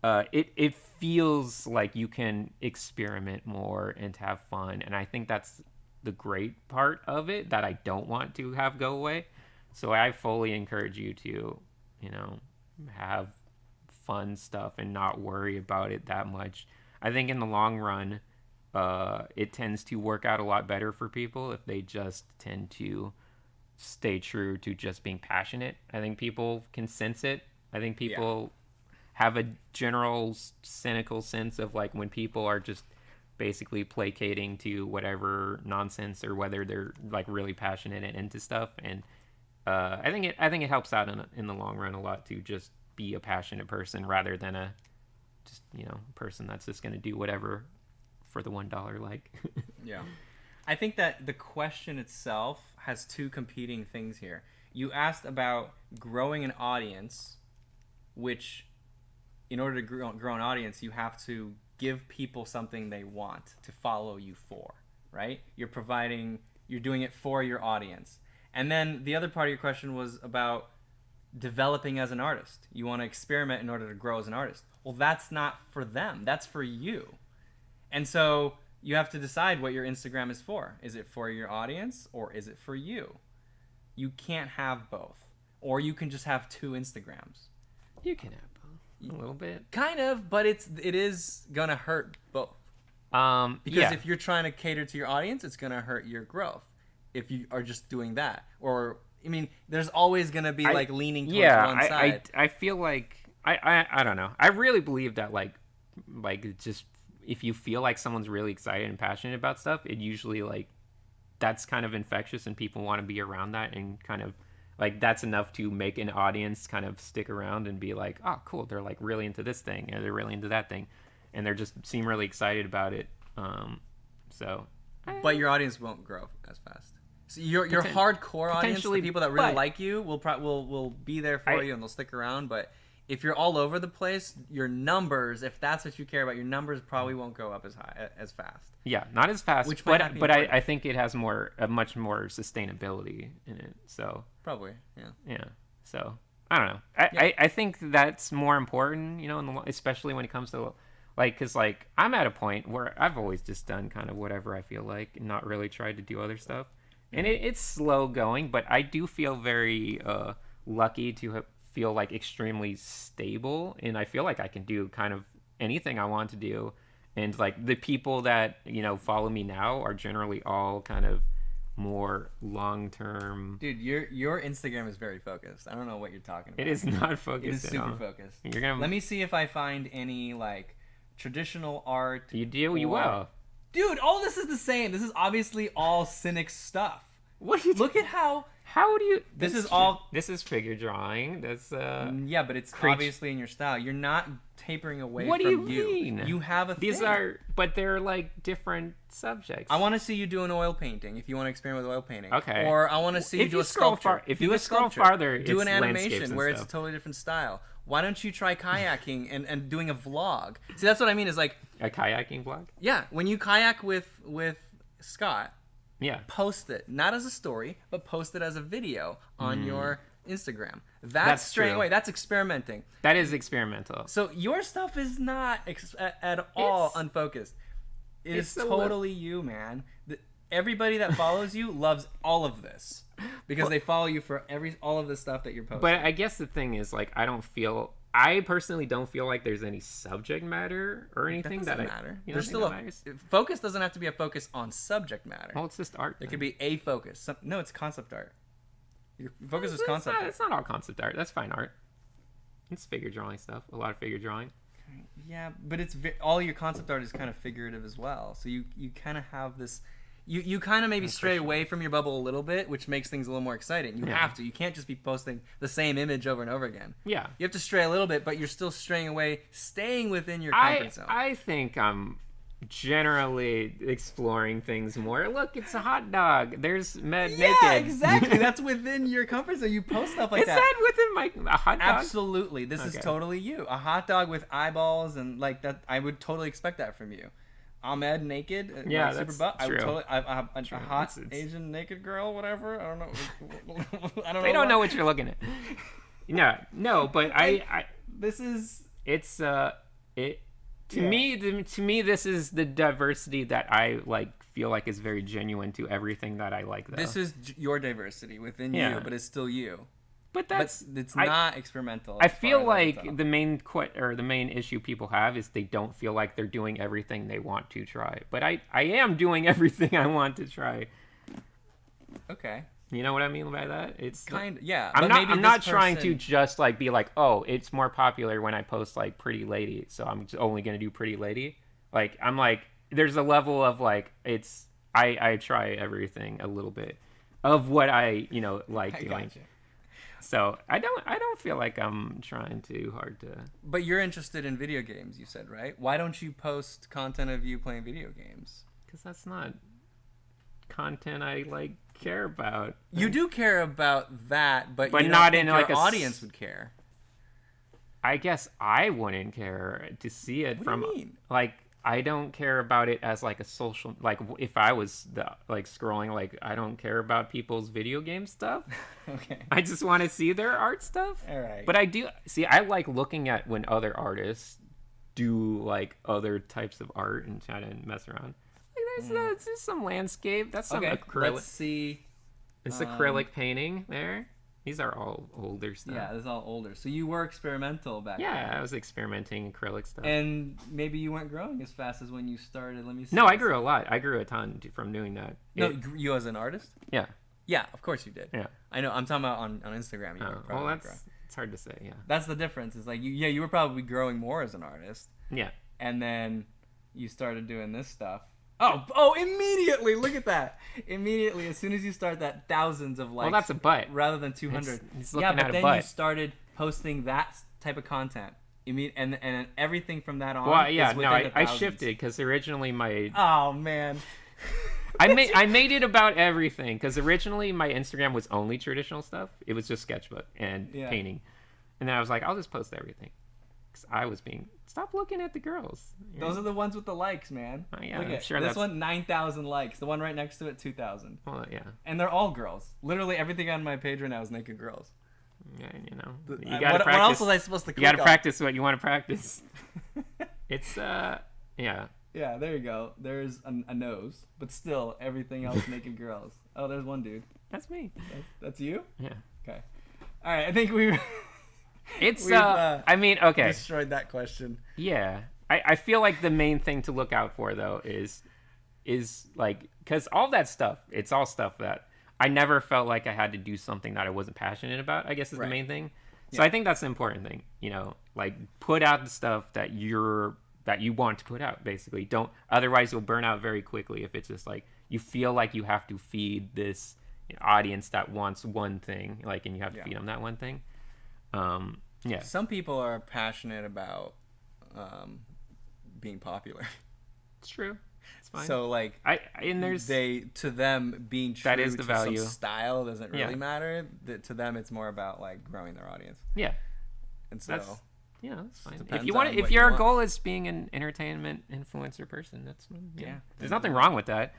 it feels like you can experiment more and have fun, and I think that's the great part of it that I don't want to have go away. So I fully encourage you to have fun stuff and not worry about it that much. I think in the long run, it tends to work out a lot better for people if they just tend to stay true to just being passionate. I think people can sense it. I think people have a general cynical sense of like when people are just basically placating to whatever nonsense or whether they're like really passionate and into stuff. And I think it helps out in the long run a lot to just be a passionate person rather than a just person that's just going to do whatever for the $1 like. Yeah. I think that the question itself has two competing things here. You asked about growing an audience, which in order to grow an audience, you have to give people something they want to follow you for, right? You're doing it for your audience. And then the other part of your question was about developing as an artist. You want to experiment in order to grow as an artist. Well, that's not for them. That's for you. And so you have to decide what your Instagram is for. Is it for your audience or is it for you? You can't have both. Or you can just have 2 Instagrams. You can have both a little bit. Kind of, but it is going to hurt both. Because if you're trying to cater to your audience, it's going to hurt your growth if you are just doing that. Or, I mean, there's always going to be leaning towards one side. I feel like, I don't know. I really believe that like just if you feel like someone's really excited and passionate about stuff, it usually like that's kind of infectious and people want to be around that, and kind of like that's enough to make an audience kind of stick around and be like, oh cool, they're like really into this thing or they're really into that thing, and they're just seem really excited about it. But your audience won't grow as fast. So your hardcore audience, the people that really like you, will be there for you and they'll stick around. But if you're all over the place, your numbers, if that's what you care about, your numbers probably won't go up as fast. Yeah, not as fast. But I think it has much more sustainability in it. So probably, yeah. Yeah. So I don't know. I think that's more important, especially when it comes to like, because like I'm at a point where I've always just done kind of whatever I feel like and not really tried to do other stuff. And it's slow going, but I do feel very lucky to feel like extremely stable, and I feel like I can do kind of anything I want to do. And like the people that follow me now are generally all kind of more long-term. Dude, your Instagram is very focused. I don't know what you're talking about. It is not focused. It is super focused. Let me see if I find any like traditional art. You do? You will. Dude, all this is the same. This is obviously all Sinix stuff. What do you look at how do you? This is all. This is figure drawing. That's yeah, but it's obviously in your style. You're not tapering away from you. What do you mean? You have a These thing. But they're like different subjects. I want to see you do an oil painting if you want to experiment with oil painting. Okay. Or I want to see you do a sculpture. If you scroll farther, do an it's animation where it's a totally different style. Why don't you try kayaking and doing a vlog? See, that's what I mean. Is like a kayaking vlog. Yeah, when you kayak with Scott. Yeah. Post it, not as a story, but post it as a video on your Instagram. That's straying away. That's experimenting. That is experimental. So your stuff is not at all unfocused. It is totally you, man. Everybody that follows you loves all of this because they follow you for all of the stuff that you're posting. But I guess the thing is, like, I personally don't feel like there's any subject matter or anything that matter. There's still focus doesn't have to be a focus on subject matter. Well, it's just art. It could be a focus. No, it's concept art. Your focus is concept art. It's not all concept art. That's fine art. It's figure drawing stuff. A lot of figure drawing. Yeah, but it's all your concept art is kind of figurative as well. So you kind of have this. You kind of maybe stray away from your bubble a little bit, which makes things a little more exciting. You have to. You can't just be posting the same image over and over again. Yeah. You have to stray a little bit, but you're still straying away, staying within your comfort zone. I think I'm generally exploring things more. Look, it's a hot dog. There's naked. Yeah, exactly. That's within your comfort zone. You post stuff like that. Is that within a hot dog? Absolutely. This is totally you. A hot dog with eyeballs and like that. I would totally expect that from you. Ahmed naked, yeah, super that's butt. true. I would totally, a hot Asian naked girl, whatever. I don't know. I don't know. They don't know what you're looking at. No, but this is to me this is the diversity that I like feel like is very genuine to everything that I like. Though this is your diversity within you, but it's still you. But that's it's not experimental. I as feel far as I can like tell. the main issue people have is they don't feel like they're doing everything they want to try. But I am doing everything I want to try. Okay. You know what I mean by that? It's Yeah. I'm but not maybe I'm this not trying to person- just like be like, oh, it's more popular when I post like pretty lady, so I'm only gonna do pretty lady. Like I'm like, there's a level of like it's I try everything a little bit of what I like I doing. gotcha. So I don't feel like I'm trying too hard to. But you're interested in video games, you said, right? Why don't you post content of you playing video games? Because that's not content I like care about. You do care about that, but But you not don't in, think like, your a audience would care. I guess I wouldn't care to see it What from do you mean? like I don't care about it as like a social like if I was scrolling like I don't care about people's video game stuff. Okay. I just want to see their art stuff. All right. But I do see I like looking at when other artists do like other types of art and try to mess around. Like there's some landscape. That's some Okay. acrylic. Let's see. It's acrylic painting there. These are all older stuff. Yeah, this is all older. So you were experimental back then. Yeah, I was experimenting acrylic stuff. And maybe you weren't growing as fast as when you started. Let me see. No, I grew a lot. I grew a ton from doing that. No, you as an artist? Yeah. Yeah, of course you did. Yeah. I know. I'm talking about on Instagram. You were Well, probably growing. it's hard to say. Yeah. That's the difference. It's like you were probably growing more as an artist, Yeah. and then you started doing this stuff. Oh! Immediately! Look at that! Immediately, as soon as you start that, thousands of likes. Well, that's a butt. rather than 200. He's Yeah, looking but at a then you butt. started posting that type of content. And everything from that on. Well, yeah. is No, within the I thousands. shifted because originally my Oh man. I made it about everything because originally my Instagram was only traditional stuff. It was just sketchbook and Yeah. painting, and then I was like, I'll just post everything. Because I was stop looking at the girls. You Those know? are the ones with the likes, man. Oh, yeah, Look I'm at sure this that's- one, 9,000 likes. The one right next to it, 2,000. Well, yeah. And they're all girls. Literally everything on my page right now is naked girls. Yeah, you know. What- You gotta practice. What else was I supposed to You click gotta on? practice what you want to practice. It's yeah. Yeah, there you go. There's a nose, but still everything else naked girls. Oh, there's one dude. That's me. That's you? Yeah. Okay. All right, I think we It's We've, I mean, okay. destroyed that question. Yeah. I feel like the main thing to look out for though is like cuz all that stuff, it's all stuff that I never felt like I had to do something that I wasn't passionate about, I guess is Right. the main thing. So I think that's the important thing, like put out the stuff that you want to put out basically. Don't otherwise you'll burn out very quickly if it's just like you feel like you have to feed this audience that wants one thing, like and you have to feed them that one thing. Yeah. Some people are passionate about being popular. It's true. It's fine. So like and there's to them being true That is the to value. some style doesn't really Yeah. matter. To them it's more about like growing their audience. yeah. And so That's that's fine. If depends you want, on if what you your want. goal is being an entertainment influencer person, that's Yeah. There's nothing wrong with that.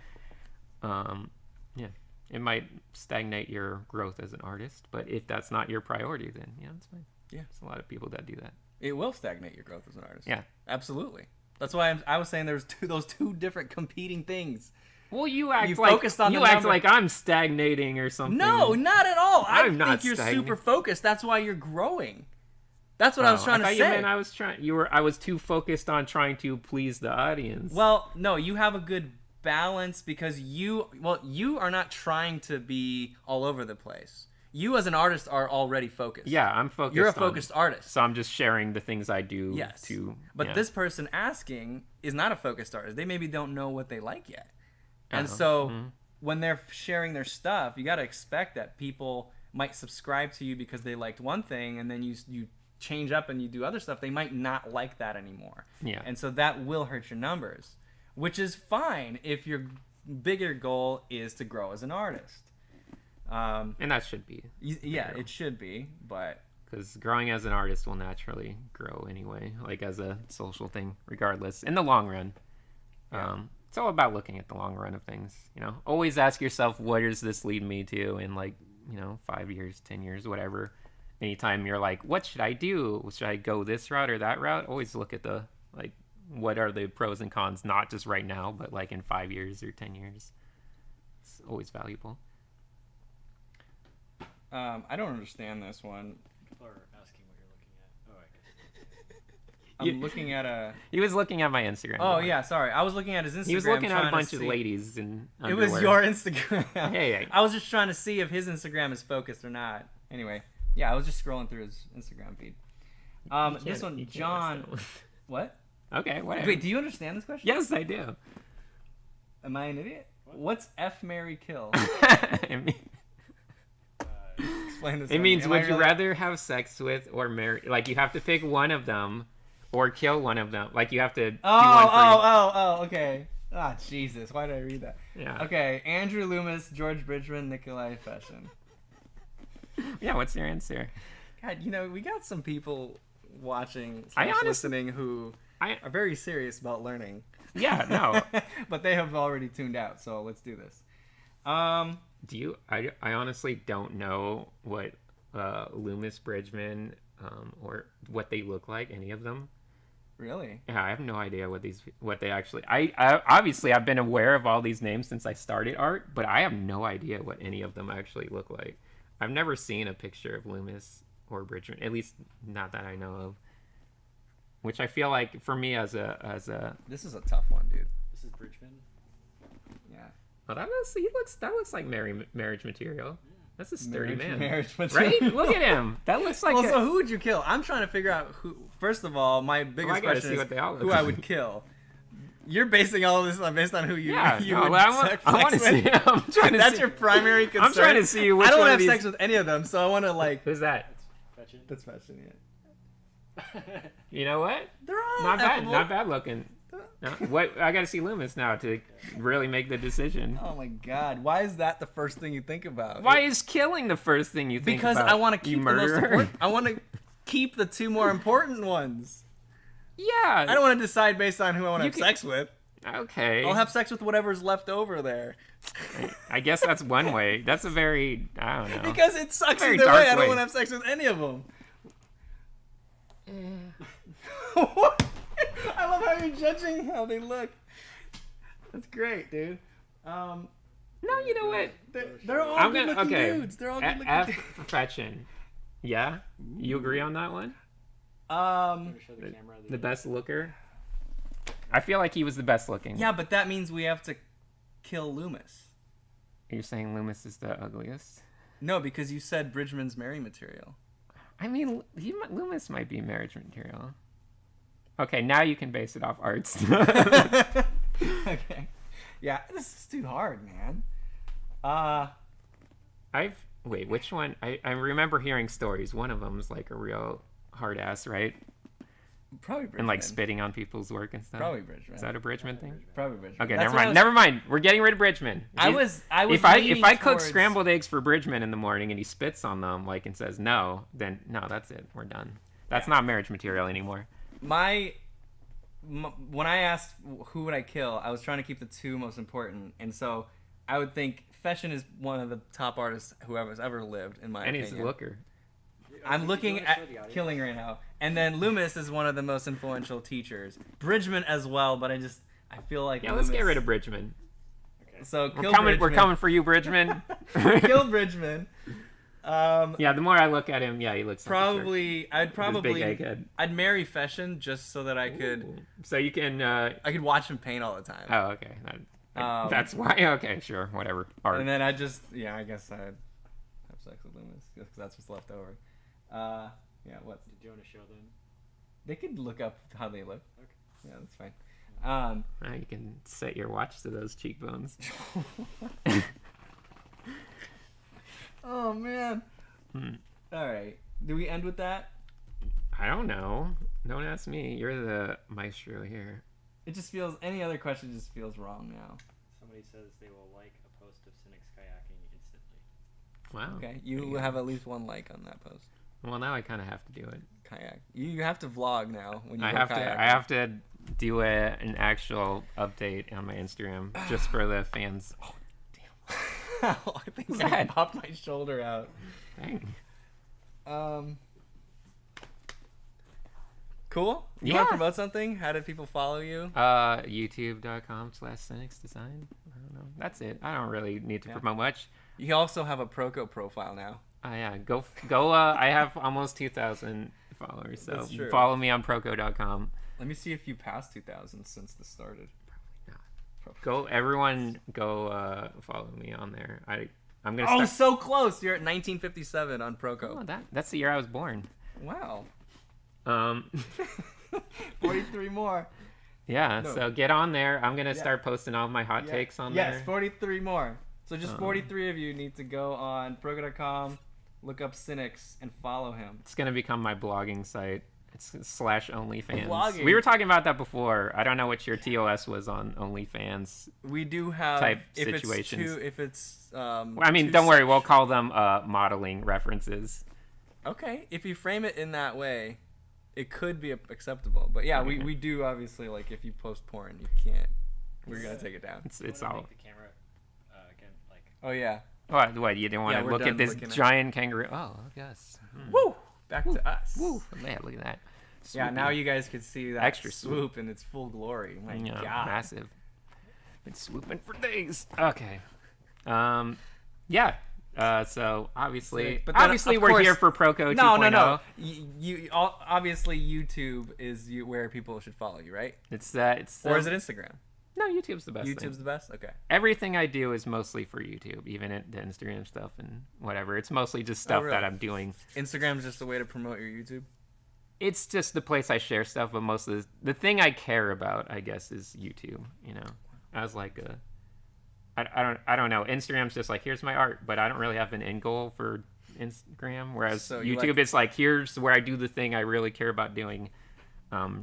Yeah, it might stagnate your growth as an artist, but if that's not your priority, then that's fine. Yeah. There's a lot of people that do that. it will stagnate your growth as an artist. Yeah. Absolutely. That's why I was saying there's those two different competing things. Well, you act You like focused on you the act number. like I'm stagnating or something. No, not at all. I I'm not think you're stagnant. super focused. That's why you're growing. That's what I was trying to thought say. You meant I was too focused on trying to please the audience. Well, no, you have a good balance because you are not trying to be all over the place. You as an artist are already focused. yeah, I'm focused. You're a on- focused artist. So I'm just sharing the things I do. Yes. But But this person asking is not a focused artist. They maybe don't know what they like yet. And so when they're sharing their stuff, you got to expect that people might subscribe to you because they liked one thing, and then you change up and you do other stuff. They might not like that anymore. Yeah. And so that will hurt your numbers, which is fine if your bigger goal is to grow as an artist. And that should be, Yeah, it should be, but because growing as an artist will naturally grow anyway, like as a social thing, regardless. In the long run, it's all about looking at the long run of things. Always ask yourself, what does this lead me to in 5 years, 10 years, whatever. Anytime you're like, what should I do? Should I go this route or that route? Always look at the what are the pros and cons, not just right now, but like in 5 years or 10 years. It's always valuable. I don't understand this one. People are asking what you're looking at. Oh, I guess. I'm looking at a. He was looking at my Instagram. Oh yeah, sorry. I was looking at his Instagram. He was looking at a trying to bunch of see- ladies in It underwear. was your Instagram. Hey. I was just trying to see if his Instagram is focused or not. Anyway, yeah, I was just scrolling through his Instagram feed. You This can't- one, you can't John. ask that one. What? Okay, whatever. Wait, do you understand this question? Yes, I do. Am I an idiot? What? What's F Marry Kill? it mean- Explain this. it to me. means Am I would you really- rather have sex with or marry? Like you have to pick one of them, or kill one of them. Like you have to. do one for Okay. Ah, Jesus. Why did I read that? Yeah. Okay, Andrew Loomis, George Bridgman, Nikolai Feshin. Yeah. What's your answer? God, we got some people watching, I honestly- listening who I are very serious about learning. yeah no. But they have already tuned out, so let's do this. Do you? I honestly don't know what Loomis, Bridgman, or what they look like. Any of them. Really? Yeah, I have no idea what they actually. I obviously I've been aware of all these names since I started art, but I have no idea what any of them actually look like. I've never seen a picture of Loomis or Bridgman, at least not that I know of. Which I feel like for me as a This is a tough one, dude. This is Bridgman. Yeah. well, that looks like marriage material. That's a sturdy man, Marriage right? material. Look at him. That looks like. Well, so who would you kill? I'm trying to figure out who. First of all, my biggest I gotta question see is what they all look who I like. would kill. You're basing all of this based on who you Yeah, you no, would I want sex to with? see. I'm trying to That's see. your primary concern. I'm trying to see which I don't one want of to have these- sex with any of them, so I want to like. Who's that? Fetching. That's fashion, yeah. You know what? They're all Not bad. effable. Not bad looking. No, what? I got to see Loomis now to really make the decision. Oh my God! Why is that the first thing you think about? Why is killing the first thing you think Because about? I want to you keep the most murderer? important. I want to keep the two more important ones. Yeah. I don't want to decide based on who I want to You have can- sex with. Okay. I'll have sex with whatever's left over there. I guess that's one way. That's a very. I don't know. Because it sucks Very either dark way. I don't way. want to have sex with any of them. What? I love how you're judging how they look. That's great, dude. No, you know what? They're all I'm good gonna. looking Okay. dudes. They're all good looking F dudes. for fetching. Yeah. You agree on that one? I'm gonna show the camera. The best looker. I feel like he was the best looking. Yeah, but that means we have to kill Loomis. You're saying Loomis is the ugliest? No, because you said Bridgman's marry material. I mean, Loomis might be marriage material. Okay, now you can base it off arts. Okay. Yeah, this is too hard, man. Wait, which one? I remember hearing stories. One of them's like a real hard ass, right? Probably Bridgman. And like spitting on people's work and stuff. Probably Bridgman. Is that a Bridgman thing? Probably Bridgman. Okay, That's never what I mind. was- Never mind. We're getting rid of Bridgman. I was If I leaning cook towards- scrambled eggs for Bridgman in the morning and he spits on them like and says no, then no, that's it. We're done. That's not marriage material anymore. When I asked who would I kill, I was trying to keep the two most important, and so I would think Feshin is one of the top artists who has ever lived, in my And opinion. he's a looker. I'm looking at killing right now, and then Loomis is one of the most influential teachers. Bridgman as well, but I feel like Yeah, let's get Loomis- rid of Bridgman. Okay. So We're kill coming. We're Bridgman. coming for you, Bridgman. Kill Bridgman. Yeah, the more I look at him, yeah, he looks like a jerk. I'd probably big egghead. I'd marry Feshin just so that I could Ooh. So you can. I could watch him paint all the time. Oh, okay. That's why. Okay, sure, whatever. Art. And then I guess I'd have sex with Loomis because that's what's left over. Yeah, what? Did you want to show them? They could look up how they look. Okay. Yeah, that's fine. You can set your watch to those cheekbones. Oh man. All right. Do we end with that? I don't know. Don't ask me. You're the maestro here. It just feels any other question just feels wrong now. Somebody says they will like a post of Sinix kayaking instantly. Wow. Okay, There you go. have at least one like on that post. Well, now I kind of have to do it. Kayak. You have to vlog now when you I go have kayaking. to. I have to do an actual update on my Instagram just for the fans. I think Go I ahead. popped my shoulder out. Dang. Cool. You Yeah. want to promote something? How do people follow you? YouTube.com/Sinix Design. I don't know. That's it. I don't really need to Yeah. promote much. You also have a Proco profile now. Yeah, go. I have almost 2,000 followers, so That's true. follow me on Proco.com. Let me see if you passed 2,000 since this started. Everyone go follow me on there. I'm gonna. Oh, Start... so close! You're at 1957 on Proco. Oh, that's the year I was born. Wow. 43 more. Yeah, No. so get on there. I'm gonna start posting all my hot takes on there. Yes, 43 more. So just 43 of you need to go on Proco.com, look up Sinix, and follow him. It's gonna become my blogging site. It's /OnlyFans. Blogging. We were talking about that before. I don't know what your TOS was on OnlyFans. We do have Type if situations. I mean, don't worry. We'll call them modeling references. Okay, if you frame it in that way, it could be acceptable. But yeah, we do obviously, like, if you post porn, you can't. We're gonna take it down. It's Wanna all. make the camera again, like. Oh yeah. What you didn't want Yeah, to we're look done at this looking at- giant kangaroo? Oh, yes. Woo! Back to us. Woo! Man, look at that. Yeah, Swoopy. now you guys can see that Extra swoop in its full glory. My Yeah, God. massive. Been swooping for days. Okay. Yeah. So obviously, Sick. But then, obviously of we're course- here for Proco 2.0. No. Obviously YouTube is where people should follow you, right? It's Or is it Instagram? No, YouTube's the best. YouTube's thing. the best. Okay. Everything I do is mostly for YouTube, even the Instagram stuff and whatever. It's mostly just stuff really? that I'm doing. Instagram's just a way to promote your YouTube. It's just the place I share stuff, but most of the thing I care about, I guess, is YouTube. You know, as like I don't know. Instagram's just like, here's my art, but I don't really have an end goal for Instagram. Whereas So you YouTube, it's like, here's where I do the thing I really care about doing,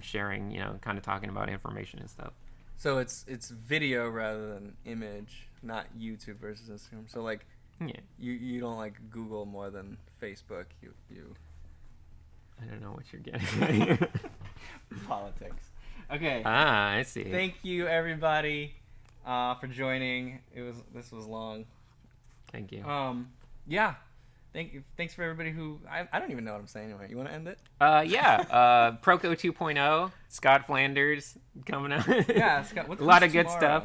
sharing, you know, kind of talking about information and stuff. So it's video rather than image, not YouTube versus Instagram. So like, Yeah, you don't like Google more than Facebook. You I don't know what you're getting. politics. Okay. I see. Thank you everybody for joining. This was long. Thank you. Yeah. Thanks for everybody who I don't even know what I'm saying anyway. You want to end it? Proco 2.0, Scott Flanders coming out. Yeah, Scott. What's A lot of good stuff.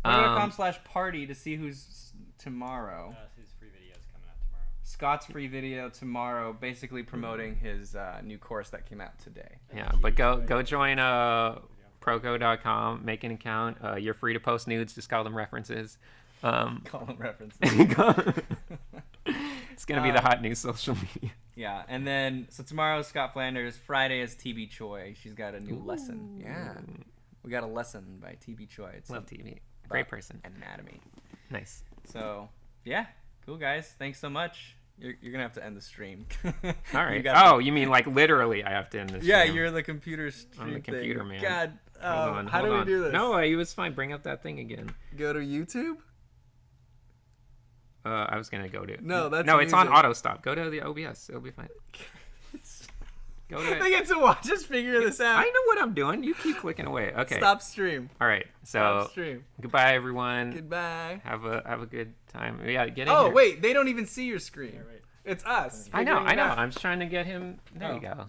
Proco.com/party to see who's tomorrow. His free videos coming out tomorrow. Scott's free video tomorrow, basically promoting his new course that came out today. Yeah, but go join Proco.com, make an account. You're free to post nudes, just call them references. Call them references. It's gonna be the hot new social media. Yeah, and then so tomorrow is Scott Flanders. Friday is TB Choi. She's got a new lesson. Yeah, we got a lesson by TB Choi. It's Love TV. Great person. anatomy. Nice. So yeah, cool guys. Thanks so much. You're gonna have to end the stream. All right. gotta- You mean like literally? I have to end this. Yeah, stream. you're the computer stream. I'm the computer thing. man. God, Hold on, how do hold we on. do this? No, he was fine. Bring up that thing again. Go to YouTube. I was gonna go to. No, that's no. It's on music. auto stop. Go to the OBS. It'll be fine. Go to. I get to watch us figure this out. I know what I'm doing. You keep clicking away. Okay. Stop stream. All right. Stop So stream. goodbye, everyone. Goodbye. Have a good time. Yeah. Get in Oh here. wait, they don't even see your screen. Yeah, right. It's us. I know. figuring it out. I'm just trying to get him. There Oh. you go.